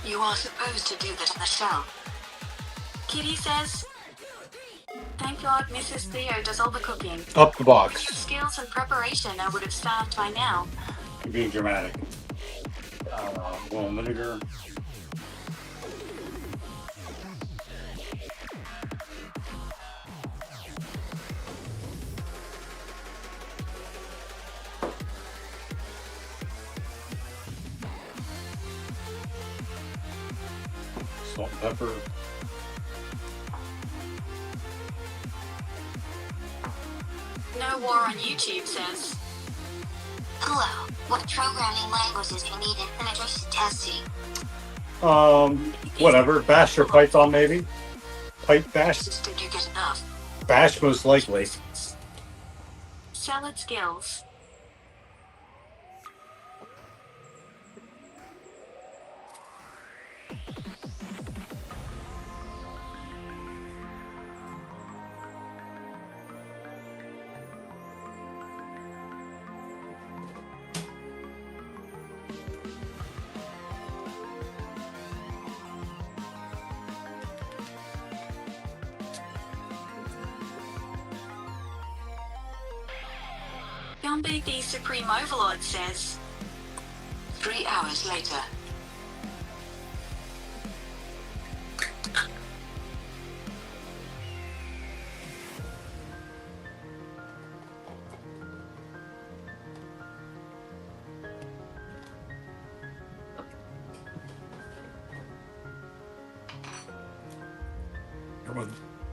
You are supposed to do that in the show. Kitty says, thank God Mrs. Theo does all the cooking. Up the box. With your skills and preparation, I would have starved by now. You're being dramatic. Oil and vinegar. Salt and pepper. No War on YouTube says. Hello. What programming languages do you need in penetration testing? Whatever. Bash or Python, maybe? Bash? Did you get enough? Bash, most likely. Salad skills. Gumby the Supreme Overlord says. 3 hours later.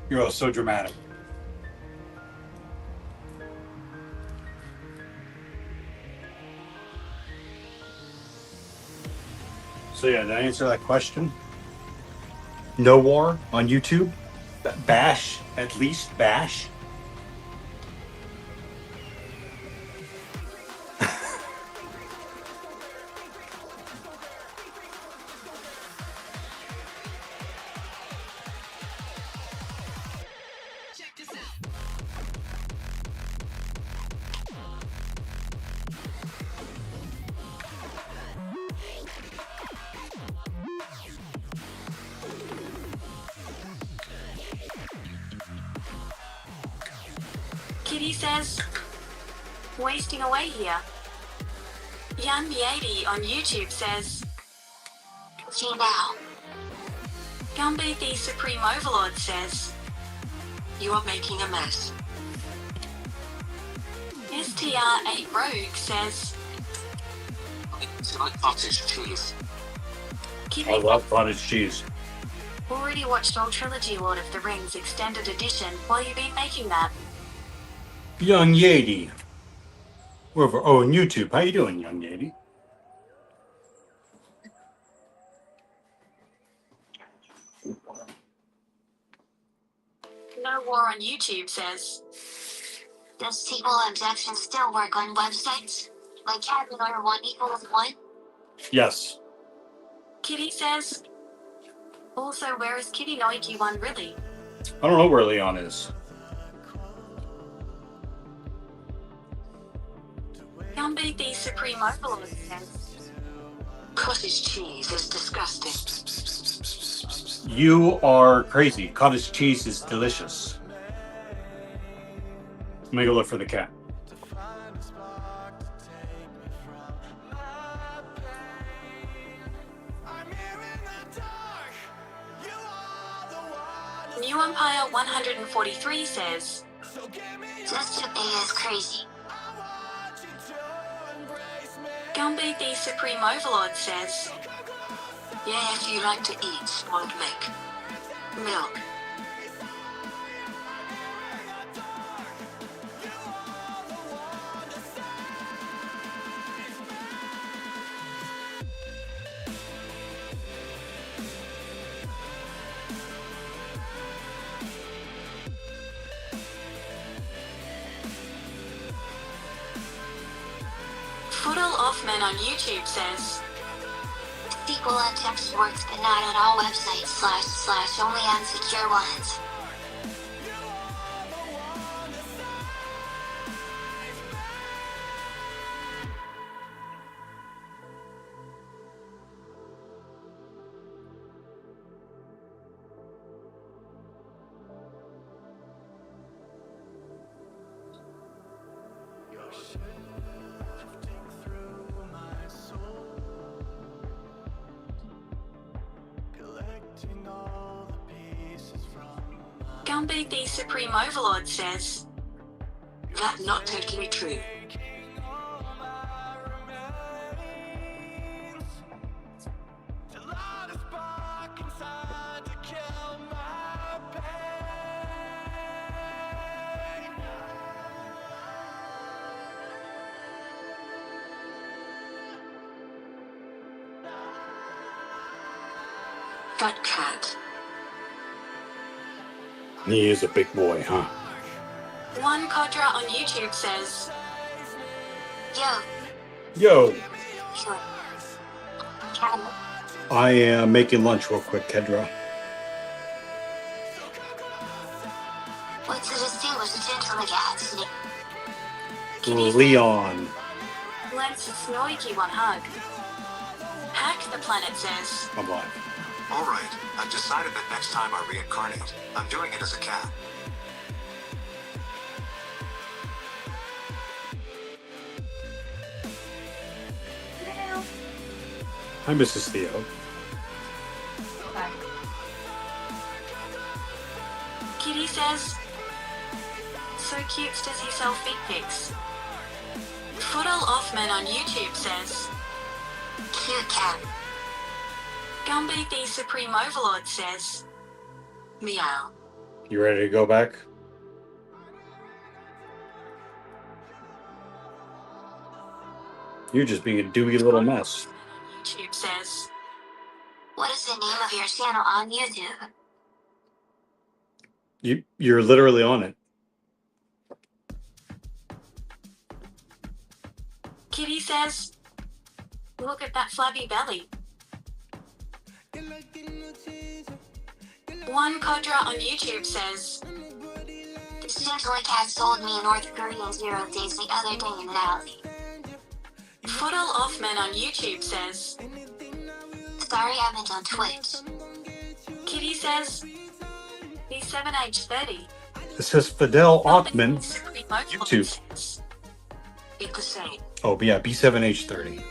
You're all so dramatic. So yeah, did I answer that question? No War on YouTube? Bash, at least Bash? Kitty says, wasting away here. Young Yadi on YouTube says, See now. Gumby the Supreme Overlord says, You are making a mess. STR8 Rogue says, It's like cottage cheese. Kitty I love cottage cheese. already watched all Trilogy Lord of the Rings Extended Edition while you've been making that. Young Yadi. We're over on YouTube. How you doing, Young Yadi? No War on YouTube says, Does SQL injection still work on websites? Like having or 1 equals 1? Yes. Kitty says, also where is Kitty Noiki 1 really? I don't know where Leon is. Gumby the Supreme Overlord says, Cottage cheese is disgusting. You are crazy. Cottage cheese is delicious. Let me go look for the cat. New Empire 143 says, Just today is crazy. Gumby the Supreme Overlord says, Yeah, if you like to eat spoiled milk. Foodle Offman on YouTube says, SQL and text works but not on all websites / only on secure ones. Gumby the Supreme Overlord says, That's not totally true. That cat. He is a big boy, huh? One Codra on YouTube says, Yo, Yo, sure. Cat. I am making lunch real quick, Kedra. What's the distinguished gentleman cat's name? Leon. let's Snoiky one hug. Hack the Planet says, I'm live. All right, I've decided that next time I reincarnate, I'm doing it as a cat. Hi, Mrs. Theo. Kitty says, so cute does he sell feet pics. Foodle Offman on YouTube says, Cute cat. Gumby the Supreme Overlord says, Meow. You ready to go back? You're just being a dooby little mess. YouTube says, What is the name of your channel on YouTube? You're literally on it. Kitty says, look at that flabby belly. One Codra on YouTube says, This gentleman cat sold me a North Korean 0 days the other day in an alley. Foodle Offman on YouTube says, Sorry, I meant on Twitch. Kitty says, B7H30. It says Fidel Ottman, Supreme YouTube. says, It's the same. Oh, yeah, B7H30.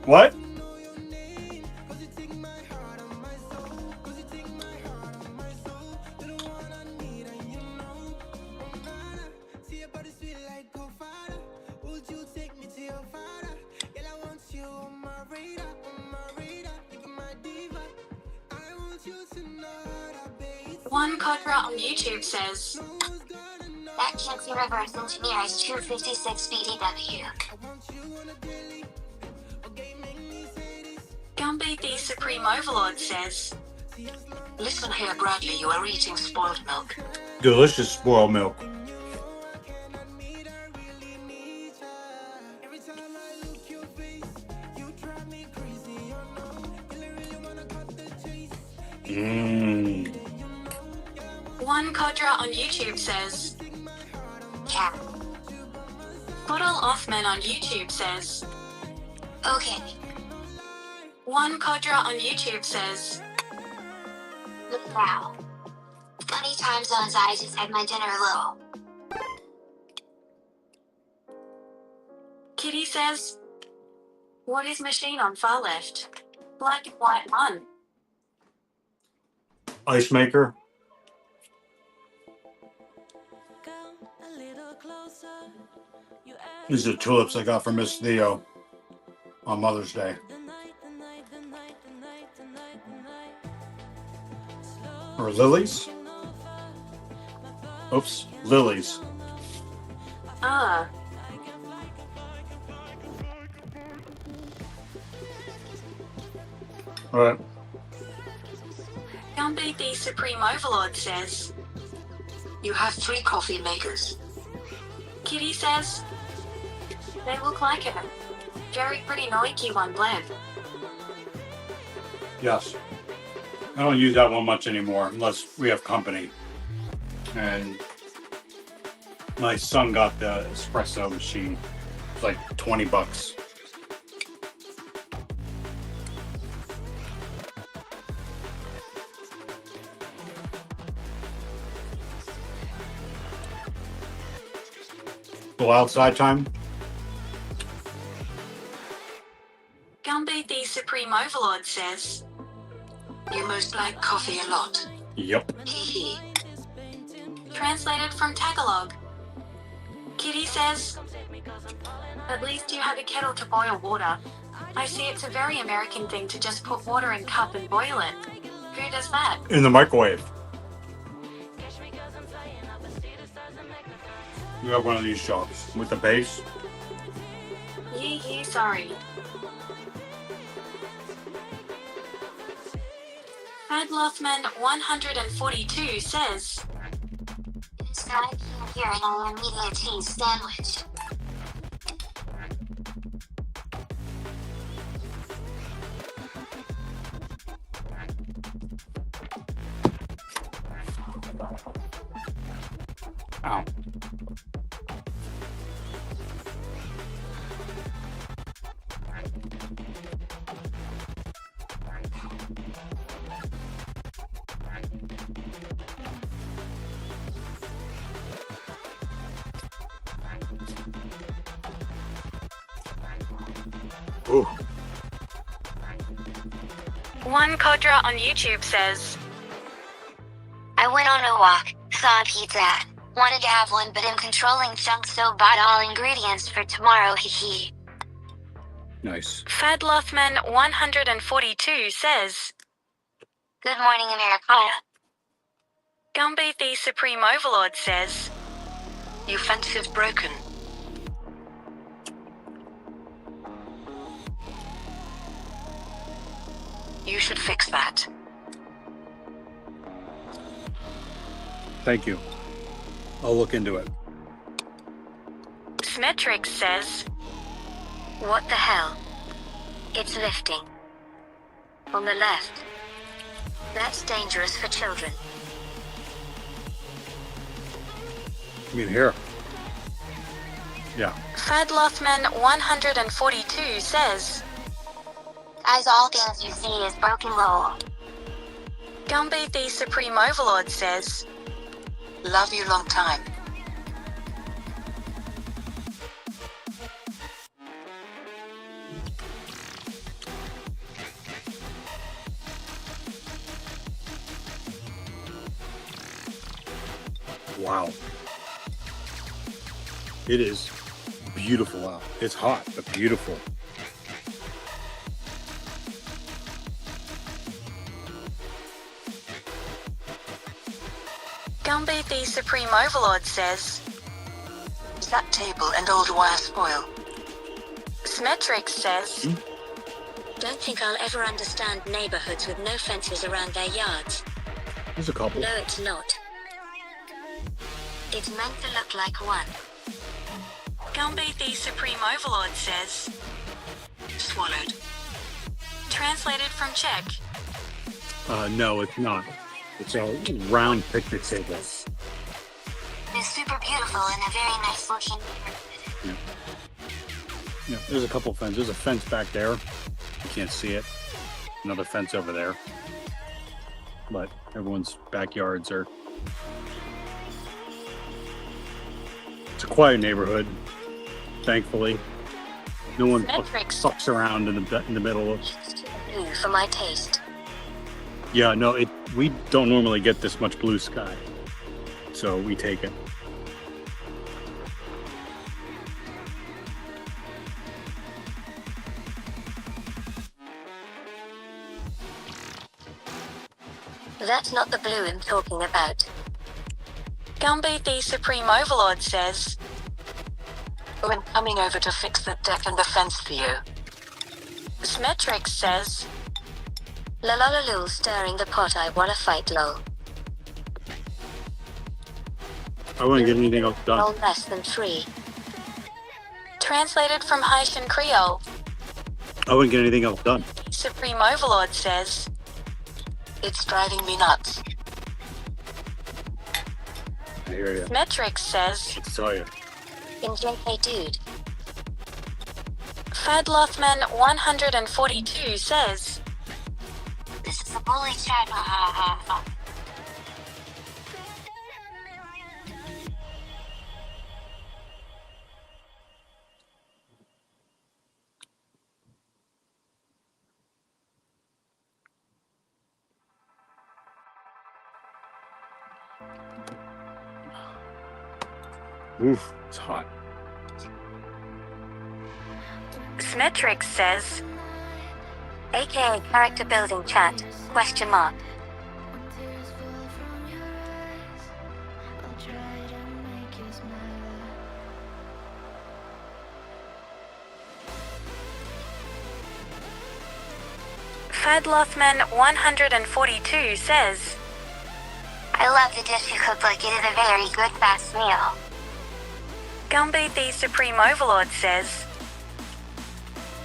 What? One Codra on YouTube says, That can't be reverse engineer is true 56 BDW. Gumby the Supreme Overlord says, Listen here, Bradley, you are eating spoiled milk. Delicious spoiled milk. Mmm. One Codra on YouTube says, Cat. Foodle Offman on YouTube says, Okay. One Codra on YouTube says, Wow. Funny time zones, I just had my dinner low. Kitty says, what is machine on far left? Black and white one. Ice maker. These are tulips I got from Miss Theo on Mother's Day. Or lilies? Oops, lilies. Ah. All right. Gumby the Supreme Overlord says, You have 3 coffee makers. Kitty says, they look like it. Very pretty Noiki one blend. Yes. I don't use that one much anymore unless we have company. And my son got the espresso machine. It's like $20. Go outside time. Gumby the Supreme Overlord says, You most like coffee a lot. Yep. Hee hee. translated from Tagalog. Kitty says, at least you have a kettle to boil water. I see it's a very American thing to just put water in cup and boil it. Who does that? In the microwave. You have one of these shops with the base. Yee, sorry. Fred Lothman 142 says, It's 5 p.m. here and I am eating a cheese sandwich. Ow. Ooh. One Kodra on YouTube says, I went on a walk, saw a pizza, wanted to have one but am controlling chunks so bought all ingredients for tomorrow, hee. Nice. Fred Lothman 142 says, Good morning, Americana. Gumby the Supreme Overlord says, Your fence is broken. You should fix that. Thank you. I'll look into it. Smetrix says, What the hell? It's lifting. On the left. That's dangerous for children. I mean, here. Yeah. Fred Lothman 142 says, As all things you see is broken roll. Gumby the Supreme Overlord says, Love you long time. Wow. It is beautiful out. It's hot, but beautiful. Gumby the Supreme Overlord says, That table and old wire spoil. Smetrix says, Don't think I'll ever understand neighborhoods with no fences around their yards. There's a couple. No, it's not. It's meant to look like one. Gumby the Supreme Overlord says, Swallowed. Translated from Czech, No, it's not. It's a round picnic table. It's super beautiful and a very nice looking neighborhood. Yeah, there's a couple fences. There's a fence back there. You can't see it. Another fence over there. But everyone's backyards are... It's a quiet neighborhood, thankfully. No one fucks around in the middle of... Blue for my taste. Yeah, no, we don't normally get this much blue sky. So we take it. That's not the blue I'm talking about. Gumby the Supreme Overlord says, I'm coming over to fix the deck and the fence for you. Smetrix says, La la la lul, stirring the pot, I wanna fight lol. I wouldn't get anything else done. Roll less than 3. Translated from Haitian Creole, I wouldn't get anything else done. Supreme Overlord says, It's driving me nuts. I hear you. Smetrix says, I saw you. JK dude. Fred Lothman 142 says, This is a bully chat, ha ha ha ha. Oof, it's hot. Smetrix says, aka character building chat, question mark. Fadlothman 142 says, I love the dish you cook like it is a very good fast meal. Gumby the Supreme Overlord says,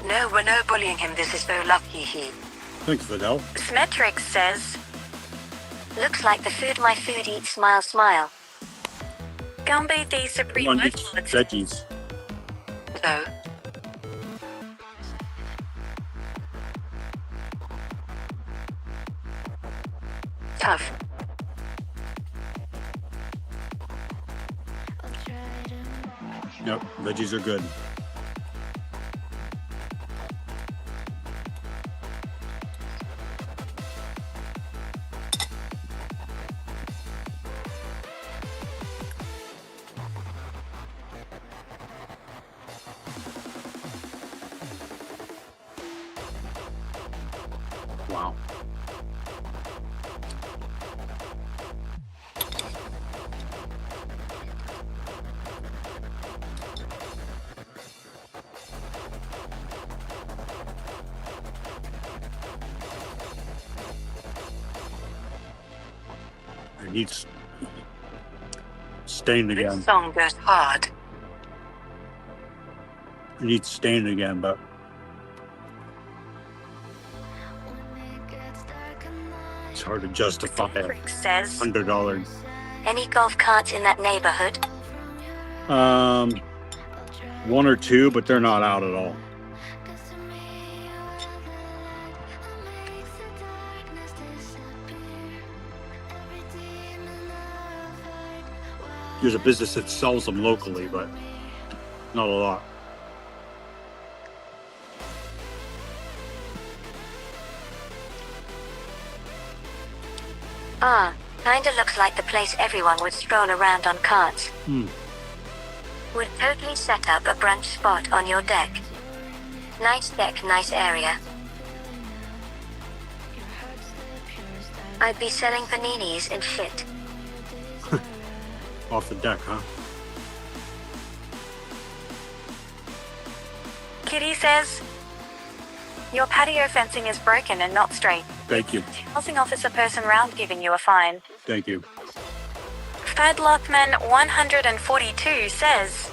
No, we're no bullying him. This is so lucky he. Thanks, Fidel. Smetrix says, looks like the food my food eats, smile, smile. Gumby the Supreme One eats Overlord veggies. No. Tough. Yep, veggies are good. Wow. It needs stained again. This song goes hard. It needs stained again, but it's hard to justify Smetrix says, $100. any golf carts in that neighborhood? One or two, but they're not out at all. There's a business that sells them locally, but not a lot. Ah, kinda looks like the place everyone would stroll around on carts. Would totally set up a brunch spot on your deck. Nice deck, nice area. I'd be selling paninis and shit. Off the deck, huh? Kitty says, your patio fencing is broken and not straight. Thank you. Housing officer person round giving you a fine. Thank you. Fadlothman 142 says,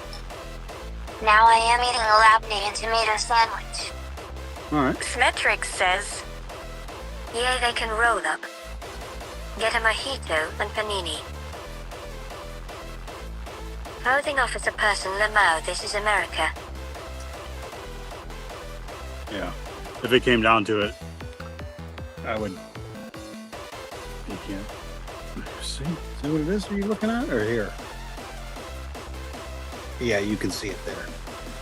now I am eating a labney and tomato sandwich. Alright. Smetrix says, yeah, they can roll up. Get a mojito and panini. Housing officer person Lamau, this is America. Yeah. If it came down to it, I would. You can't. See what it is? Are you looking at? Or here? Yeah, you can see it there.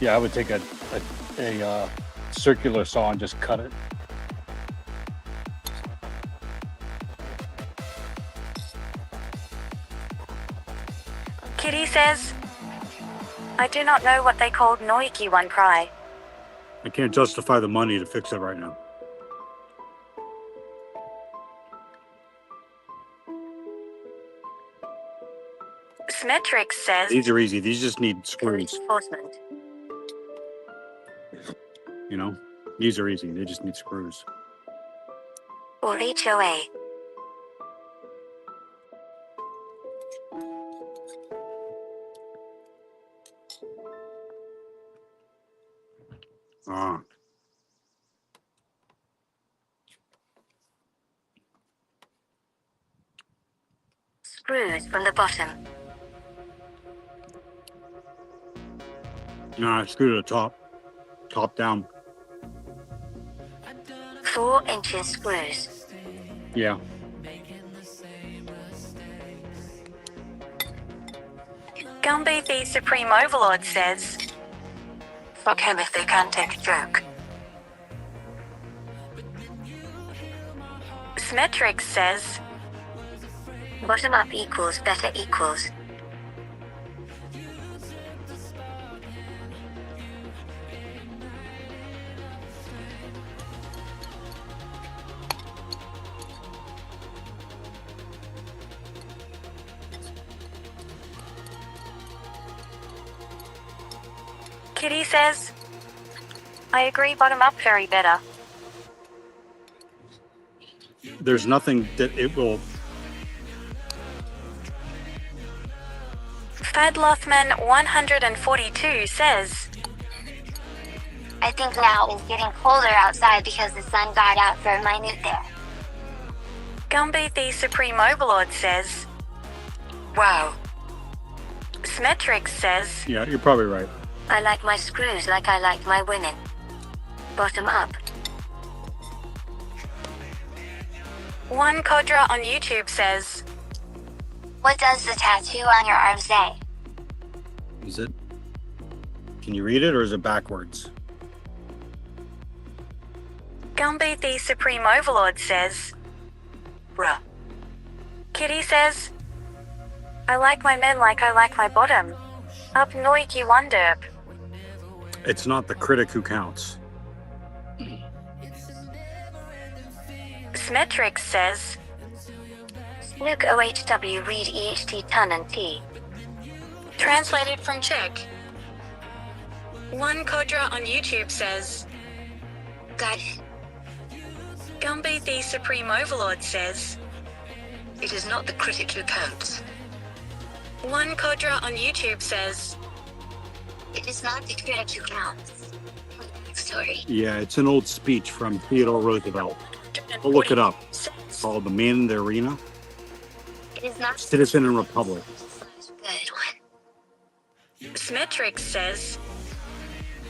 Yeah, I would take a circular saw and just cut it. Kitty says, I do not know what they called Noiki one cry. I can't justify the money to fix it right now. Smetrix says, These are easy. These just need screws. enforcement. You know? These are easy. They just need screws. Or HOA. Ah. Screws from the bottom. Nah, screw to the top. Top down. 4 inches screws. Yeah. Gumby the Supreme Overlord says, Fuck him if they can't take a joke. Smetrix says, bottom up equals better equals. Kitty says, I agree, bottom up very better. There's nothing that it will. Fadlothman 142 says, I think now it's getting colder outside because the sun got out for a minute there. Gumby the Supreme Overlord says, Wow. Smetrix says, Yeah, you're probably right. I like my screws like I like my women. Bottom up. One Kodra on YouTube says, What does the tattoo on your arm say? Is it? Can you read it or is it backwards? Gumby the Supreme Overlord says, Bruh. Kitty says, I like my men like I like my bottom. Up Noiki Wonderp. It's not the critic who counts. Smetrix says, Look OHW read EHT ton and T. translated from Czech. One Kodra on YouTube says, Got it. Gumby the Supreme Overlord says, It is not the critic who counts. One Kodra on YouTube says, It is not the critic who counts. Sorry. Yeah, it's an old speech from Theodore Roosevelt. I'll look it up. It's called The Man in the Arena. It is not Citizen and Republic. good one. Smetrix says,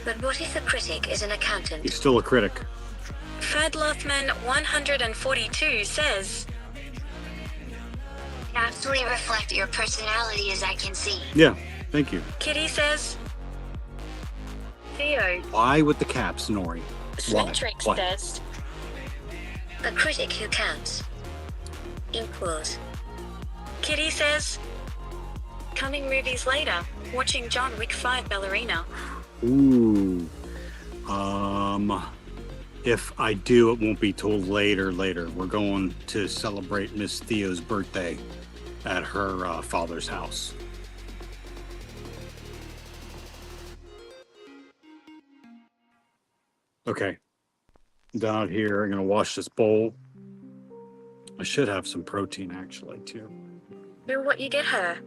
But what if the critic is an accountant? He's still a critic. Fadlothman 142 says, It absolutely reflect your personality as I can see. Yeah, thank you. Kitty says, Theo. Why with the caps, Nori? Why? Smetrix Why? says, The critic who counts. Equals. Kitty says, coming movies later, watching John Wick 5 Ballerina. Ooh. If I do, it won't be till later. We're going to celebrate Miss Theo's birthday at her father's house. Okay. Down here, I'm going to wash this bowl. I should have some protein, actually, too. Bill, what you get her?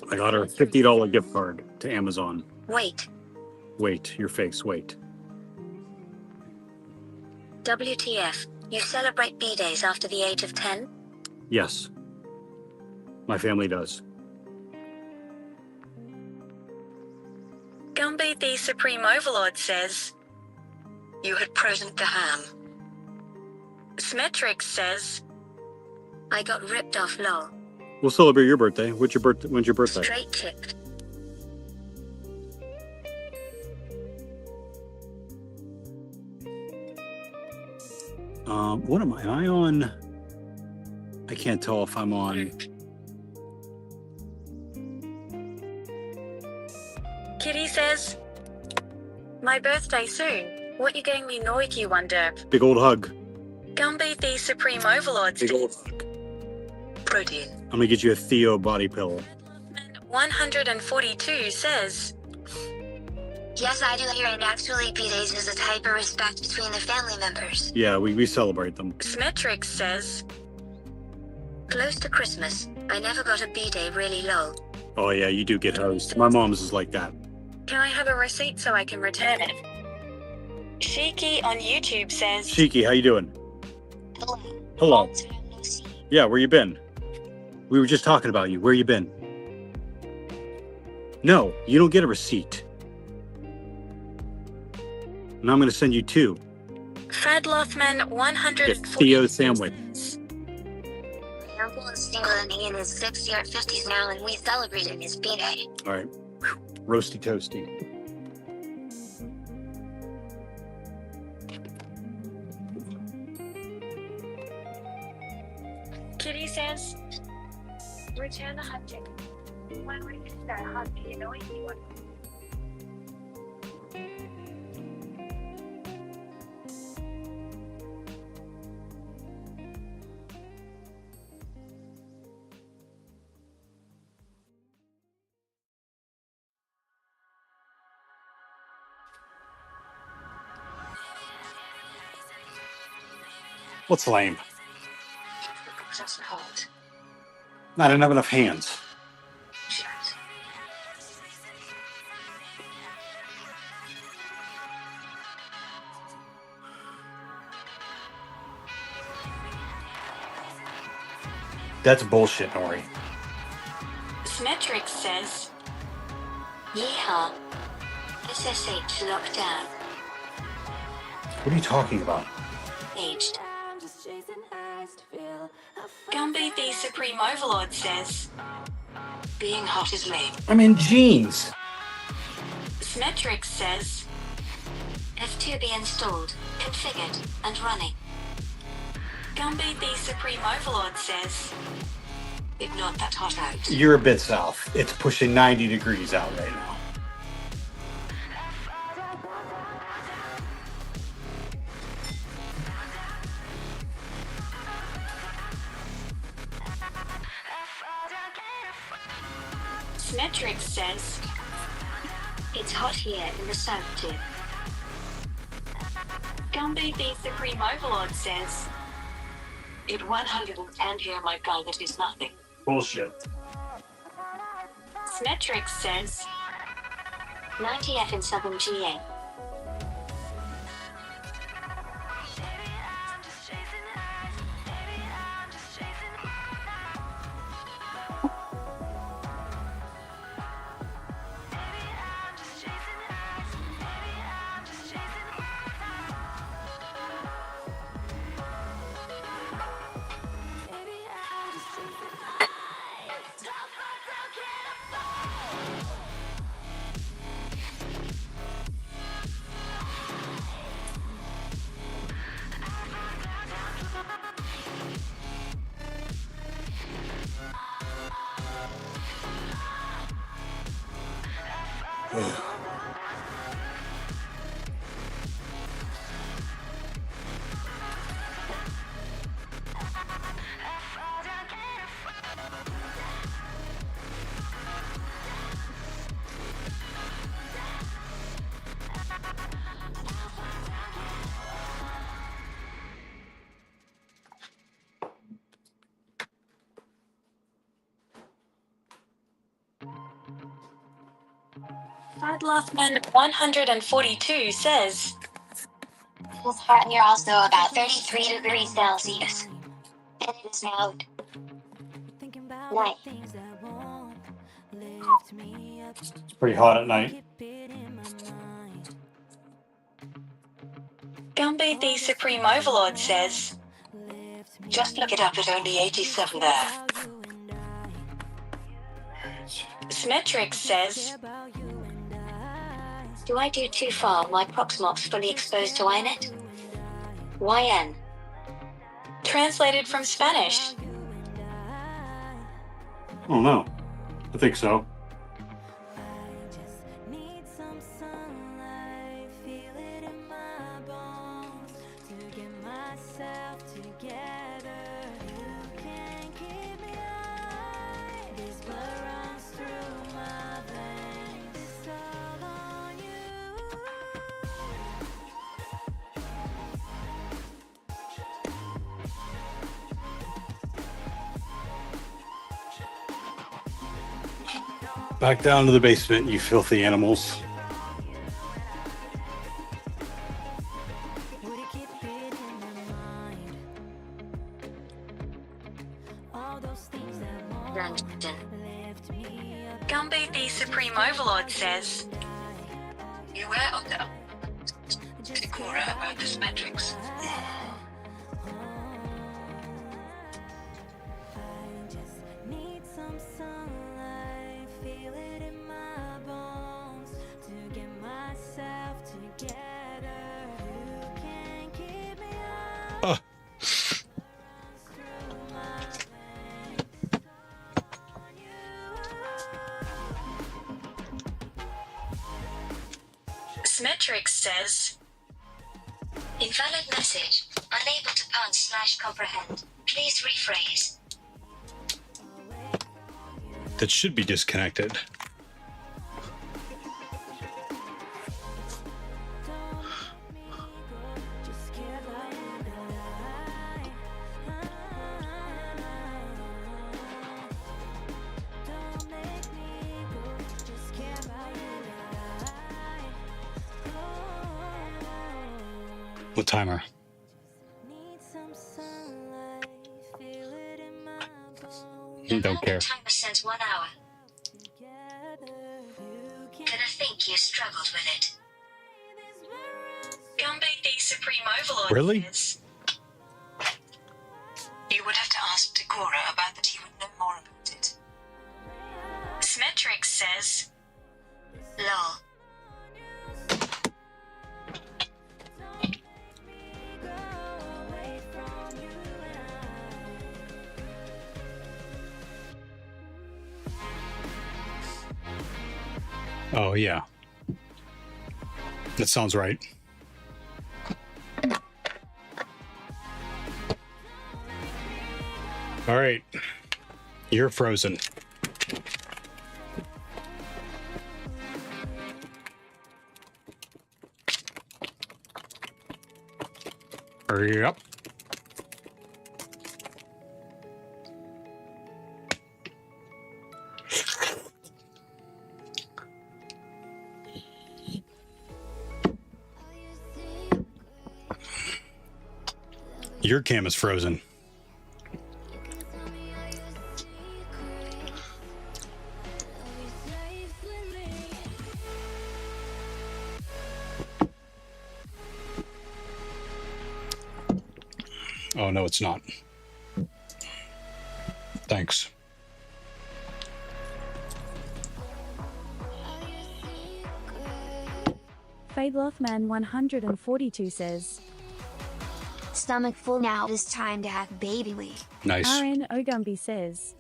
I got her a $50 gift card to Amazon. Wait. Wait, your face, wait. WTF. You celebrate B-days after the age of 10? Yes. My family does. Gumby the Supreme Overlord says, You had present the ham. Smetrix says, I got ripped off lol. We'll celebrate your birthday. When's your birthday? Straight tipped. What am I? Am I on? I can't tell if I'm on. Kitty says, my birthday soon. What you getting me Noiki Wonder? Big old hug. Gumby the Supreme Overlord Big old hug. Protein. I'm gonna get you a Theo body pillow. 142 says, Yes, I do hear it. Actually, B-days is a type of respect between the family members. Yeah, we celebrate them. Smetrix says, Close to Christmas. I never got a B-day really lol. Oh yeah, you do get hosed. My mom's is like that. can I have a receipt so I can return it? Shiki on YouTube says, Shiki, how you doing? Hello. Hello. Yeah, where you been? We were just talking about you. Where you been? No, you don't get a receipt. And I'm going to send you two. Fadlothman 140 Theo sandwich. My uncle is single and he in his 60s or 50s now, and we celebrated his B-day. All right. Whew. Roasty toasty. Kitty says, return the hunting. When we get that hunt, you know anyone. What's lame? That's hot. I didn't have enough hands. Shit. That's bullshit, Nori. Symmetric says, Yeehaw. SSH lockdown. What are you talking about? aged. Gumby the Supreme Overlord says, Being hot is lame. I'm in jeans. Symmetric says, F2B installed, configured, and running. Gumby the Supreme Overlord says, It's not that hot out. You're a bit south. It's pushing 90 degrees out right now. Symmetric says, It's hot here in the south too. Gumby the Supreme Overlord says, It 110 here, my guy, that is nothing. Bullshit. Symmetric says, 90F in southern GA. Fadluffman 142 says, This part here also about 33 degrees Celsius. And it is now night. It's pretty hot at night. Gumby the Supreme Overlord says, Just look it up at only 87 there. Symmetric says, Do I do too far? My Proxmox fully exposed to INET? YN. translated from Spanish. Oh no. I think so. Back down to the basement, you filthy animals. London. Gumby the Supreme Overlord says, You were on the Sakura about the metrics. Symmetric says, Invalid message. Unable to pound/comprehend. Please rephrase. That should be disconnected. What timer? Don't care. Timer says 1 hour. Can I think you struggled with it? Gumby the Supreme Overlord Really? says, You would have to ask Decorah about that. He would know more about it. Smetrix says, Lol. Oh, yeah. That sounds right. All right. You're frozen. Hurry up. Your cam is frozen. Oh, no, it's not. Thanks. Fadelothman 142 says, Stomach full now, it's time to have baby week. Nice. RN Ogumby says,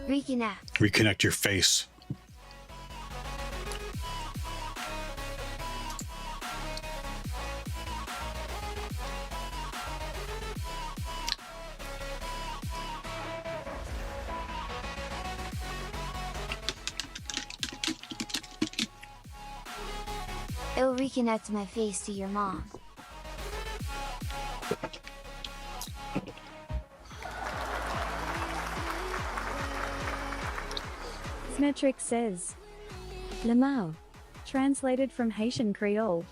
Reconnect. Reconnect your face. It'll reconnect my face to your mom. Smetrix says, Lamau. Translated from Haitian Creole.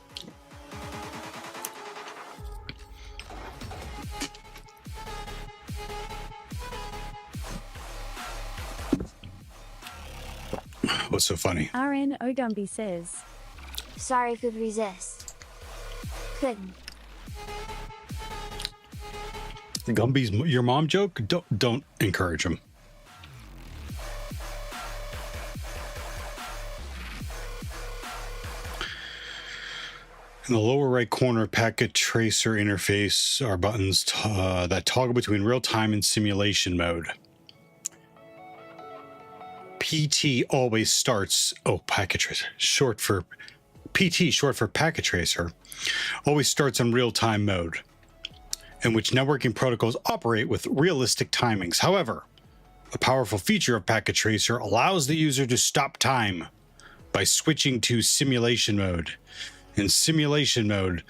What's so funny? RN Ogumby says, Sorry, could resist. Couldn't. Gumby's your mom joke? Don't encourage him. In the lower right corner packet tracer interface are buttons that toggle between real-time and simulation mode. PT always starts, packet tracer, short for packet tracer, always starts on real-time mode, in which networking protocols operate with realistic timings. However, a powerful feature of packet tracer allows the user to stop time by switching to simulation mode. In simulation mode,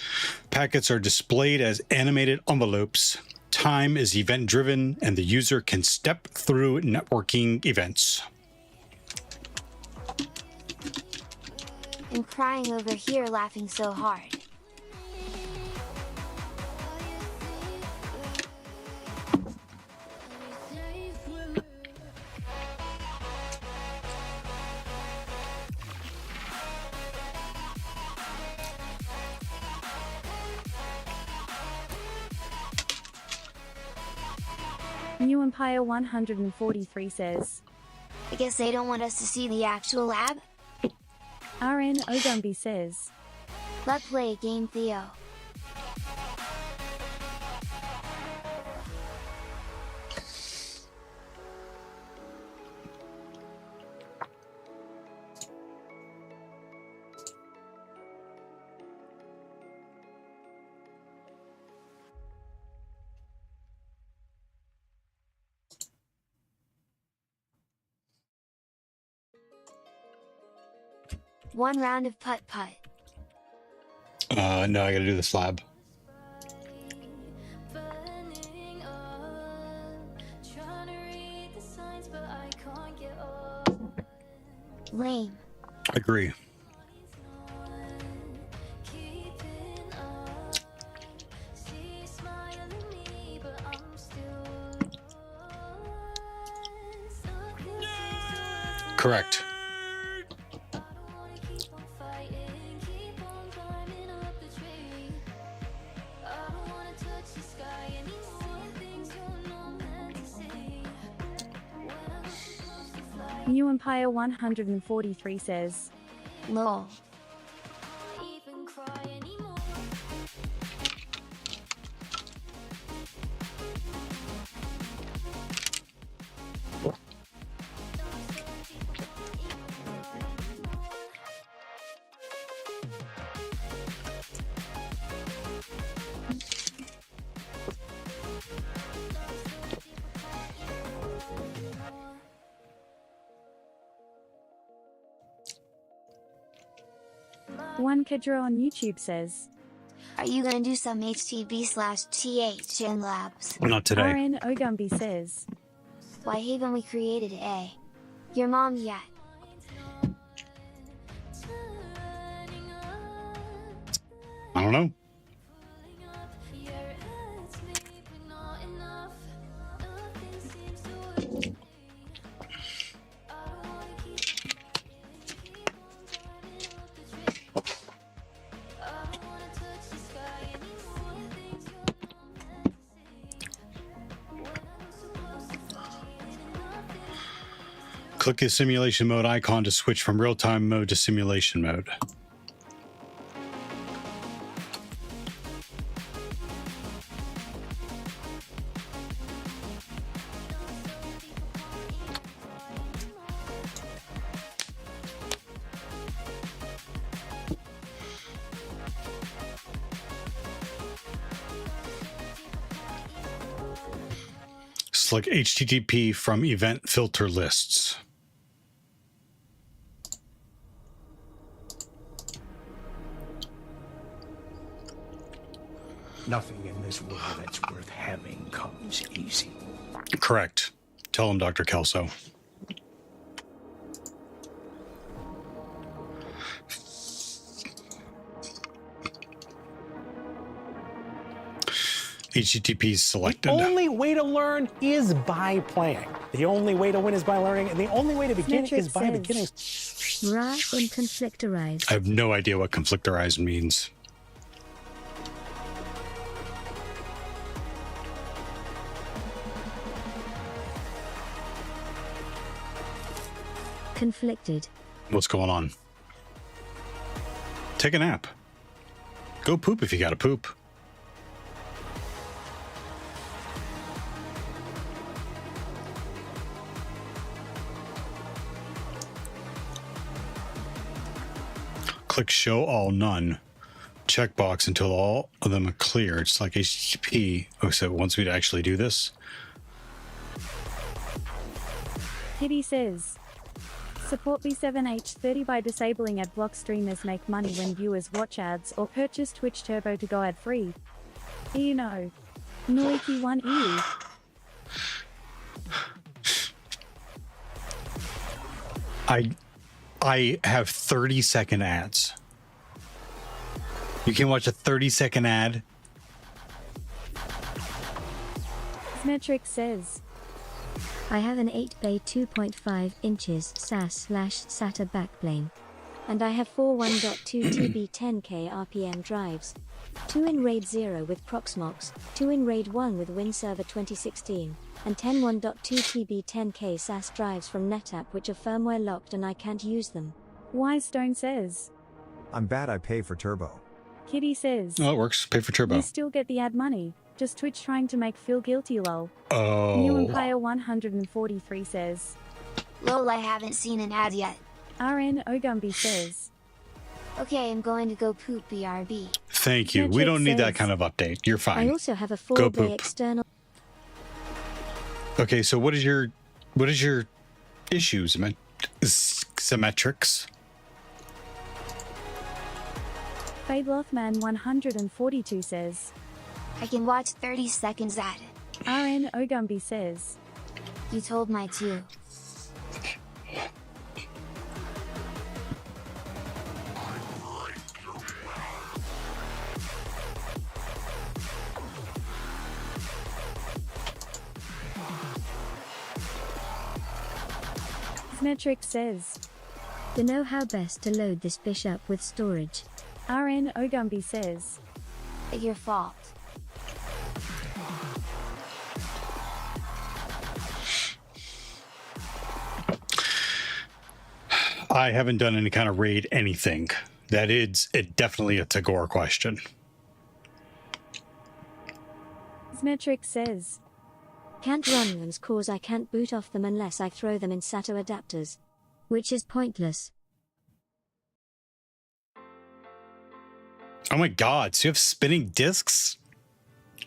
packets are displayed as animated envelopes. Time is event-driven, and the user can step through networking events. I'm crying over here laughing so hard. New Empire 143 says, I guess they don't want us to see the actual lab? RN Ogumby says, Let's play a game, Theo. One round of putt-putt. No, I gotta do this lab. Lame. Agree. Correct. New Empire 143 says, lol. One Kedra on YouTube says, Are you gonna do some HTB/THN labs? Not today. RN Ogumbi says, Why haven't we created a your mom yet? I don't know. Click the simulation mode icon to switch from real-time mode to simulation mode. Select HTTP from event filter lists. Nothing in this world that's worth having comes easy. Correct. Tell him, Dr. Kelso. HTTP selected. The only way to learn is by playing. The only way to win is by learning, and the only way to begin is by beginning. Ra and conflictorize. I have no idea what conflictorize means. Conflicted. What's going on? Take a nap. Go poop if you gotta poop. Click show all none. Checkbox until all of them are clear. It's like HTTP. Oh, so it wants me to actually do this? Kitty says, support B7H30 by disabling ad block. Streamers make money when viewers watch ads or purchase Twitch Turbo to go ad free. You know, Noiki 1E. I have 30-second ads. You can watch a 30-second ad. Metric says, I have an 8-bay 2.5 inches SAS/SATA backplane. And I have 4 1.2 TB 10K RPM drives. 2 in RAID 0 with Proxmox, 2 in RAID 1 with WinServer 2016, and 10 1.2 TB 10K SAS drives from NetApp which are firmware locked and I can't use them. Wisestone says, I'm bad I pay for Turbo. Kitty says, Oh, it works. Pay for Turbo. you still get the ad money. Just Twitch trying to make feel guilty lol. Oh. New Empire 143 says, Lol, I haven't seen an ad yet. RN Ogumbi says, Okay, I'm going to go poop BRB. Thank you. We don't need that kind of update. You're fine. I also have a Go 4-bay poop. external. Okay, so what is your issues, Symmetrics? Fade Lothman 142 says, I can watch 30 seconds ad. RN Ogumbi says, You told my two. Symmetric says. To know how best to load this fish up with storage. RN Ogumby says. Your fault. I haven't done any kind of raid anything. That is definitely a Tagore question. Symmetric says. Can't run runs cause I can't boot off them unless I throw them in SATA adapters. Which is pointless. Oh my god, so you have spinning discs?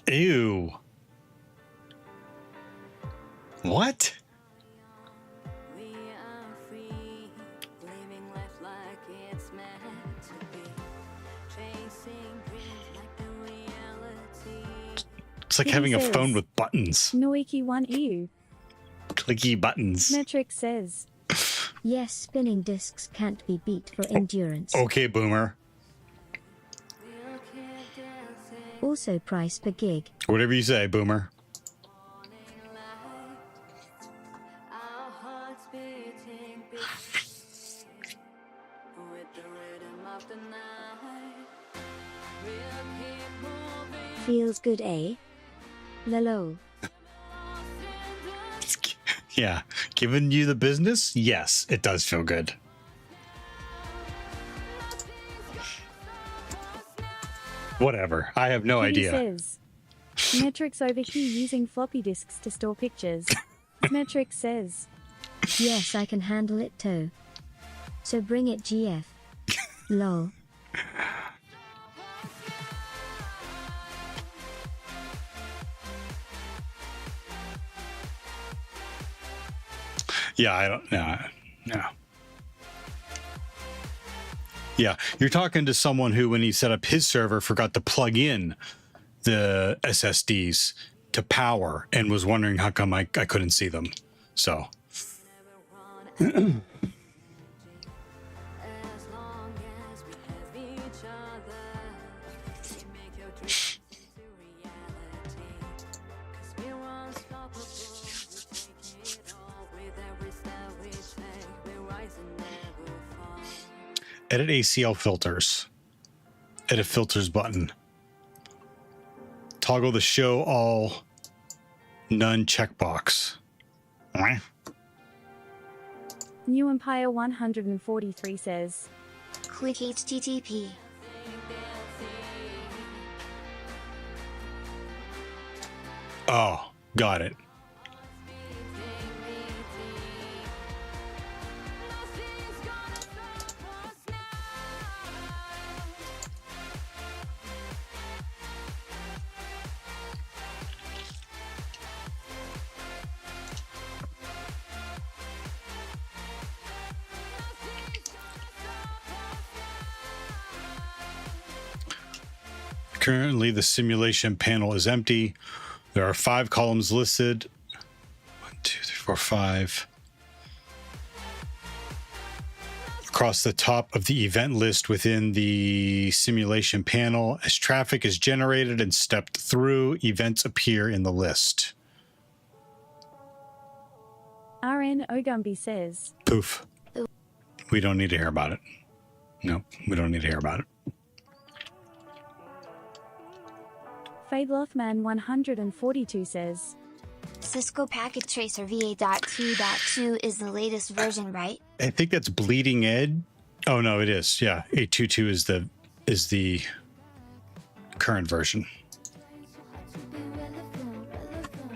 Ew. What? It's like having a phone with buttons. Noiki 1 EU. Clicky buttons. Symmetric says. Yes, spinning discs can't be beat for endurance. Okay, Boomer. Also price per gig. Whatever you say, Boomer. Feels good, eh? Lol. Yeah, giving you the business? Yes, it does feel good. Whatever. I have no idea. Says. Symmetric's over here using floppy disks to store pictures. Symmetric says. Yes, I can handle it too. So bring it, GF. Lol. Yeah, I don't know. No. Yeah, you're talking to someone who, when he set up his server, forgot to plug in the SSDs to power and was wondering how come I couldn't see them. So. Edit ACL filters. Edit filters button. Toggle the show all none checkbox. New Empire 143 says. Click HTTP. Oh, got it. Currently, the simulation panel is empty. There are 5 columns listed. 1, 2, 3, 4, 5. Across the top of the event list within the simulation panel, as traffic is generated and stepped through, events appear in the list. RN Ogumby says. Poof. We don't need to hear about it. No, we don't need to hear about it. Fadelothman 142 says. Cisco Packet Tracer VA.2.2 is the latest version, right? I think that's Bleeding Edge. Oh no, it is. Yeah, 822 is the current version.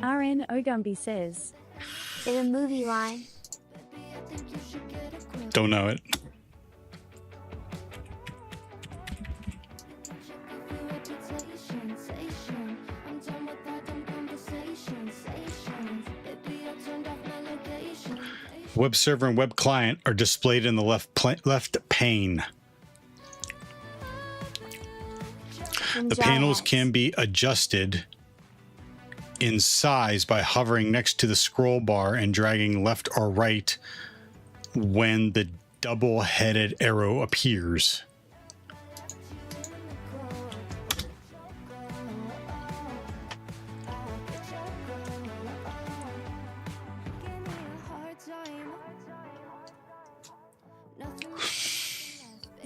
RN Ogumby says. In a movie line. Don't know it. Web server and web client are displayed in the left pane. The panels can be adjusted in size by hovering next to the scroll bar and dragging left or right when the double-headed arrow appears.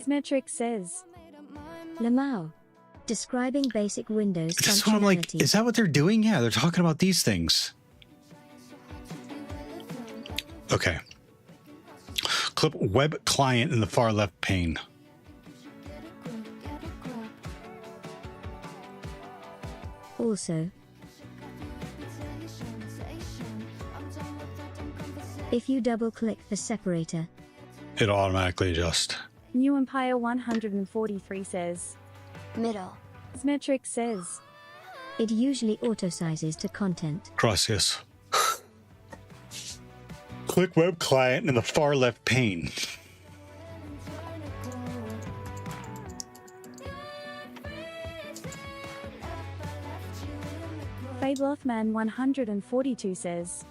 Symmetric says. Lamau. Describing basic Windows That's what I'm like. functionality. Is that what they're doing? Yeah, they're talking about these things. Okay. Clip web client in the far left pane. Also, if you double-click the separator, It'll automatically adjust. New Empire 143 says. Middle. Symmetric says. it usually auto-sizes to content. Gracias. Click web client in the far left pane. Fadelothman 142 says.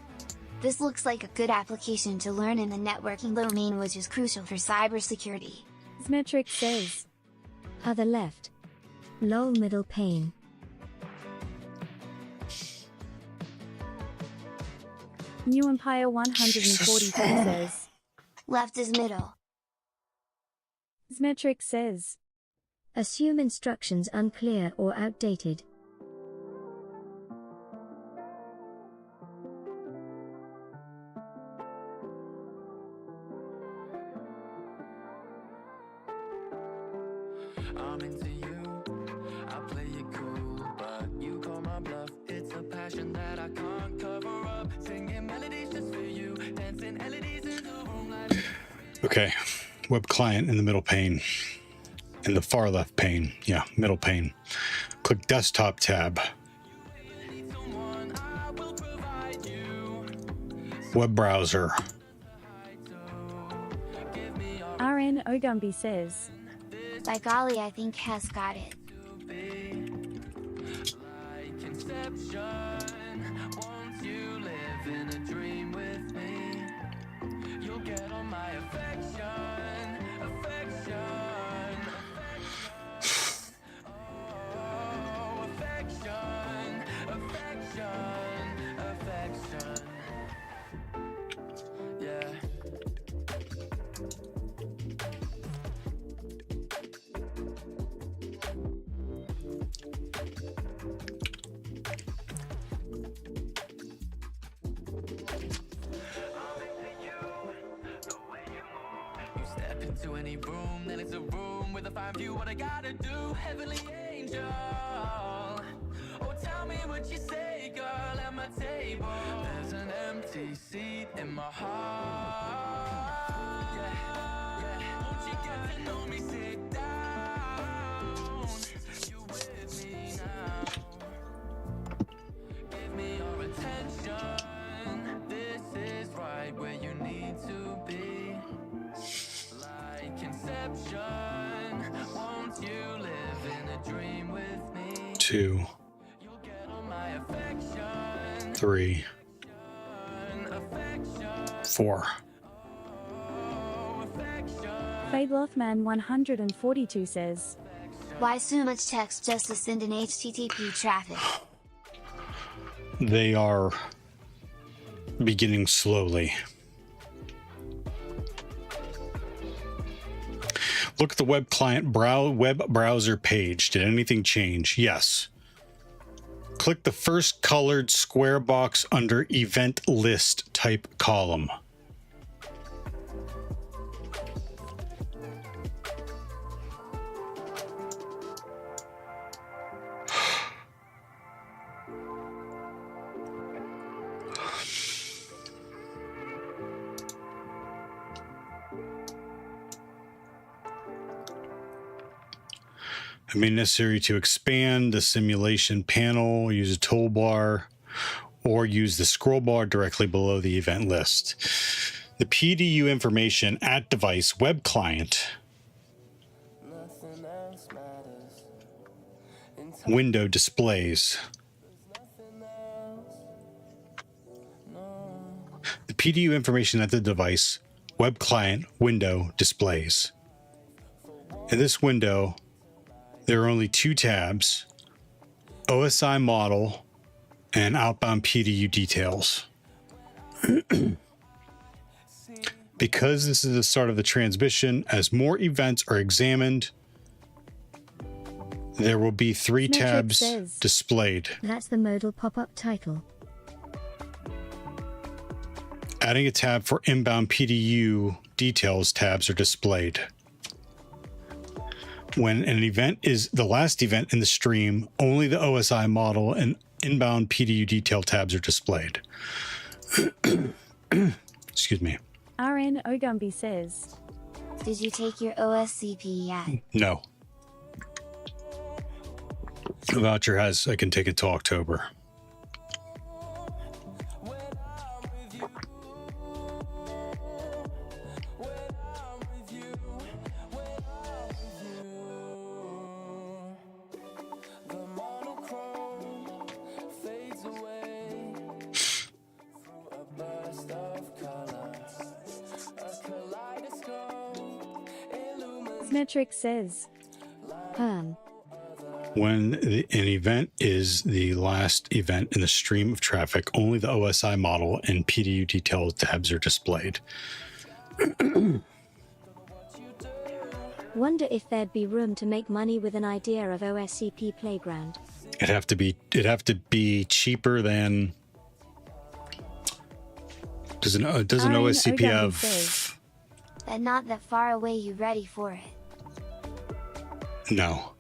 This looks like a good application to learn in the networking domain, which is crucial for cybersecurity. Symmetric says. Other left. Lol middle pane. New Empire 143 says. Left is middle. Symmetric says. Assume instructions unclear or outdated. I'm into you, I play it cool, but you call my bluff. It's a passion that I can't cover up. Singing melodies just for you, dancing LEDs in the room like. Okay. Web client in the middle pane. In the far left pane. Yeah, middle pane. Click desktop tab. Web browser. RN Ogumbi says. By golly, I think Hess got it. Won't you live in a dream with me? You'll get all my affection, affection, oh, affection, affection, affection. Yeah. To any room, then it's a room with a fine view. What I gotta do, heavenly angel. Oh, tell me what you say, girl, at my table. There's an empty seat in my heart. Yeah. Won't you get to know me? Sit down. You with me now? Give me your attention. This is right where you need to be. Conception, won't you live in a dream with me? 2, 3, 4. Fadelothman 142 says. Why so much text just to send an HTTP traffic? They are beginning slowly. Look at the web client web browser page. Did anything change? Yes. Click the first colored square box under event list type column. It may be necessary to expand the simulation panel, use a toolbar, or use the scroll bar directly below the event list. The PDU information at device web client window displays. The PDU information at the device web client window displays. In this window, there are only 2 tabs, OSI model and outbound PDU details. Because this is the start of the transmission, as more events are examined, there will be 3 Metric tabs says. displayed. That's the modal pop-up title. Adding a tab for inbound PDU details tabs are displayed. When an event is the last event in the stream, only the OSI model and inbound PDU detail tabs are displayed. Excuse me. RN Ogumbi says, Did you take your OSCP yet? No. The voucher has, I can take it till October. Metric says, When an event is the last event in the stream of traffic, only the OSI model and PDU detail tabs are displayed. Wonder if there'd be room to make money with an idea of OSCP Playground. It'd have to be cheaper than. Does an OSCP have? And not that far away, you ready for it? No.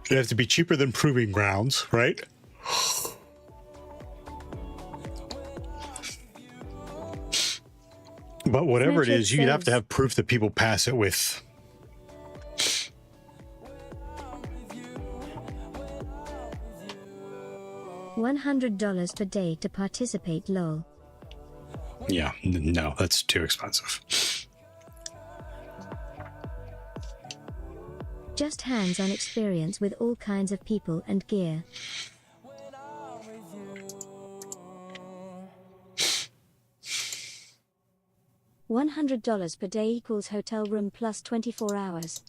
It'd have to be cheaper than Proving Grounds, right? But whatever it is, you'd have to have proof that people pass it with. $100 per day to participate, lol. Yeah, no, that's too expensive. Just hands-on experience with all kinds of people and gear. $100 per day equals hotel room plus 24 hours.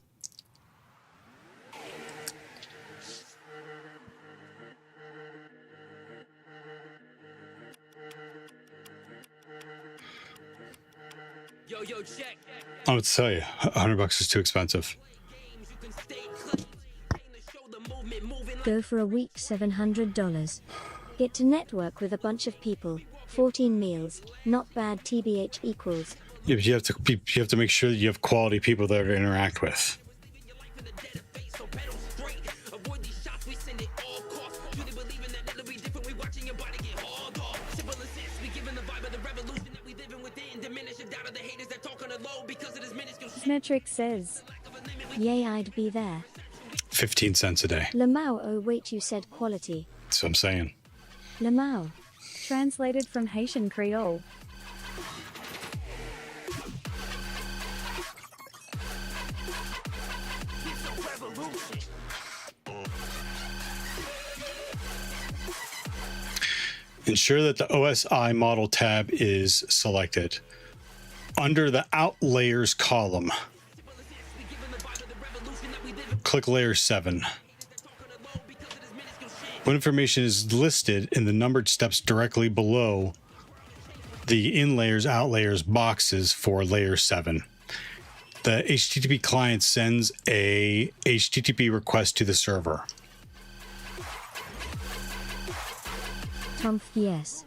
I would tell you, $100 is too expensive. Go for a week, $700. Get to network with a bunch of people. 14 meals, not bad. TBH equals. Yeah, but you have to make sure that you have quality people there to interact with. Metric says, Yay, I'd be there. 15 cents a day. Lamau, oh wait, you said quality. That's what I'm saying. Lamau. Translated from Haitian Creole. Ensure that the OSI model tab is selected. Under the Outlayers column, click Layer 7. When information is listed in the numbered steps directly below the In-Layers, Outlayers boxes for Layer 7, the HTTP client sends a HTTP request to the server. Tomf, yes.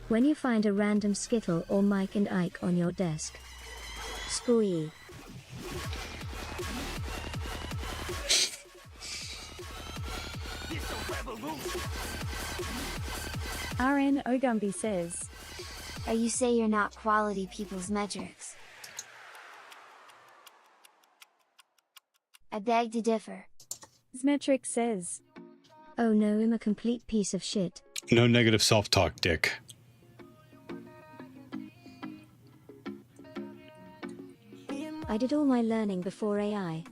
When you find a random Skittle or Mike and Ike on your desk. Spooey. RN Ogumbi says, You say you're not quality people's metrics. I beg to differ. Metric says, oh no, I'm a complete piece of shit. No negative self-talk, Dick. I did all my learning before AI.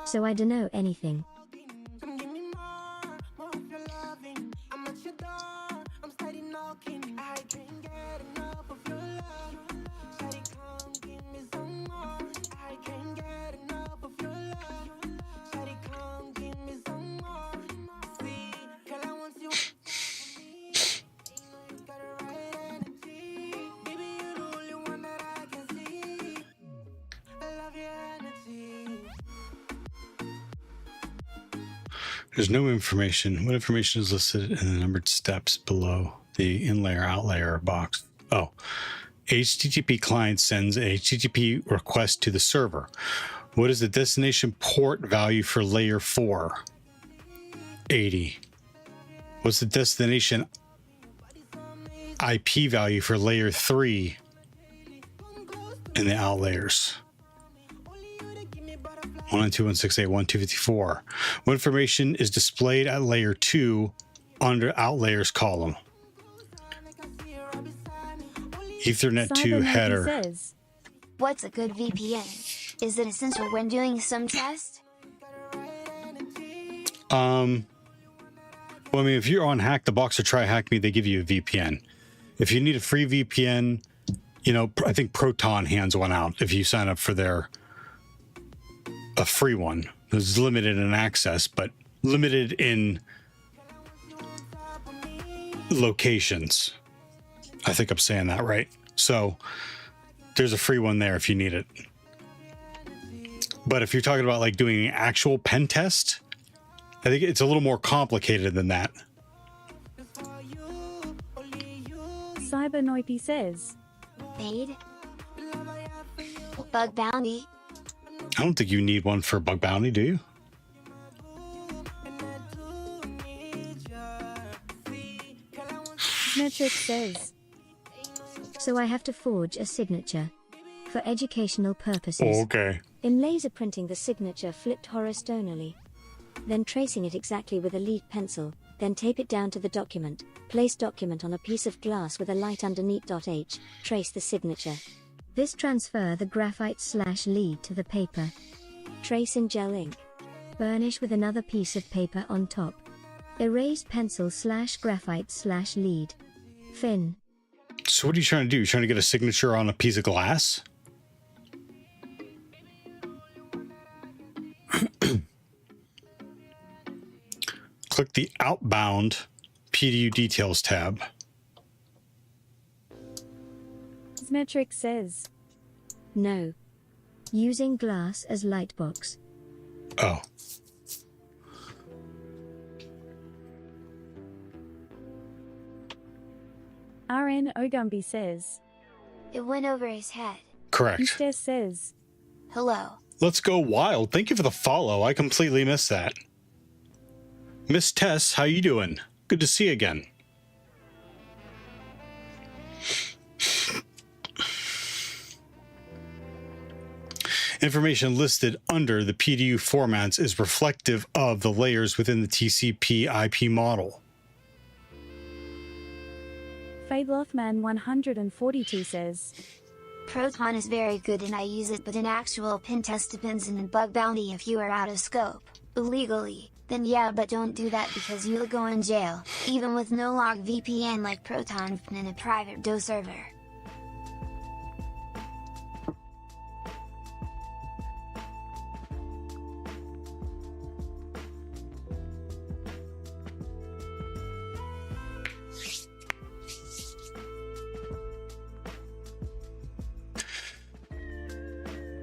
So I don't know anything. There's no information. What information is listed in the numbered steps below the in-layer, out-layer box? Oh, HTTP client sends an HTTP request to the server. What is the destination port value for layer 4? 80. What's the destination IP value for layer 3 in the out layers? 192.168.1.254. What information is displayed at layer 2 under out layers column? Ethernet 2 header. Says, what's a good VPN? Is it essential when doing some test? Well, I mean, if you're on Hack the Box or Try Hack Me, they give you a VPN. If you need a free VPN, you know, I think Proton hands one out if you sign up for a free one. It's limited in access, but limited in locations. I think I'm saying that right. So there's a free one there if you need it. But if you're talking about like doing an actual pen test, I think it's a little more complicated than that. CyberSecurity says, Aid? Bug bounty? I don't think you need one for bug bounty, do you? Metric says, So I have to forge a signature. For educational purposes. Oh, okay. In laser printing the signature flipped horizontally. Then tracing it exactly with a lead pencil, then tape it down to the document, place document on a piece of glass with a light underneath. H, trace the signature. This transfer the graphite/lead to the paper. Trace in gel ink. Burnish with another piece of paper on top. Erase pencil/graphite/lead. Fin. So what are you trying to do? You're trying to get a signature on a piece of glass? Click the Outbound PDU Details tab. Metric says, No. Using glass as lightbox. Oh. RN Ogumbi says, It went over his head. Correct. Steph says, Hello. Let's go wild. Thank you for the follow. I completely missed that. Miss Tess, how you doing? Good to see you again. Information listed under the PDU formats is reflective of the layers within the TCP IP model. Fadelothman 142 says, Proton is very good and I use it, but in actual pen test depends on the bug bounty. If you are out of scope, illegally, then yeah, but don't do that because you'll go in jail, even with no log VPN like Proton in a private DO server.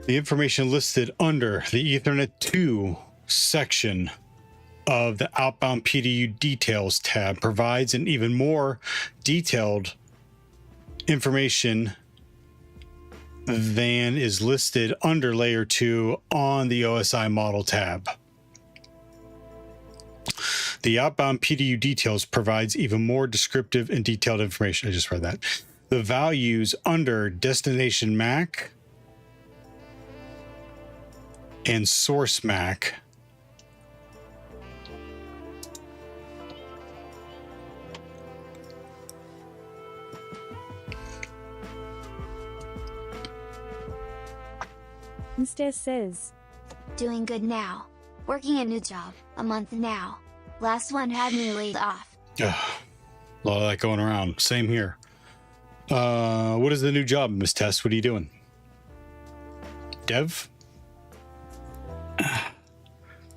The information listed under the Ethernet 2 section of the Outbound PDU Details tab provides an even more detailed information than is listed under Layer 2 on the OSI Model tab. The Outbound PDU Details provides even more descriptive and detailed information. I just read that. The values under Destination MAC and Source MAC Instead says, Doing good now. Working a new job, a month now. Last one had me laid off. A lot of that going around. Same here. What is the new job, Miss Tess? What are you doing? Dev?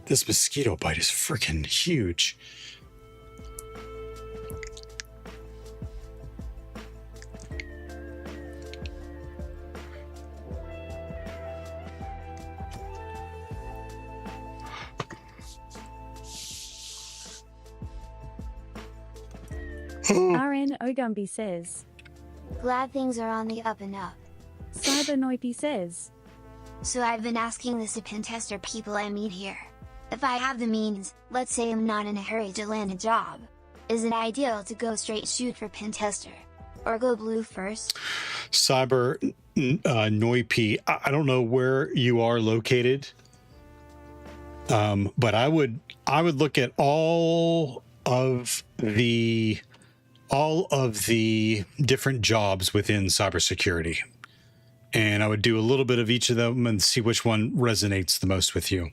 This mosquito bite is freaking huge. RN Ogumbi says. Glad things are on the up and up. CyberNoipy says. So I've been asking this to pen tester people I meet here. If I have the means, let's say I'm not in a hurry to land a job, is it ideal to go straight shoot for pen tester? Or go blue first? CyberNoipy, I don't know where you are located, but I would look at all of the different jobs within cybersecurity, and I would do a little bit of each of them and see which one resonates the most with you.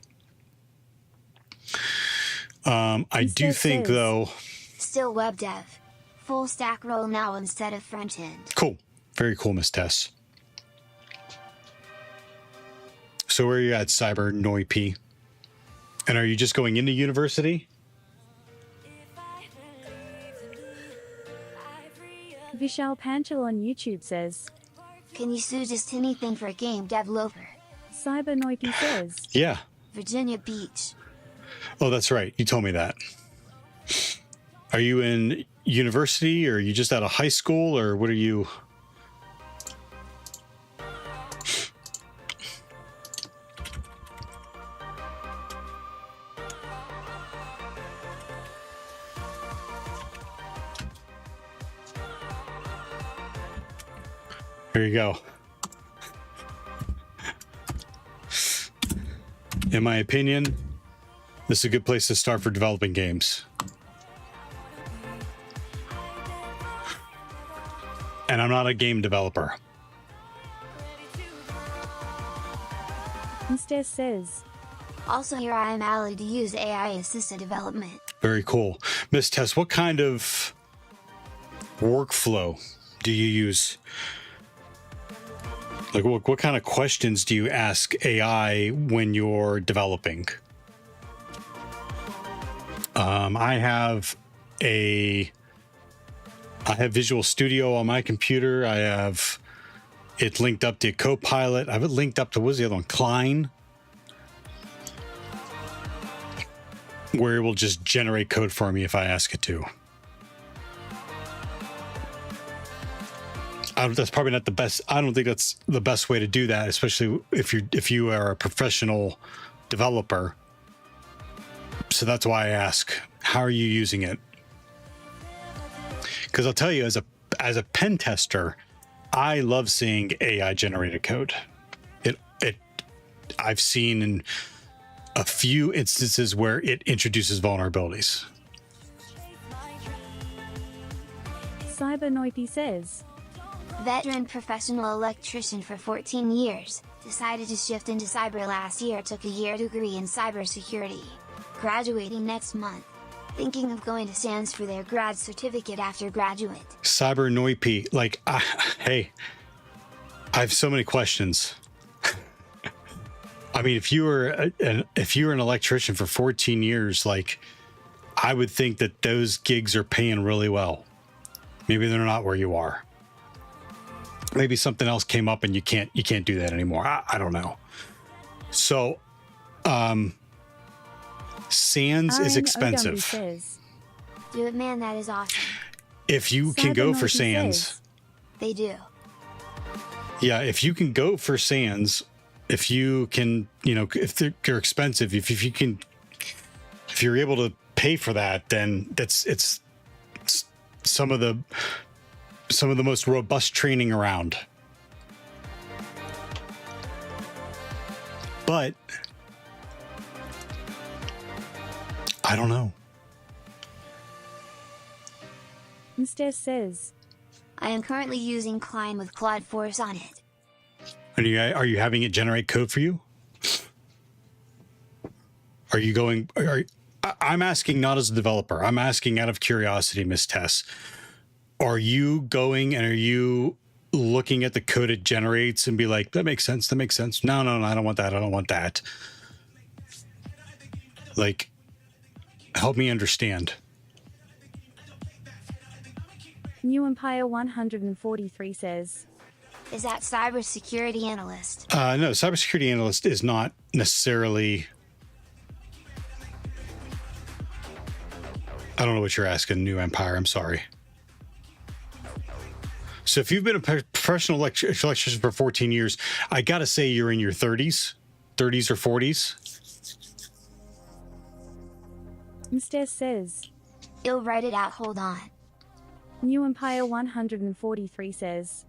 I do think though, still web dev, full stack role now instead of front end. Cool, very cool, Miss Tess. So where are you at, CyberNoipy? And are you just going into university? Vishal Panchal on YouTube says. Can you sue just anything for a game developer? CyberNoipy says. Yeah. Virginia Beach. Oh, that's right. You told me that. Are you in university, or are you just out of high school, or what are you? There you go. In my opinion, this is a good place to start for developing games. And I'm not a game developer. Instead says. Also here I am allowed to use AI assisted development. Very cool. Miss Tess, what kind of workflow do you use? Like, what kind of questions do you ask AI when you're developing? I have Visual Studio on my computer. I have it linked up to Copilot. I have it linked up to, what was the other one? Klein, where it will just generate code for me if I ask it to. That's probably not the best. I don't think that's the best way to do that, especially if you are a professional developer. So that's why I ask, how are you using it? Because I'll tell you, as a pen tester, I love seeing AI generated code. I've seen in a few instances where it introduces vulnerabilities. CyberNoipy says. Veteran professional electrician for 14 years, decided to shift into cyber last year, took a year degree in cybersecurity. Graduating next month. Thinking of going to SANS for their grad certificate after graduate. CyberNoipy, like, hey, I have so many questions. I mean, if you were an electrician for 14 years, like, I would think that those gigs are paying really well. Maybe they're not where you are. Maybe something else came up and you can't do that anymore. I don't know. So, SANS is expensive. Do it, man. That is awesome. If you can go for SANS, they do. Yeah, if you can go for SANS, if you can, if they're expensive, if you're able to pay for that, then it's some of the most robust training around. But I don't know. Instead says, I am currently using Klein with Claude Force on it. Are you having it generate code for you? I'm asking not as a developer. I'm asking out of curiosity, Miss Tess. Are you going and are you looking at the code it generates and be like, that makes sense, that makes sense. No, I don't want that. I don't want that. Like, help me understand. New Empire 143 says, is that cybersecurity analyst? No, cybersecurity analyst is not necessarily. I don't know what you're asking, New Empire. I'm sorry. So if you've been a professional electrician for 14 years, I got to say you're in your 30s or 40s. Mr. says. You'll write it out, hold on. New Empire 143 says.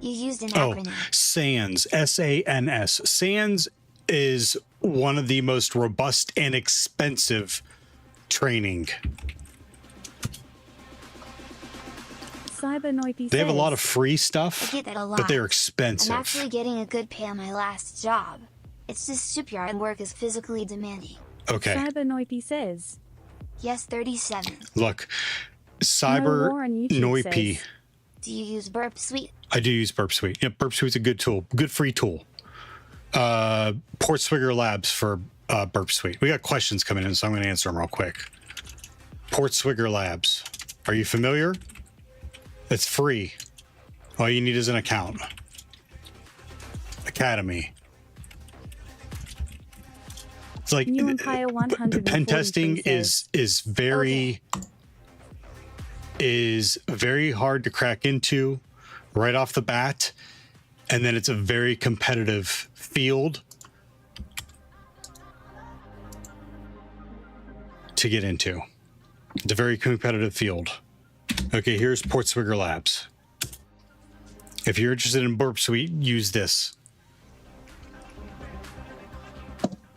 You used an acronym. SANS, S-A-N-S. SANS is one of the most robust and expensive training. CyberSecurity They have a says, lot of free stuff, I get that a lot. but they're expensive. I'm actually getting a good pay on my last job. It's just shipyard work is physically demanding. Okay. CyberSecurity says. Yes, 37. Look, CyberSecurity. Do you use Burp Suite? I do use Burp Suite. Yep, Burp Suite's a good tool, good free tool. Portswigger Labs for Burp Suite. We got questions coming in, so I'm going to answer them real quick. Portswigger Labs. Are you familiar? It's free. All you need is an account. Academy. It's like New Empire 143 pen testing says. is very hard to crack into right off the bat, and then it's a very competitive field to get into. It's a very competitive field. Okay, here's Portswigger Labs. If you're interested in Burp Suite, use this.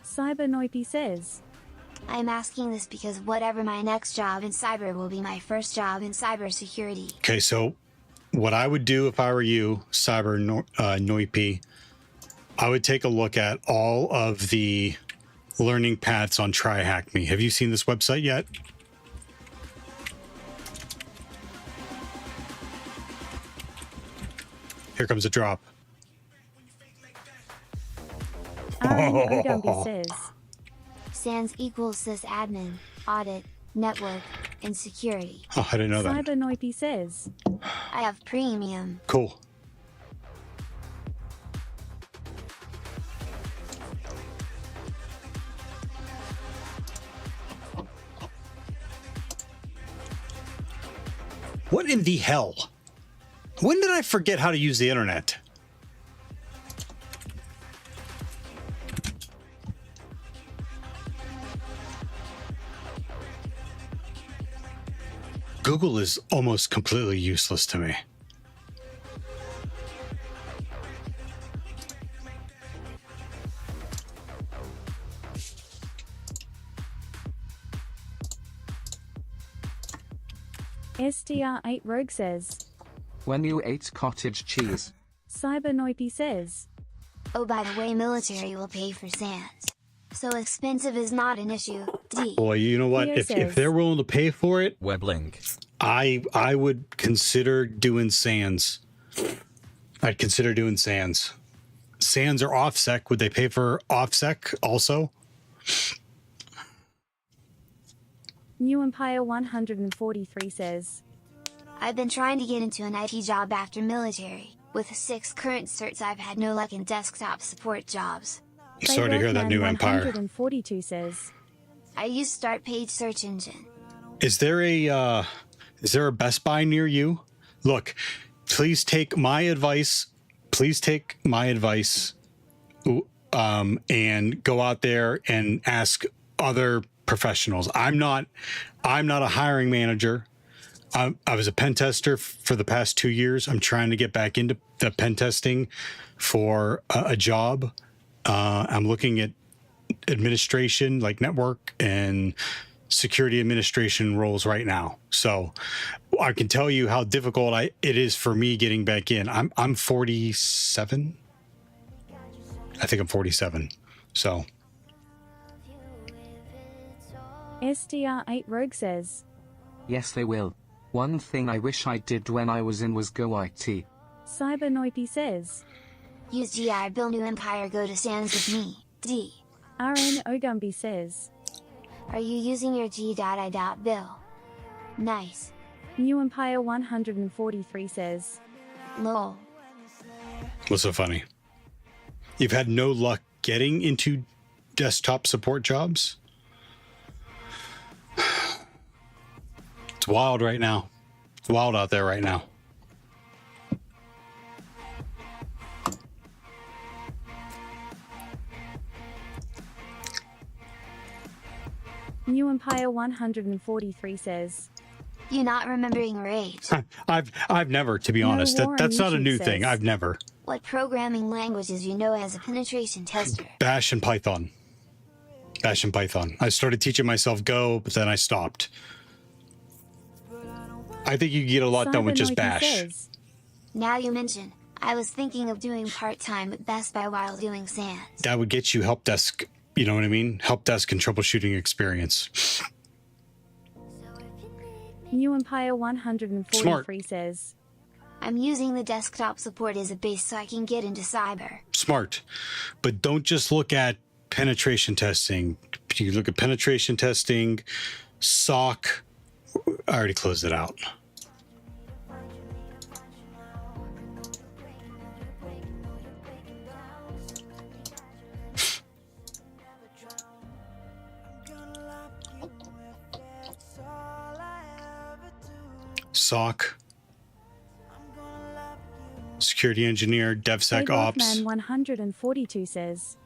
CyberSecurity says. I'm asking this because whatever my next job in cyber will be my first job in cybersecurity. Okay, so what I would do if I were you, CyberSecurity, I would take a look at all of the learning paths on TryHackMe. Have you seen this website yet? Here comes a drop. says. SANS equals sysadmin, audit, network, and security. Oh, I didn't know that. CyberSecurity says. I have premium. Cool. What in the hell? When did I forget how to use the internet? Google is almost completely useless to me. SDR8 Rogue says. When you ate cottage cheese. CyberSecurity says. Oh, by the way, military will pay for SANS. So expensive is not an issue. D. Well, you know what? If they're willing to pay for it, web link. I would consider doing SANS. I'd consider doing SANS. SANS or OffSec. Would they pay for OffSec also? New Empire 143 says. I've been trying to get into an IT job after military. With 6 current certs, I've had no luck in desktop support jobs. Sorry to hear that, New Empire. 142 says. I use Start Page search engine. Is there a Best Buy near you? Look, please take my advice. Please take my advice, and go out there and ask other professionals. I'm not a hiring manager. I was a pen tester for the past 2 years. I'm trying to get back into the pen testing for a job. I'm looking at administration, like network and security administration roles right now. So I can tell you how difficult it is for me getting back in. I'm 47. I think I'm 47. So. SDR8 Rogue says. Yes, they will. One thing I wish I did when I was in was go IT. CyberSecurity says. Use GI Bill New Empire, go to SANS with me. D. RN Ogumbi says. Are you using your G.I.Bill? Nice. New Empire 143 says. Lol. What's so funny? You've had no luck getting into desktop support jobs? It's wild right now. It's wild out there right now. New Empire 143 says, You not remembering Rage? I've never, to be No honest. War on That's not a YouTube new says. thing. I've never. What programming languages you know as a penetration tester? Bash and Python. Bash and Python. I started teaching myself Go, but then I stopped. I think you can get a lot done with just Bash. Says, Now you mention, I was thinking of doing part-time at Best Buy while doing SANS. That would get you help desk, you know what I mean? Help desk and troubleshooting experience. New Empire 143 says, I'm using the desktop support as a base so I can get into cyber. Smart. But don't just look at penetration testing. You look at penetration testing, SOC. I already closed it out. SOC, security engineer, DevSecOps. Man 142 says,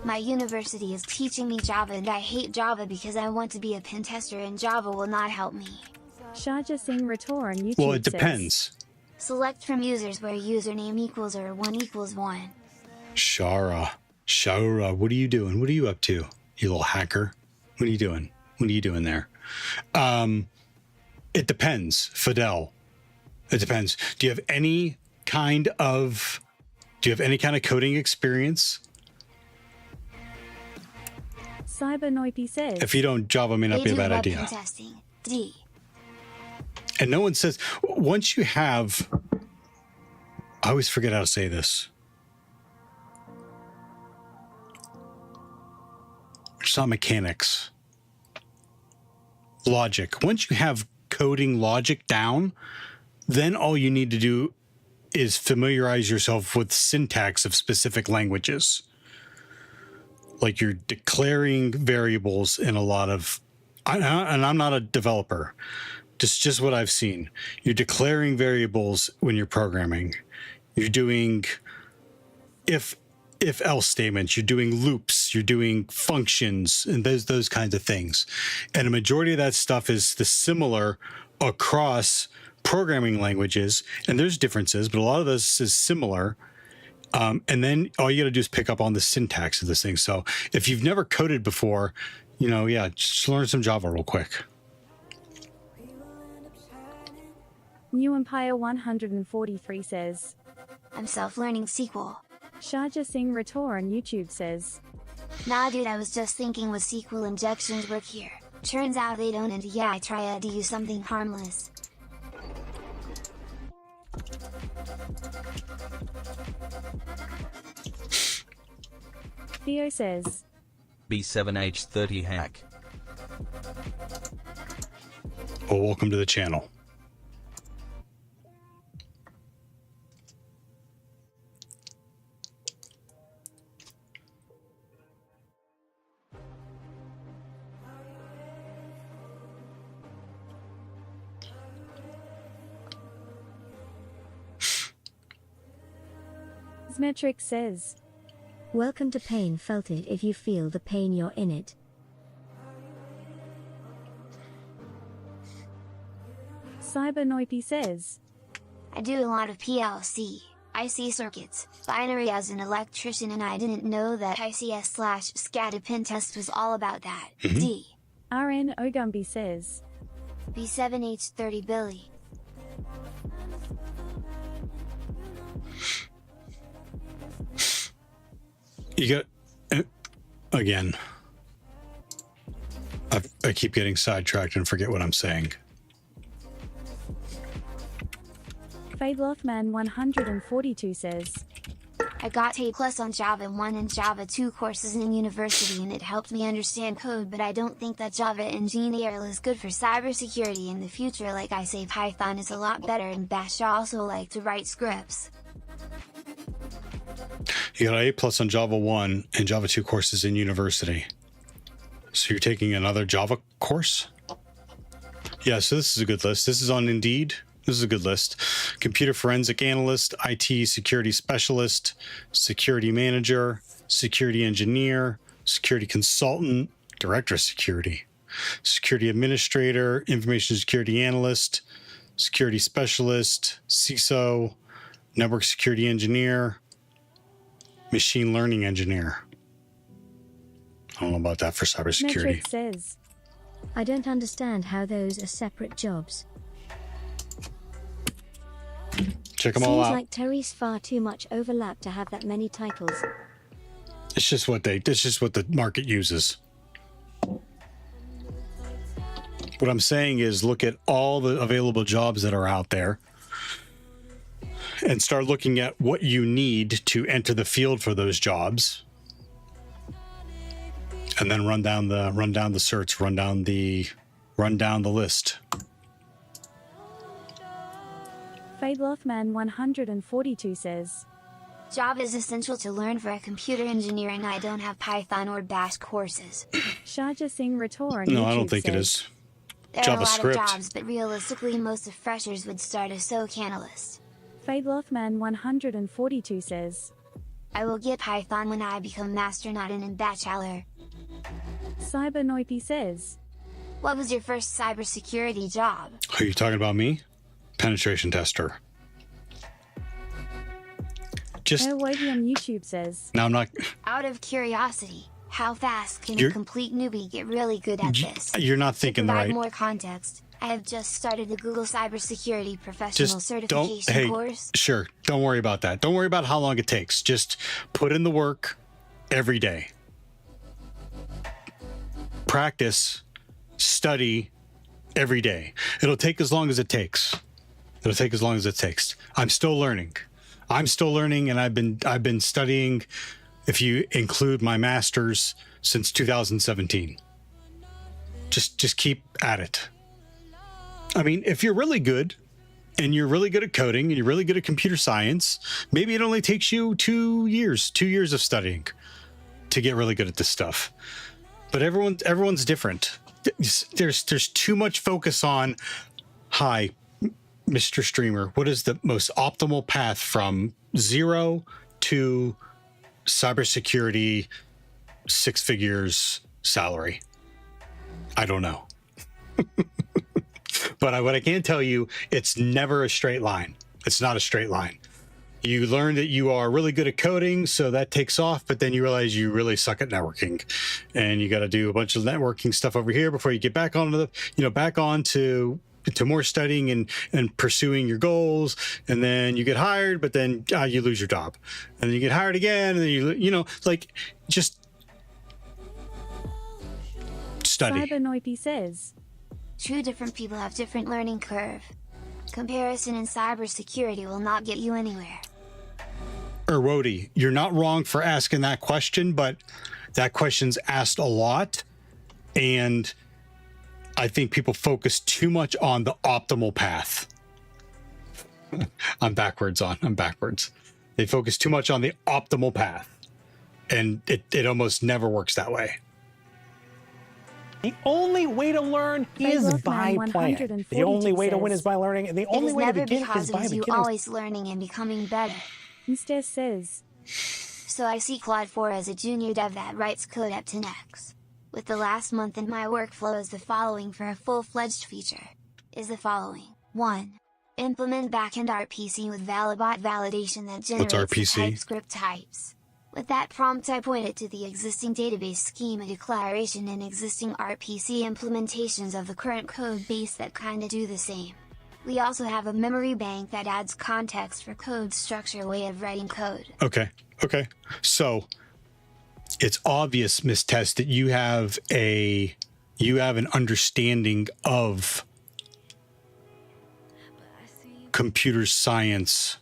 My university is teaching me Java and I hate Java because I want to be a pen tester and Java will not help me. Sharjah Singh Rator on YouTube Well, it says, depends. Select from users where username equals or 1 equals 1. Shara, what are you doing? What are you up to, you little hacker? What are you doing? What are you doing there? It depends, Fidel. It depends. Do you have any kind of coding experience? CyberNoipy says, If you don't, Java may not They be a do bad web idea. pen testing. D. And no one says, once you have, I always forget how to say this. It's not mechanics. Logic. Once you have coding logic down, then all you need to do is familiarize yourself with syntax of specific languages. Like you're declaring variables in a lot of, and I'm not a developer, just what I've seen. You're declaring variables when you're programming. You're doing if else statements, you're doing loops, you're doing functions, and those kinds of things. And a majority of that stuff is similar across programming languages, and there's differences, but a lot of this is similar. And then all you got to do is pick up on the syntax of this thing. So if you've never coded before, just learn some Java real quick. New Empire 143 says, I'm self-learning SQL. Sharjah Singh Rator on YouTube says, Nah dude, I was just thinking with SQL injections work here. Turns out they don't, and yeah, I tried to use something harmless. Theo says, B7H30 hack. Well, welcome to the channel. Metric says, Welcome to Pain. Felt it if you feel the pain, you're in it. CyberNoipy says, I do a lot of PLC, IC circuits, binary as an electrician, and I didn't know that ICS/SCADA pen test was all about that. D. RN Ogumbi says, B7H30 Billy. You got, again, I keep getting sidetracked and forget what I'm saying. Fadelothman 142 says, I got A+ on Java 1 and Java 2 courses in university, and it helped me understand code, but I don't think that Java engineer is good for cybersecurity in the future. Like I say, Python is a lot better, and Bash I also like to write scripts. You got A+ on Java 1 and Java 2 courses in university. So you're taking another Java course? Yeah, so this is a good list. This is on Indeed. This is a good list. Computer forensic analyst, IT security specialist, security manager, security engineer, security consultant, director of security. security administrator, information security analyst, security specialist, CISO, network security engineer, machine learning engineer. I don't know about that for cybersecurity. Metric says, I don't understand how those are separate jobs. Check them all out. Seems like Terry's far too much overlap to have that many titles. It's just what the market uses. What I'm saying is look at all the available jobs that are out there and start looking at what you need to enter the field for those jobs. And then run down the search, run down the list. Fadelothman 142 says, Java is essential to learn for a computer engineer and I don't have Python or Bash courses. Shaja Singh Rator on No, YouTube I don't think says, it is. There are a lot JavaScript. of jobs, but realistically most of freshers would start as SOC analyst. Fadelothman 142 says, I will get Python when I become master, not in bachelor. Cybernoipy says, What was your first cybersecurity job? Are you talking about me? Penetration tester. Just Airwavy on YouTube says, now I'm not. Out of curiosity, how fast can You're- a complete newbie get really good at this? You're not thinking to the provide right. more context, I have just started the Google Cybersecurity Professional Just don't. Certification Hey, course. sure. Don't worry about that. Don't worry about how long it takes. Just put in the work every day. Practice, study every day. It'll take as long as it takes. It'll take as long as it takes. I'm still learning. And I've been studying, if you include my master's, since 2017. Just keep at it. I mean, if you're really good and you're really good at coding and you're really good at computer science, maybe it only takes you 2 years of studying to get really good at this stuff. But everyone's different. There's too much focus on, hi, Mr. Streamer, what is the most optimal path from 0 to cybersecurity 6 figures salary? I don't know. But what I can tell you, it's never a straight line. It's not a straight line. You learn that you are really good at coding, so that takes off, but then you realize you really suck at networking. And you got to do a bunch of networking stuff over here before you get back onto to more studying and pursuing your goals. And then you get hired, but then you lose your job. And then you get hired again, and then just study. Cybernoipy says, Two different people have different learning curve. Comparison in cybersecurity will not get you anywhere. Erwodi, you're not wrong for asking that question, but that question's asked a lot. And I think people focus too much on the optimal path. I'm backwards. They focus too much on the optimal path. And it almost never works that way. The only way to learn is by playing. The only way to win is by learning, and the only way to begin is by you beginning. always learning and becoming better. Instead says, So I see Claude 4 as a junior dev that writes code up to next. With the last month in my workflow is the following for a full-fledged feature. Is the following. 1. Implement backend RPC with Valibot validation that generates the TypeScript types. With that prompt I pointed to the existing database schema declaration and existing RPC implementations of the current code base that kinda do the same. We also have a memory bank that adds context for code structure way of writing code. Okay. So it's obvious, Miss Tess, that you have an understanding of computer science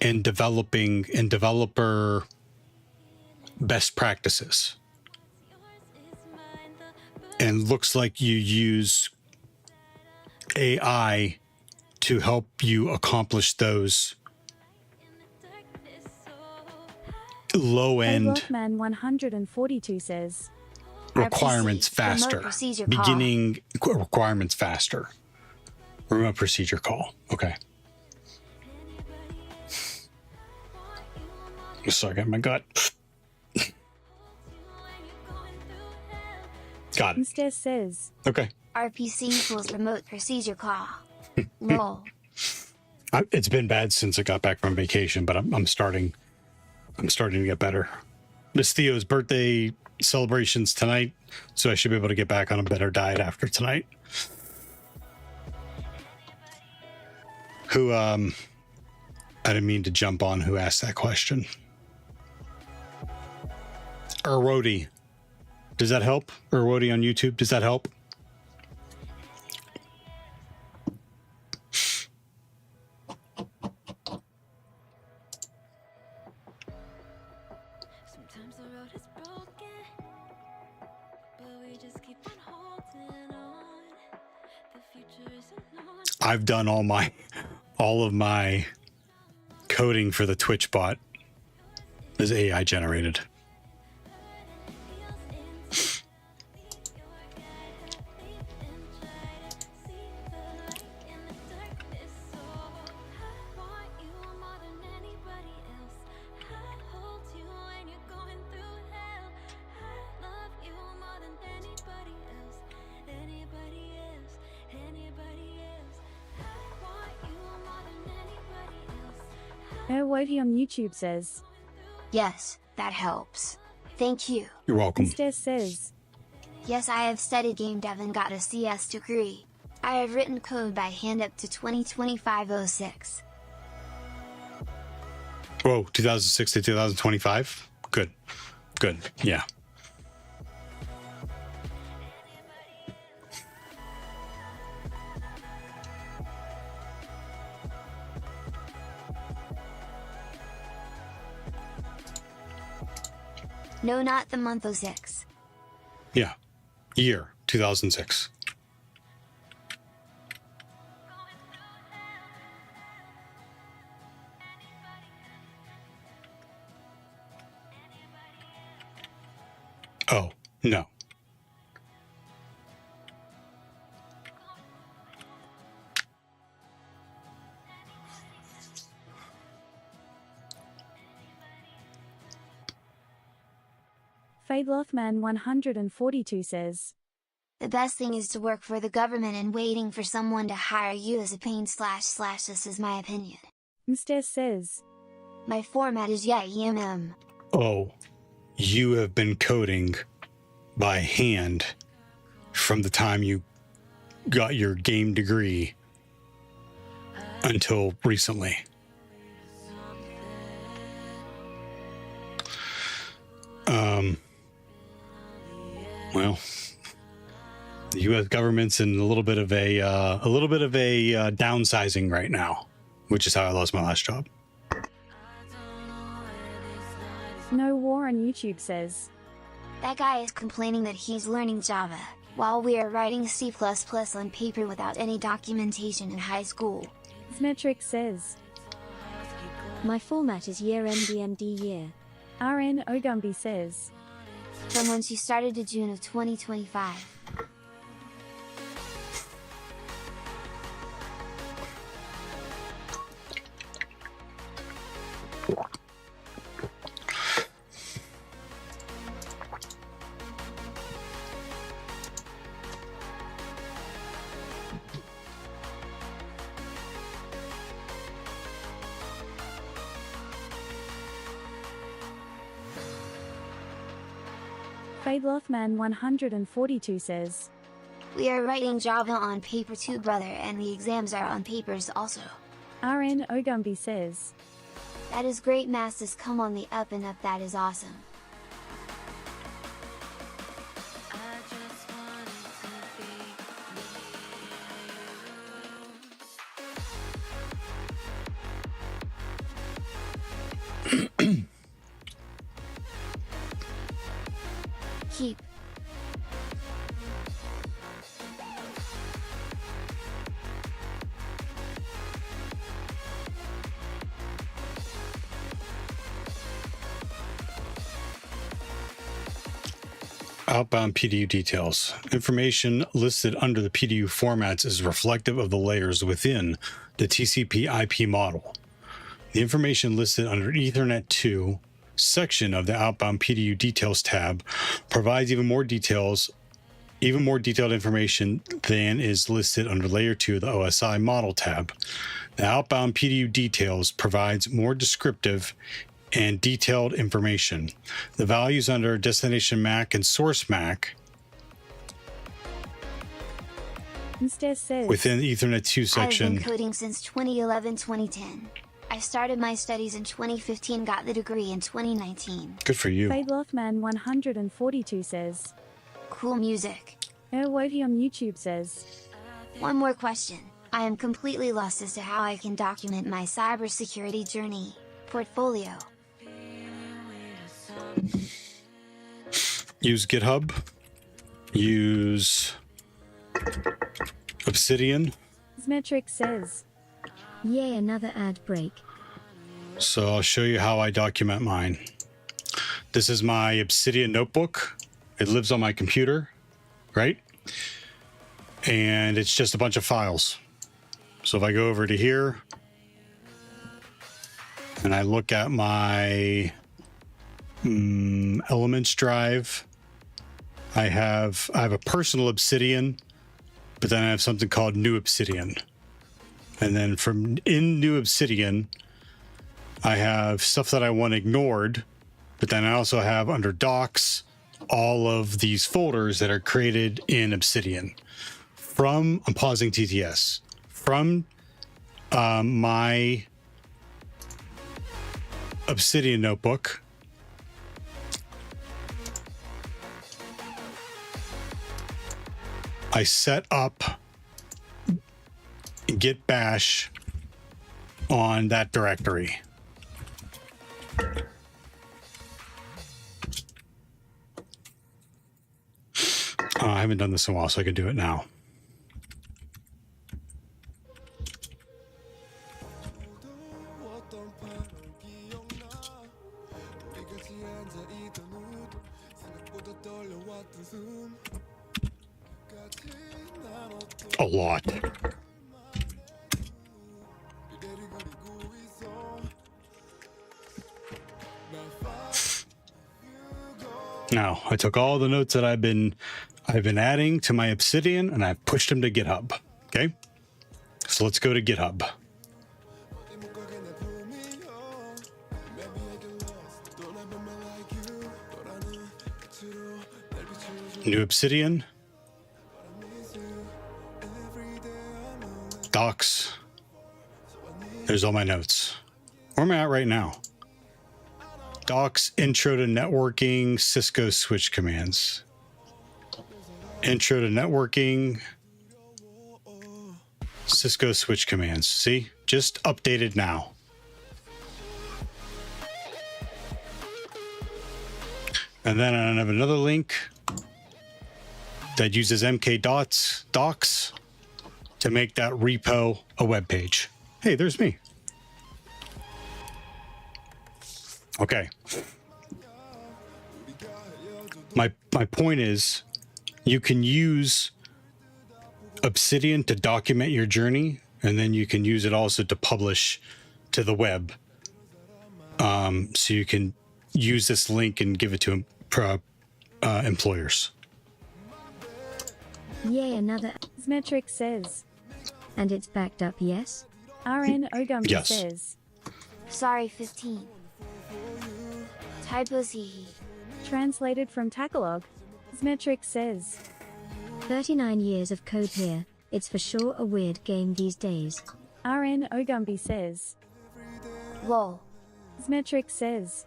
and developer best practices. And looks like you use AI to help you accomplish those low-end Fadelothman 142 says, requirements RPC, remote faster. procedure call. Beginning requirements faster. Remote procedure call. Okay. Sorry, I got my gut. Got it. Mr. says. Okay. RPC equals remote procedure call. Lol. It's been bad since I got back from vacation, but I'm starting to get better. Miss Theo's birthday celebrations tonight, so I should be able to get back on a better diet after tonight. Who I didn't mean to jump on who asked that question. Erwodi. Does that help? Erwodi on YouTube, does that help? I've done all of my coding for the Twitch bot is AI generated. Erwodi on YouTube says. Yes, that helps. Thank you. You're welcome. Mr. says. Yes, I have studied game dev and got a CS degree. I have written code by hand up to 2025-06. Whoa, 2006 to 2025? Good. Good. Yeah. No, not the month 06. Yeah. Year 2006. Oh, no. Fadelothman 142 says. The best thing is to work for the government and waiting for someone to hire you as a pain / this is my opinion. Mr. says. My format is YEMM. Oh, you have been coding by hand from the time you got your game degree until recently. Well, the U.S. government's in a little bit of a downsizing right now, which is how I lost my last job. No War on YouTube says. That guy is complaining that he's learning Java, while we are writing C++ on paper without any documentation in high school. Smetric says. My format is year MDMD year. RN Ogumbi says. From when she started to June of 2025. Fadelothman 142 says. We are writing Java on paper too, brother, and the exams are on papers also. RN Ogumbi says. That is great, masses come on the up and up, that is awesome. Keep. Outbound PDU details. Information listed under the PDU formats is reflective of the layers within the TCP/IP model. The information listed under Ethernet 2 section of the Outbound PDU Details tab provides even more details even more detailed information than is listed under Layer 2 of the OSI Model tab. The outbound PDU details provides more descriptive and detailed information. The values under Destination MAC and Source MAC Instead says, within the Ethernet 2 section. I've been coding since 2011-2010. I started my studies in 2015, got the degree in 2019. Good for you. Fadelothman 142 says, Cool music. Airwoti on YouTube says, One more question. I am completely lost as to how I can document my cybersecurity journey. Portfolio. Use GitHub. Use Obsidian. Metric says, Yay, another ad break. So I'll show you how I document mine. This is my Obsidian notebook. It lives on my computer, right? And it's just a bunch of files. So if I go over to here and I look at my Elements drive, I have a personal Obsidian, but then I have something called New Obsidian. And then from in New Obsidian, I have stuff that I want ignored, but then I also have under Docs all of these folders that are created in Obsidian. I'm pausing TTS. From my Obsidian notebook, I set up Git bash on that directory. I haven't done this in a while, so I can do it now. A lot. Now, I took all the notes that I've been adding to my Obsidian and I've pushed them to GitHub. Okay? So let's go to GitHub. New Obsidian. Docs. There's all my notes. Where am I at right now? Docs, intro to networking, Cisco switch commands. Intro to networking, Cisco switch commands. See? Just updated now. And then I have another link that uses MK docs to make that repo a web page. Hey, there's me. Okay. My point is, you can use Obsidian to document your journey, and then you can use it also to publish to the web. So you can use this link and give it to employers. Yay, another. Metric says, And it's backed up, yes? RN Ogumbi Yes. says, Sorry, 15. Typos hehe. translated from Tagalog. Metric says, 39 years of code here. It's for sure a weird game these days. RN Ogumbi says, Lol. Metric says,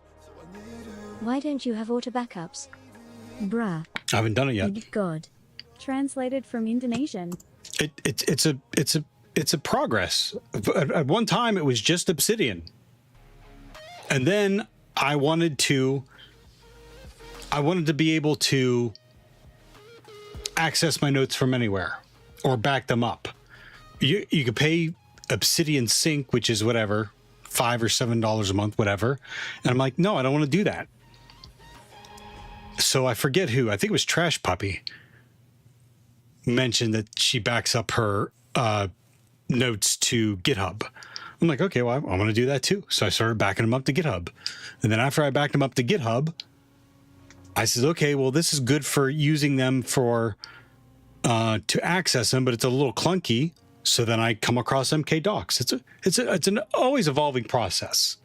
Why don't you have auto backups? Bruh. I haven't done it yet. God. translated from Indonesian. It's a progress. At one time, it was just Obsidian, and then I wanted to be able to access my notes from anywhere or back them up. You could pay Obsidian Sync, which is whatever, $5 or $7 a month, whatever. And I'm like, no, I don't want to do that. So I forget who. I think it was Trash Puppy mentioned that she backs up her notes to GitHub. I'm like, okay, well, I want to do that too. So I started backing them up to GitHub. And then after I backed them up to GitHub, I said, okay, well, this is good for using them for to access them, but it's a little clunky. So then I come across MK Docs. It's an always evolving process.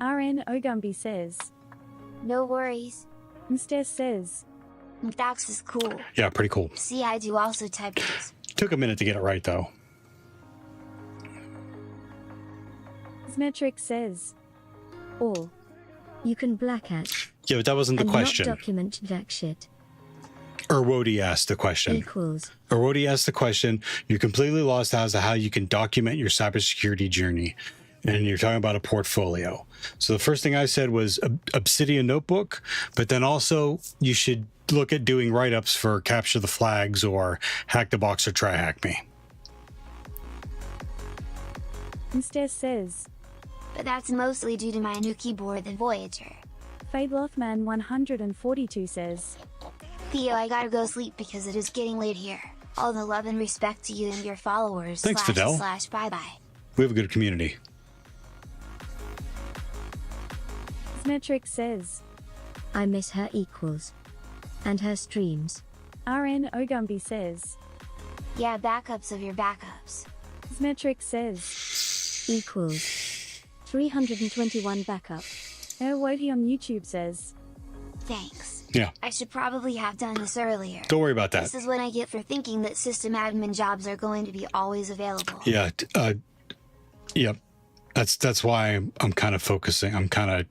RN Ogumbi says, No worries. Mstes says, Docs is cool. Yeah, pretty cool. See, I do also type this. Took a minute to get it right, though. Smetric says, Or you can black hat. Yeah, but that wasn't the and question. Not document jack shit. Erwodi asked the question. Equals. Erwodi asked the question. You're completely lost as to how you can document your cybersecurity journey. And you're talking about a portfolio. So the first thing I said was Obsidian Notebook, but then also you should look at doing write-ups for Capture the Flags or Hack the Box or Try Hack Me. Mstes says, But that's mostly due to my new keyboard, the Voyager. Fadelothman 142 says, Theo, I gotta go sleep because it is getting late here. All the love and respect to you and your followers. Thanks, Fidel. / bye-bye. We have a good community. Smetric says, I miss her equals. And her streams. RN Ogumbi says, Yeah, backups of your backups. Smetric says, Equals. 321 backup. Erwoti on YouTube says, Thanks. Yeah. I should probably have done this earlier. Don't worry about that. This is what I get for thinking that system admin jobs are going to be always available. Yeah. Yep. That's why I'm kind of focusing. I'm kind of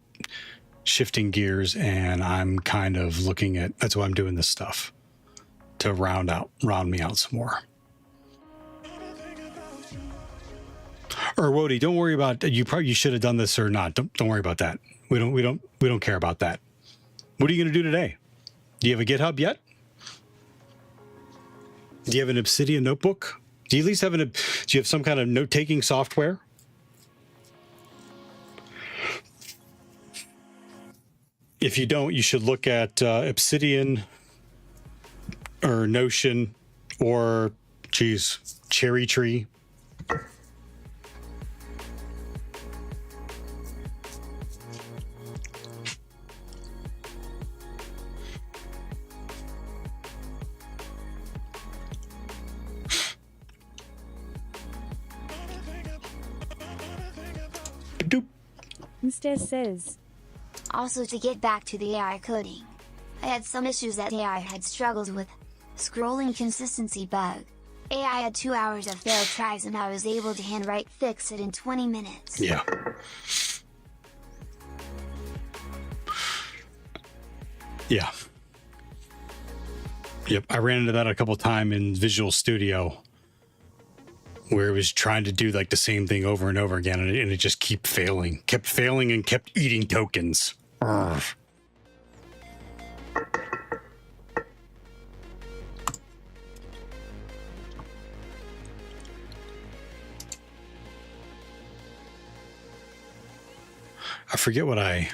shifting gears, and I'm kind of looking at. That's why I'm doing this stuff to round me out some more. Or Wody, don't worry about you should have done this or not. Don't worry about that. We don't care about that. What are you going to do today? Do you have a GitHub yet? Do you have an Obsidian notebook? Do you at least have do you have some kind of note-taking software? If you don't, you should look at Obsidian or Notion or, Cherry Tree. Mstes says, Also, to get back to the AI coding, I had some issues that AI had struggled with. Scrolling consistency bug. AI had 2 hours of failed tries and I was able to handwrite fix it in 20 minutes. Yeah. Yeah. Yep, I ran into that a couple times in Visual Studio, where it was trying to do like the same thing over and over again, and it just kept failing and kept eating tokens. Urgh. I forget what I...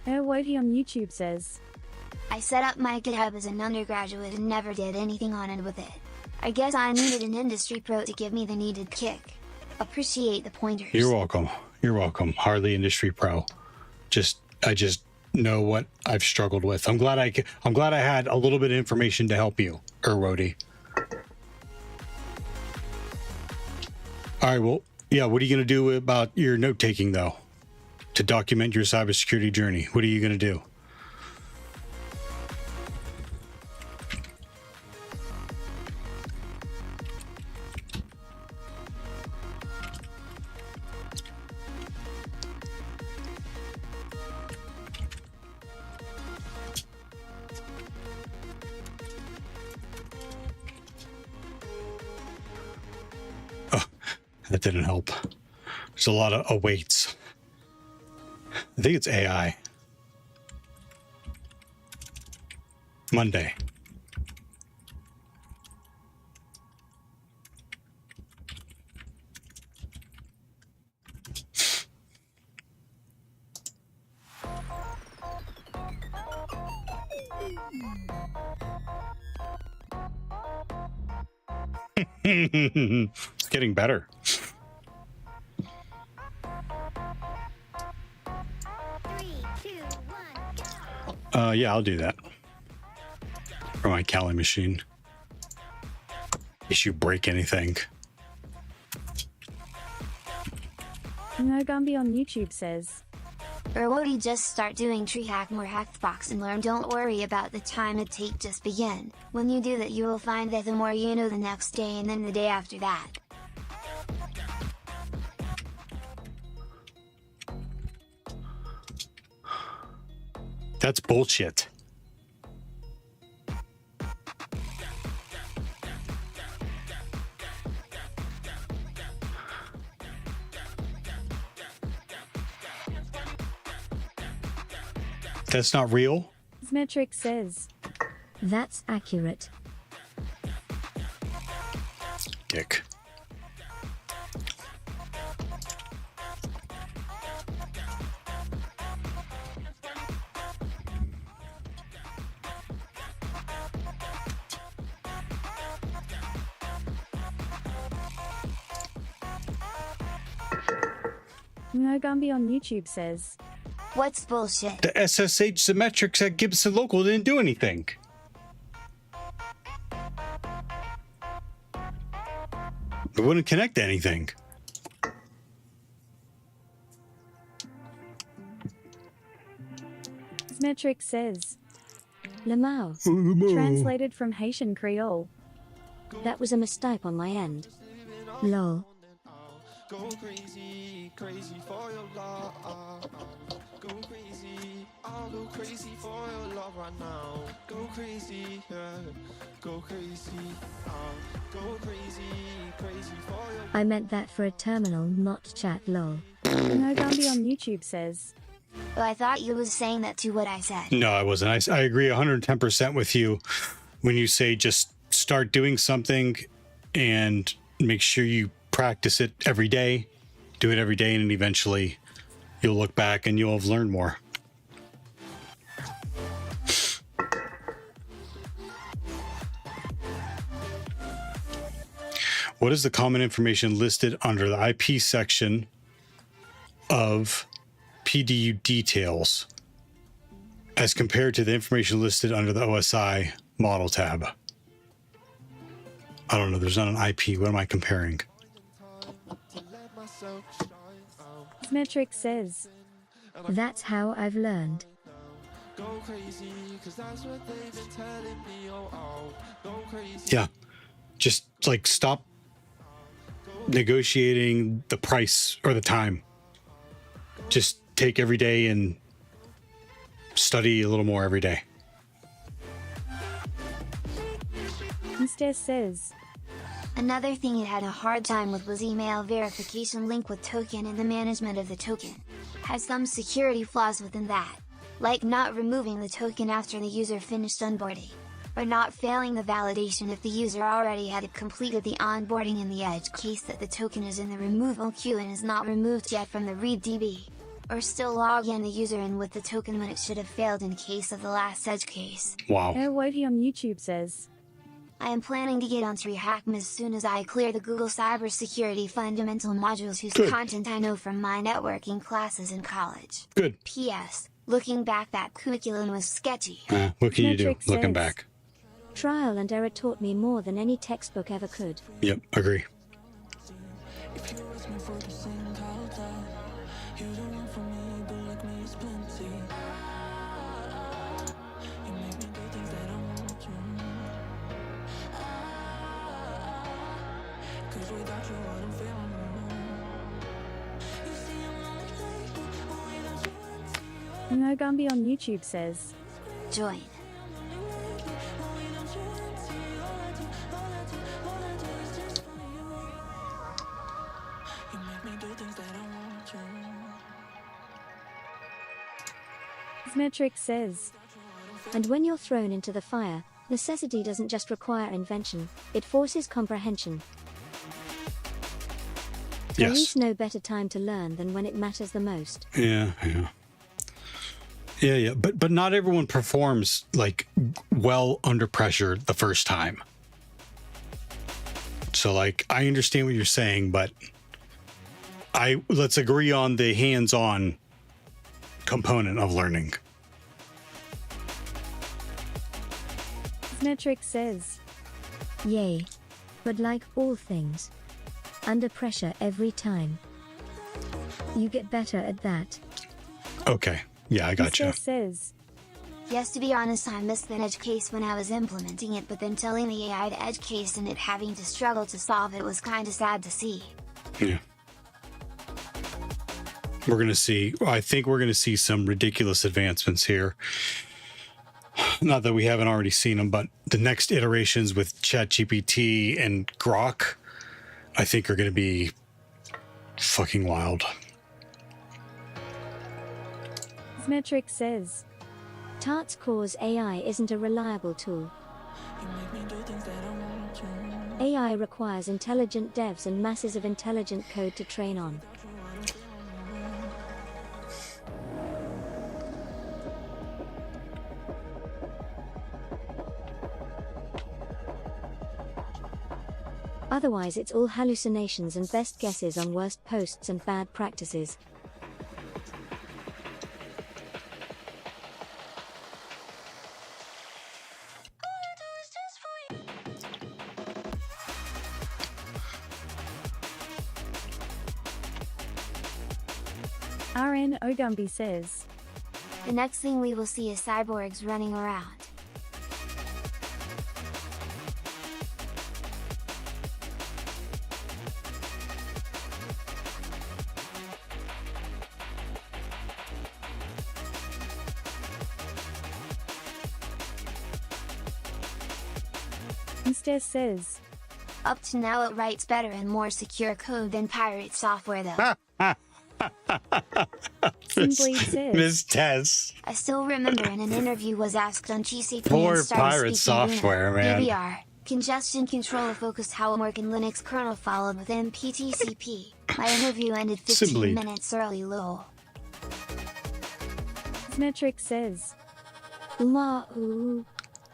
Erwoti on YouTube says, I set up my GitHub as an undergraduate and never did anything on it with it. I guess I needed an industry pro to give me the needed kick. Appreciate the pointers. You're welcome. You're welcome. Hardly industry pro. I just know what I've struggled with. I'm glad I had a little bit of information to help you, Erwoti. All right, well, yeah, what are you going to do about your note-taking, though, to document your cybersecurity journey? What are you going to do? That didn't help. There's a lot of awaits. I think it's AI. Monday. It's getting better. Yeah, I'll do that. For my Cali machine. In case you break anything. No Gumby on YouTube says, or would he just start doing tree hack more hackbox and learn? Don't worry about the time it take, just begin. When you do that, you will find that the more you know the next day and then the day after that. That's bullshit. That's not real? Metric says, that's accurate. Dick. No Gumby on YouTube says, what's bullshit? The SSH symmetrics at Gibson Local didn't do anything. It wouldn't connect to anything. Metric says, Lamau. Translated from Haitian Creole. That was a mistake on my end. Lol. Go crazy, crazy for your love. Go crazy, I'll go crazy for your love right now. Go crazy, yeah. Go crazy, go crazy, crazy for your. I meant that for a terminal, not chat. Lol. No Gumby on YouTube says, well, I thought you was saying that to what I said. No, I wasn't. I agree 110% with you when you say just start doing something and make sure you practice it every day. Do it every day, and eventually you'll look back and you'll have learned more. What is the common information listed under the IP section of PDU details as compared to the information listed under the OSI model tab? I don't know. There's not an IP. What am I comparing? Metric says, that's how I've learned. Yeah. Just like stop negotiating the price or the time. Just take every day and study a little more every day. Instead says, another thing it had a hard time with was email verification link with token, and the management of the token has some security flaws within that, like not removing the token after the user finished onboarding, or not failing the validation if the user already had completed the onboarding in the edge case that the token is in the removal queue and is not removed yet from the read DB, or still log in the user in with the token when it should have failed in case of the last edge case. Wow. Airwoti on YouTube says, I am planning to get on TreeHackM as soon as I clear the Google CyberSecurity fundamental modules whose content I know from my networking classes in college. Good. P.S. Looking back, that curriculum was sketchy. What can you do looking back? Trial and error taught me more than any textbook ever could. Yep, agree. No Gumby on YouTube says, join. Metric says, and when you're thrown into the fire, necessity doesn't just require invention, it forces comprehension. Yes. There is no better time to learn than when it matters the most. Yeah. But not everyone performs like well under pressure the first time. So like, I understand what you're saying, but let's agree on the hands-on component of learning. Metric says, Yay. But like all things, under pressure every time. You get better at that. Okay. Yeah, I gotcha. Says, yes, to be honest, I missed the edge case when I was implementing it, but then telling the AI the edge case and it having to struggle to solve it was kinda sad to see. Yeah. We're going to see, I think we're going to see some ridiculous advancements here. Not that we haven't already seen them, but the next iterations with ChatGPT and Grok, I think are going to be fucking wild. Metric says, Tart's Cause AI isn't a reliable tool. AI requires intelligent devs and masses of intelligent code to train on. Otherwise it's all hallucinations and best guesses on worst posts and bad practices. RN Ogumbi says, the next thing we will see is cyborgs running around. Instead says, up to now it writes better and more secure code than pirate software though. Simply says, Miss Tess. I still remember in an interview was asked on GCP Poor and started pirate software, man. PBR, congestion controller focused how work in Linux kernel followed with MPTCP. My interview ended 15 minutes early, lol. Metric says,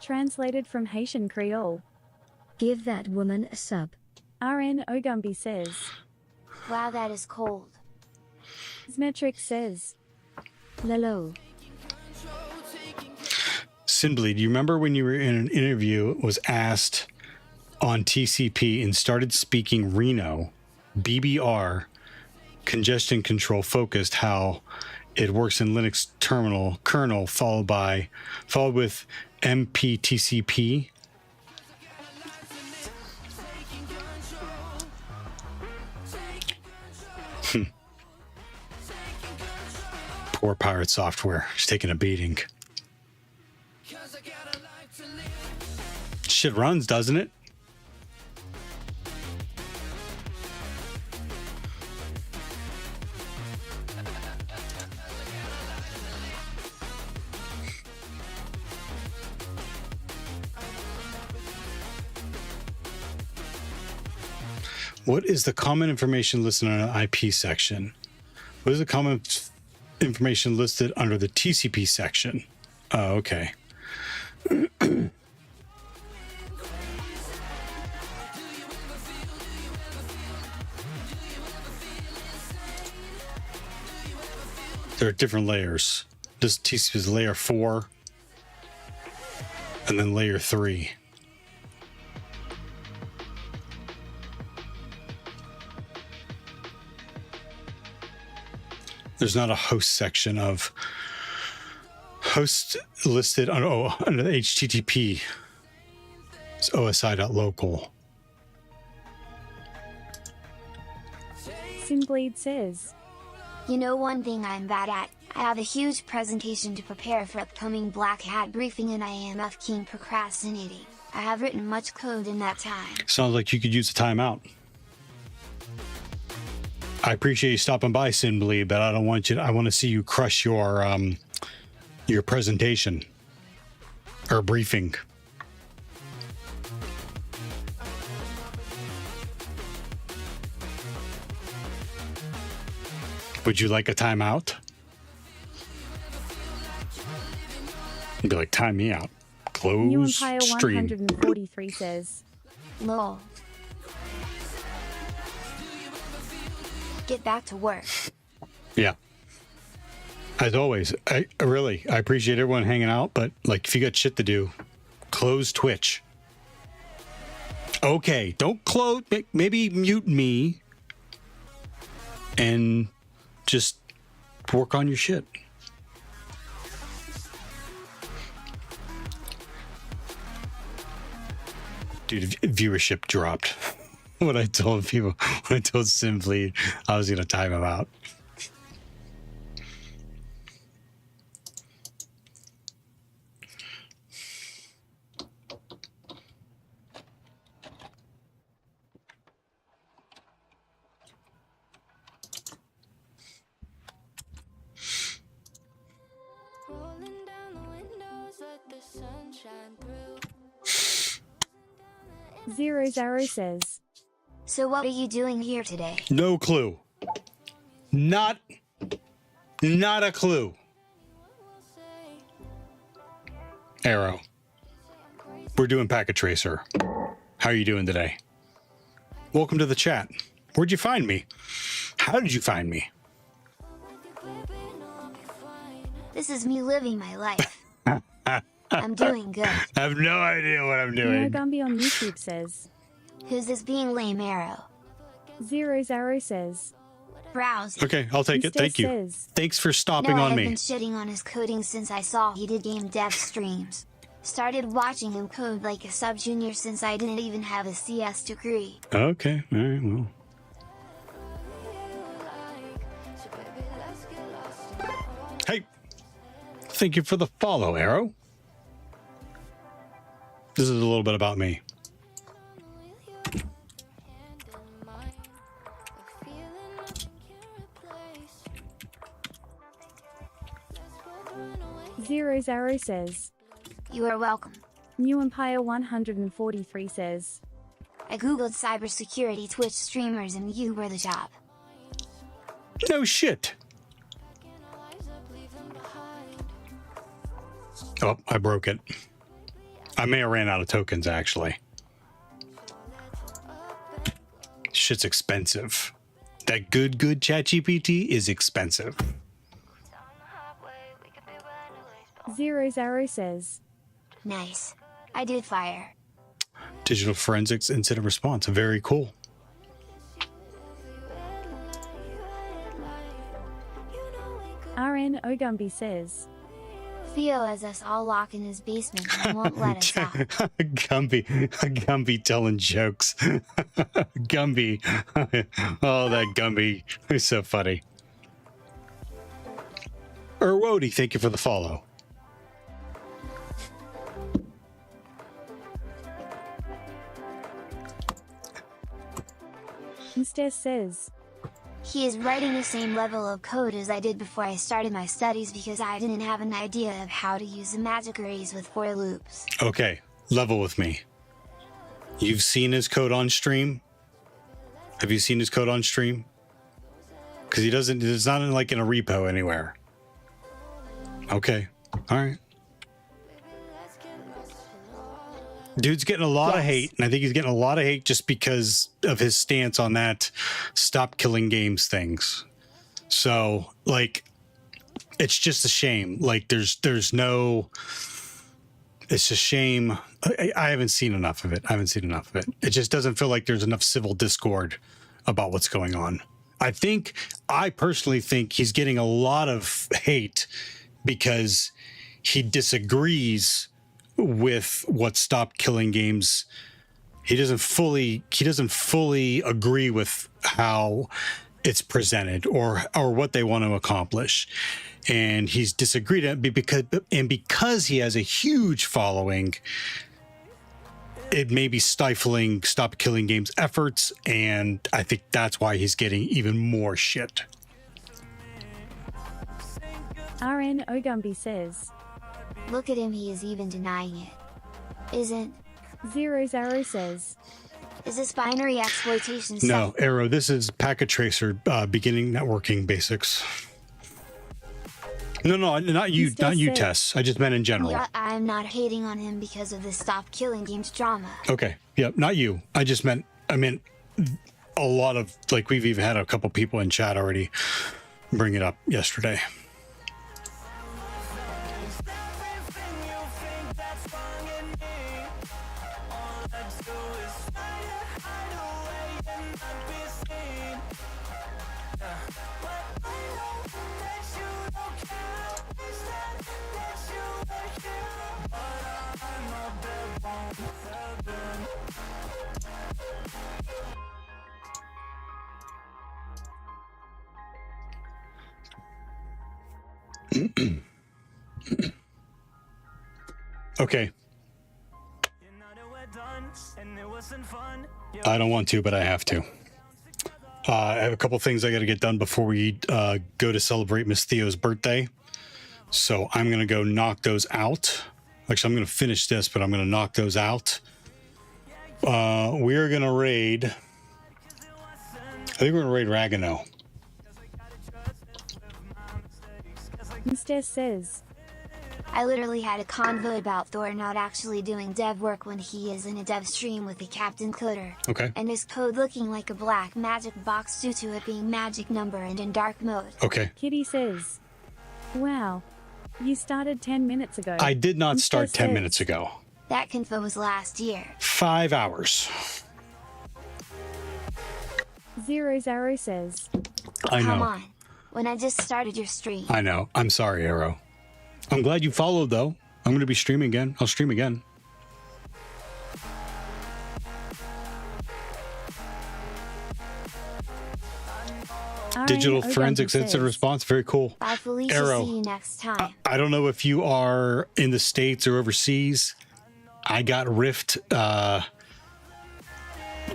translated from Haitian Creole. Give that woman a sub. RN Ogumbi says, wow, that is cold. Metric says, Lalo. Simbly, do you remember when you were in an interview, was asked on TCP and started speaking Reno, BBR, congestion control focused, how it works in Linux terminal kernel, followed with MPTCP? Poor pirate software. She's taking a beating. Shit runs, doesn't it? What is the common information listed on an IP section? What is the common information listed under the TCP section? Oh, okay. There are different layers. This TCP is layer 4 and then layer 3. There's not a host section of hosts listed under the HTTP. It's osi.local. Sinbleed says, you know one thing I'm bad at? I have a huge presentation to prepare for upcoming Black Hat briefing and I am f-king procrastinating. I have written much code in that time. Sounds like you could use a timeout. I appreciate you stopping by, Sinbly, but I don't want you to, I want to see you crush your presentation or briefing. Would you like a timeout? You'd be like, time me out. New Close Empire stream. 143 says, lol. get back to work. Yeah. As always, I appreciate everyone hanging out, but like if you got shit to do, close Twitch. Okay, don't close. Maybe mute me and just work on your shit. Dude, viewership dropped. When I told Simply I was going to time him out. Zero says, So what are you doing here today? No clue. Not a clue. Arrow. We're doing Packet Tracer. How are you doing today? Welcome to the chat. Where'd you find me? How did you find me? This is me living my life. I'm doing good. I have no idea what I'm doing. Gumby on YouTube says, Who's this being lame arrow? Zero says, Browse. Okay, I'll take it. Thank you. Thanks for stopping on I've me. been shitting on his coding since I saw he did game dev streams. Started watching him code like a sub-junior since I didn't even have a CS degree. Okay, all right, well. Hey, thank you for the follow, Arrow. This is a little bit about me. Zero says, You are welcome. New Empire 143 says, I googled cybersecurity Twitch streamers and you were the top. No shit. Oh, I broke it. I may have ran out of tokens, actually. Shit's expensive. That good ChatGPT is expensive. Zero says, Nice. I did fire. Digital forensics incident response. Very cool. RN Ogumby says, Theo has us all locked in his basement and won't let us out. Gumby telling jokes. Gumby. Oh, that Gumby is so funny. Erwody, thank you for the follow. Instead says, He is writing the same level of code as I did before I started my studies because I didn't have an idea of how to use the magic arrays with for loops. Okay, level with me. You've seen his code on stream? Have you seen his code on stream? Because he doesn't, it's not like in a repo anywhere. Okay, all right. Dude's getting a lot of hate, and I think he's getting a lot of hate just because of his stance on that stop killing games things. So, like, it's just a shame. Like, there's no, it's a shame. I haven't seen enough of it. It just doesn't feel like there's enough civil discord about what's going on. I personally think he's getting a lot of hate because he disagrees with what Stop Killing Games. He doesn't fully agree with how it's presented or what they want to accomplish, and he's disagreed because he has a huge following. It may be stifling Stop Killing Games efforts, and I think that's why he's getting even more shit. RN Ogumby says, Look at him, he is even denying it. Isn't. Zero says, Is this binary exploitation No, Arrow, this is Packet Tracer beginning networking basics. No, not you, Tess. I just meant in general. Yeah, I'm not hating on him because of the Stop Killing Games drama. Okay, yep, not you. I meant a lot of, like, we've even had a couple people in chat already bring it up yesterday. Okay. I don't want to, but I have to. I have a couple things I got to get done before we go to celebrate Miss Theo's birthday. So I'm going to go knock those out. Actually, I'm going to finish this, but I'm going to knock those out. We are going to raid. I think we're going to raid Ragano. Mr. says, I literally had a convo about Thor not actually doing dev work when he is in a dev stream with the Captain Coder. Okay. And his code looking like a black magic box due to it being magic number and in dark mode. Okay. Kitty says, wow, you started 10 minutes ago. I did not Mr. start 10 says, minutes ago. That confo was last year. 5 hours. Zero Zaro says, I know. Come on. When I just started your stream. I know. I'm sorry, Arrow. I'm glad you followed, though. I'm going to be streaming again. I'll stream again. Digital forensics incident response. Very cool. Bye, Felicia. Arrow. See you next time. I don't know if you are in the States or overseas. I got Rift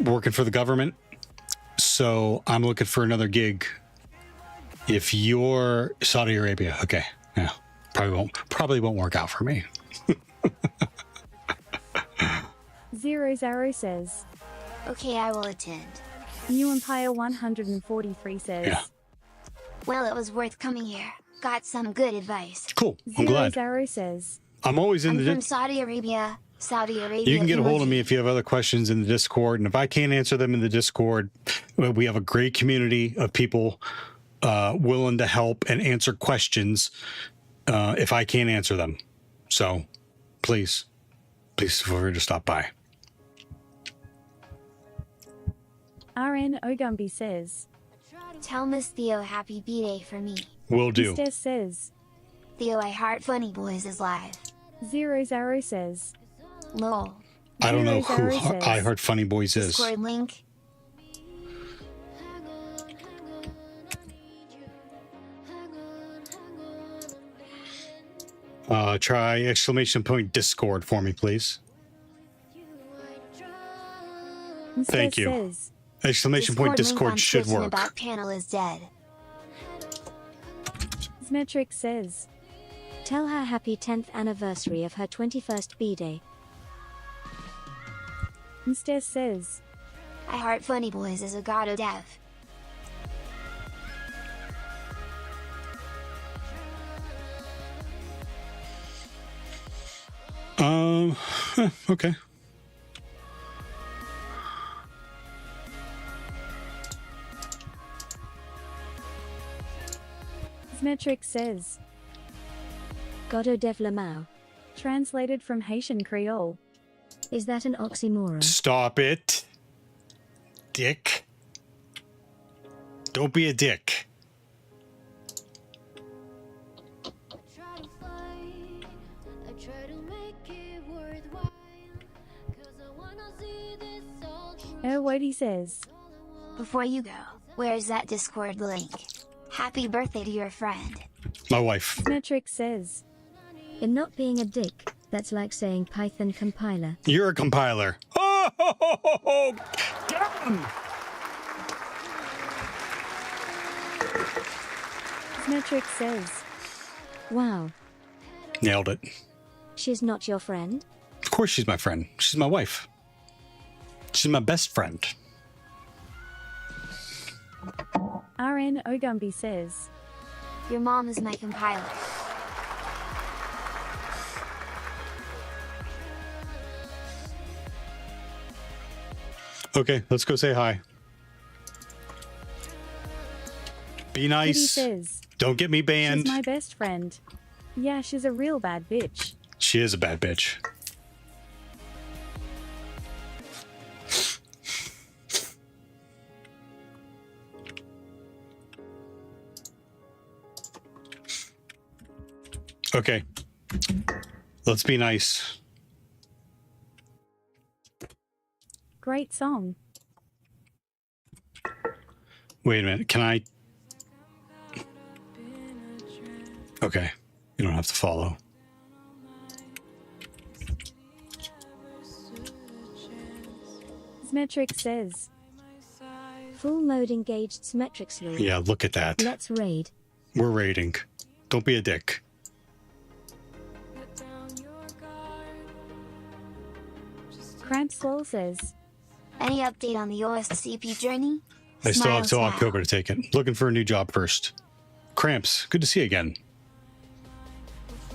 working for the government. So I'm looking for another gig. If you're Saudi Arabia, okay. Yeah. Probably won't work out for me. Zero Zaro says, Okay, I will attend. New Empire 143 says, Yeah. Well, it was worth coming here. Got some good advice. Cool. I'm Zero glad. Zaro says, I'm always in I'm the from Saudi Arabia. Saudi Arabia. You can get a hold of emoji. me if you have other questions in the Discord. And if I can't answer them in the Discord, we have a great community of people willing to help and answer questions if I can't answer them. So please feel free to stop by. RN Ogumbi says, Tell Miss Theo happy B-Day for me. Will do. Mr. says, Theo, I Heart Funny Boys is live. Zero Zaro says, Lol. I don't know who Zero says, I Heart Funny Boys is. Discord link. Try exclamation point Discord for me, please. Mr. Thank you. says, Exclamation point link Discord on should Twitch and work. About panel is dead. Smetric says, Tell her happy 10th anniversary of her 21st B-Day. Mr. says, I Heart Funny Boys is a god of dev. Okay. Smetric says, Godo Dev Lamau. Translated from Haitian Creole. Is that an oxymoron? Stop it, dick. Don't be a dick. What he says, Before you go, where's that Discord link? Happy birthday to your friend. My wife. Smetric says, In not being a dick, that's like saying Python compiler. You're a compiler. Oh, get him! Smetric says, Wow, Nailed it. she's not your friend? Of course she's my friend. She's my wife. She's my best friend. RN Ogumbi says, Your mom is my compiler. Okay, let's go say hi. Be Kitty nice. says, Don't get me she's banned. my best friend. Yeah, she's a real bad bitch. She is a bad bitch. Okay. Let's be nice. Great song. Wait a minute. Can I? Okay. You don't have to follow. Symmetric says, Full mode engaged Symmetrics Lord. Yeah, look at that. Let's raid. We're raiding. Don't be a dick. Cramp Swole says, Any update on the OSCP journey? I still have Smile, till smile. October to take it. Looking for a new job first. Cramps, good to see you again.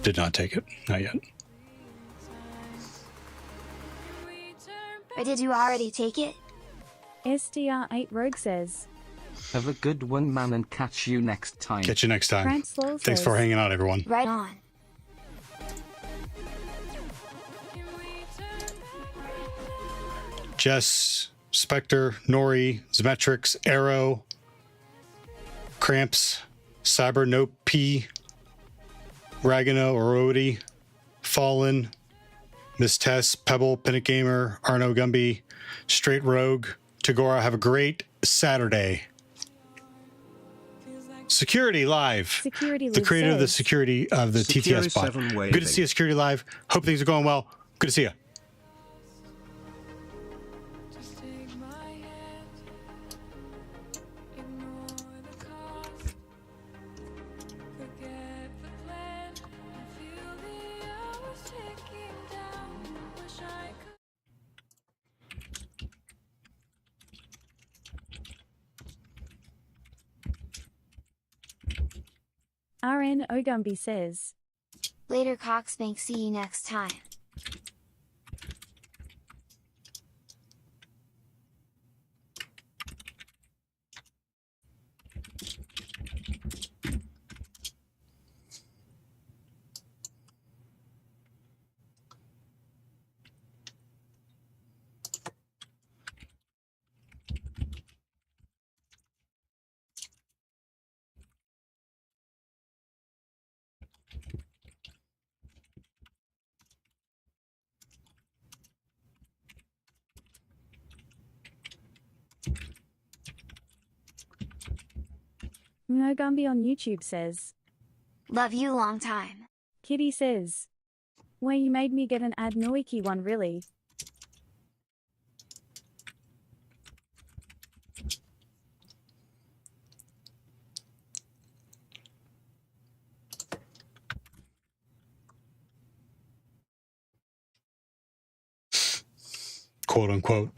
Did not take it. Not yet. Or did you already take it? SDR8 Rogue says, Have a good one, man, and catch you next time. Catch you next time. Cramp Swole Thanks says, for hanging out, everyone. Right on. Jess, Spectre, Nori, Zmetrix, Arrow, Cramps, Cyber, Nope, P, Ragano, Orodi, Fallen, Miss Tess, Pebble, Pinnock Gamer, Arno Gumby, Straight Rogue, Tagora. Have a great Saturday. Security Live. Security The Live creator of the says, security of the Security TTS bot. 7 Good to waving. see you, Security Live. Hope things are going well. Good to see you. RN Ogumby says, Later, Coxbank. See you next time. Ogumby on YouTube says, Love you long time. Kitty says, where you made me get an ad Noiki one really. Quote unquote.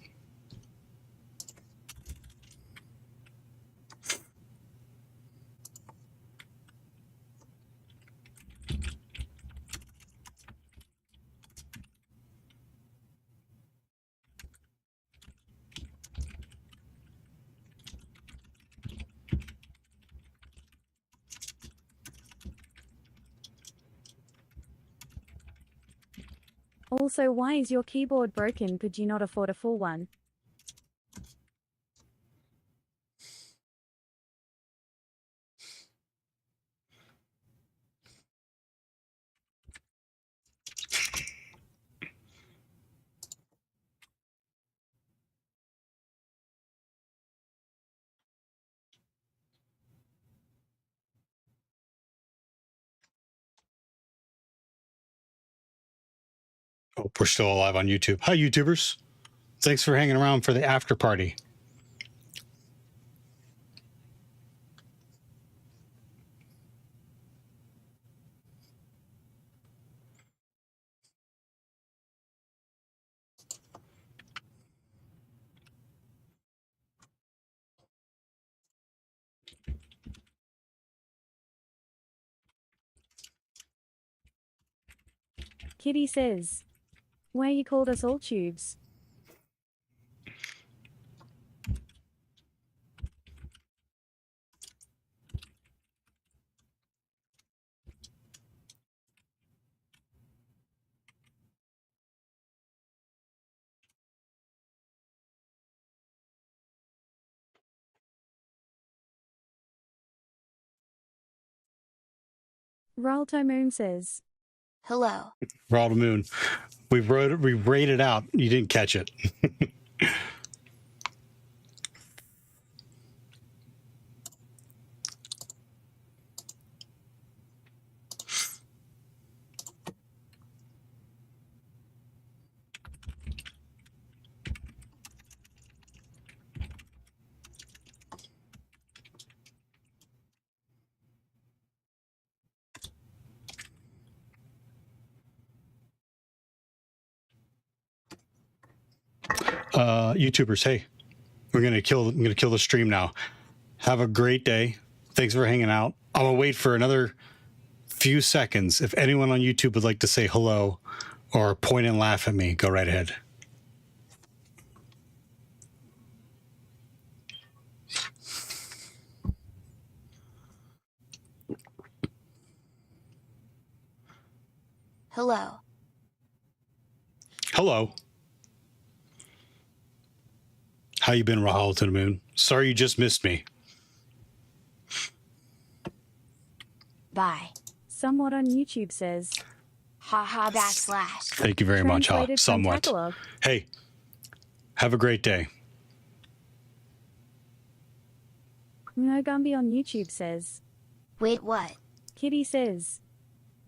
Also, why is your keyboard broken? Could you not afford a full one? Oh, we're still alive on YouTube. Hi, YouTubers. Thanks for hanging around for the after party. Kitty says, where you called us all tubes. Ralto Moon says, Hello. Raw Moon. We rated out. You didn't catch it. YouTubers, hey, I'm gonna kill the stream now. Have a great day. Thanks for hanging out. I'm gonna wait for another few seconds. If anyone on YouTube would like to say hello or point and laugh at me, go right ahead. Hello. Hello. How you been, Rahul to the Moon? Sorry you just missed me. Bye. Somewhat on YouTube says, Haha backslash. Thank you very much, translated from somewhat. Tagalog. Hey, have a great day. No Gumby on YouTube says, Wait, what? Kitty says,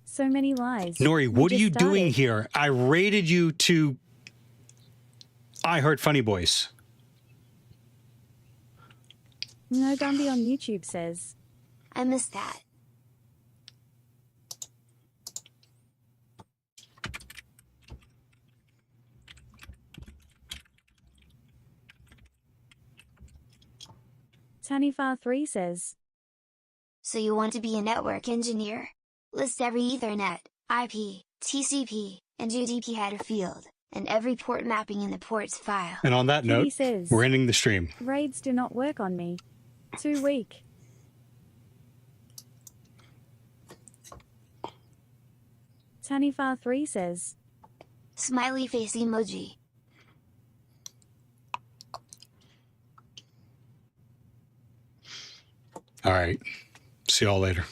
so many lies. Nori, We what are just you doing started. here? I rated you to I Heart Funny Boys. No Gumby on YouTube says, I missed that. Tanifar3 says, So you want to be a network engineer? List every Ethernet, IP, TCP, and UDP header field, and every port mapping in the ports file. And on that Kitty note, says, we're ending the stream. raids do not work on me. Too weak. Tanifar3 says, Smiley face emoji. All right. See y'all later.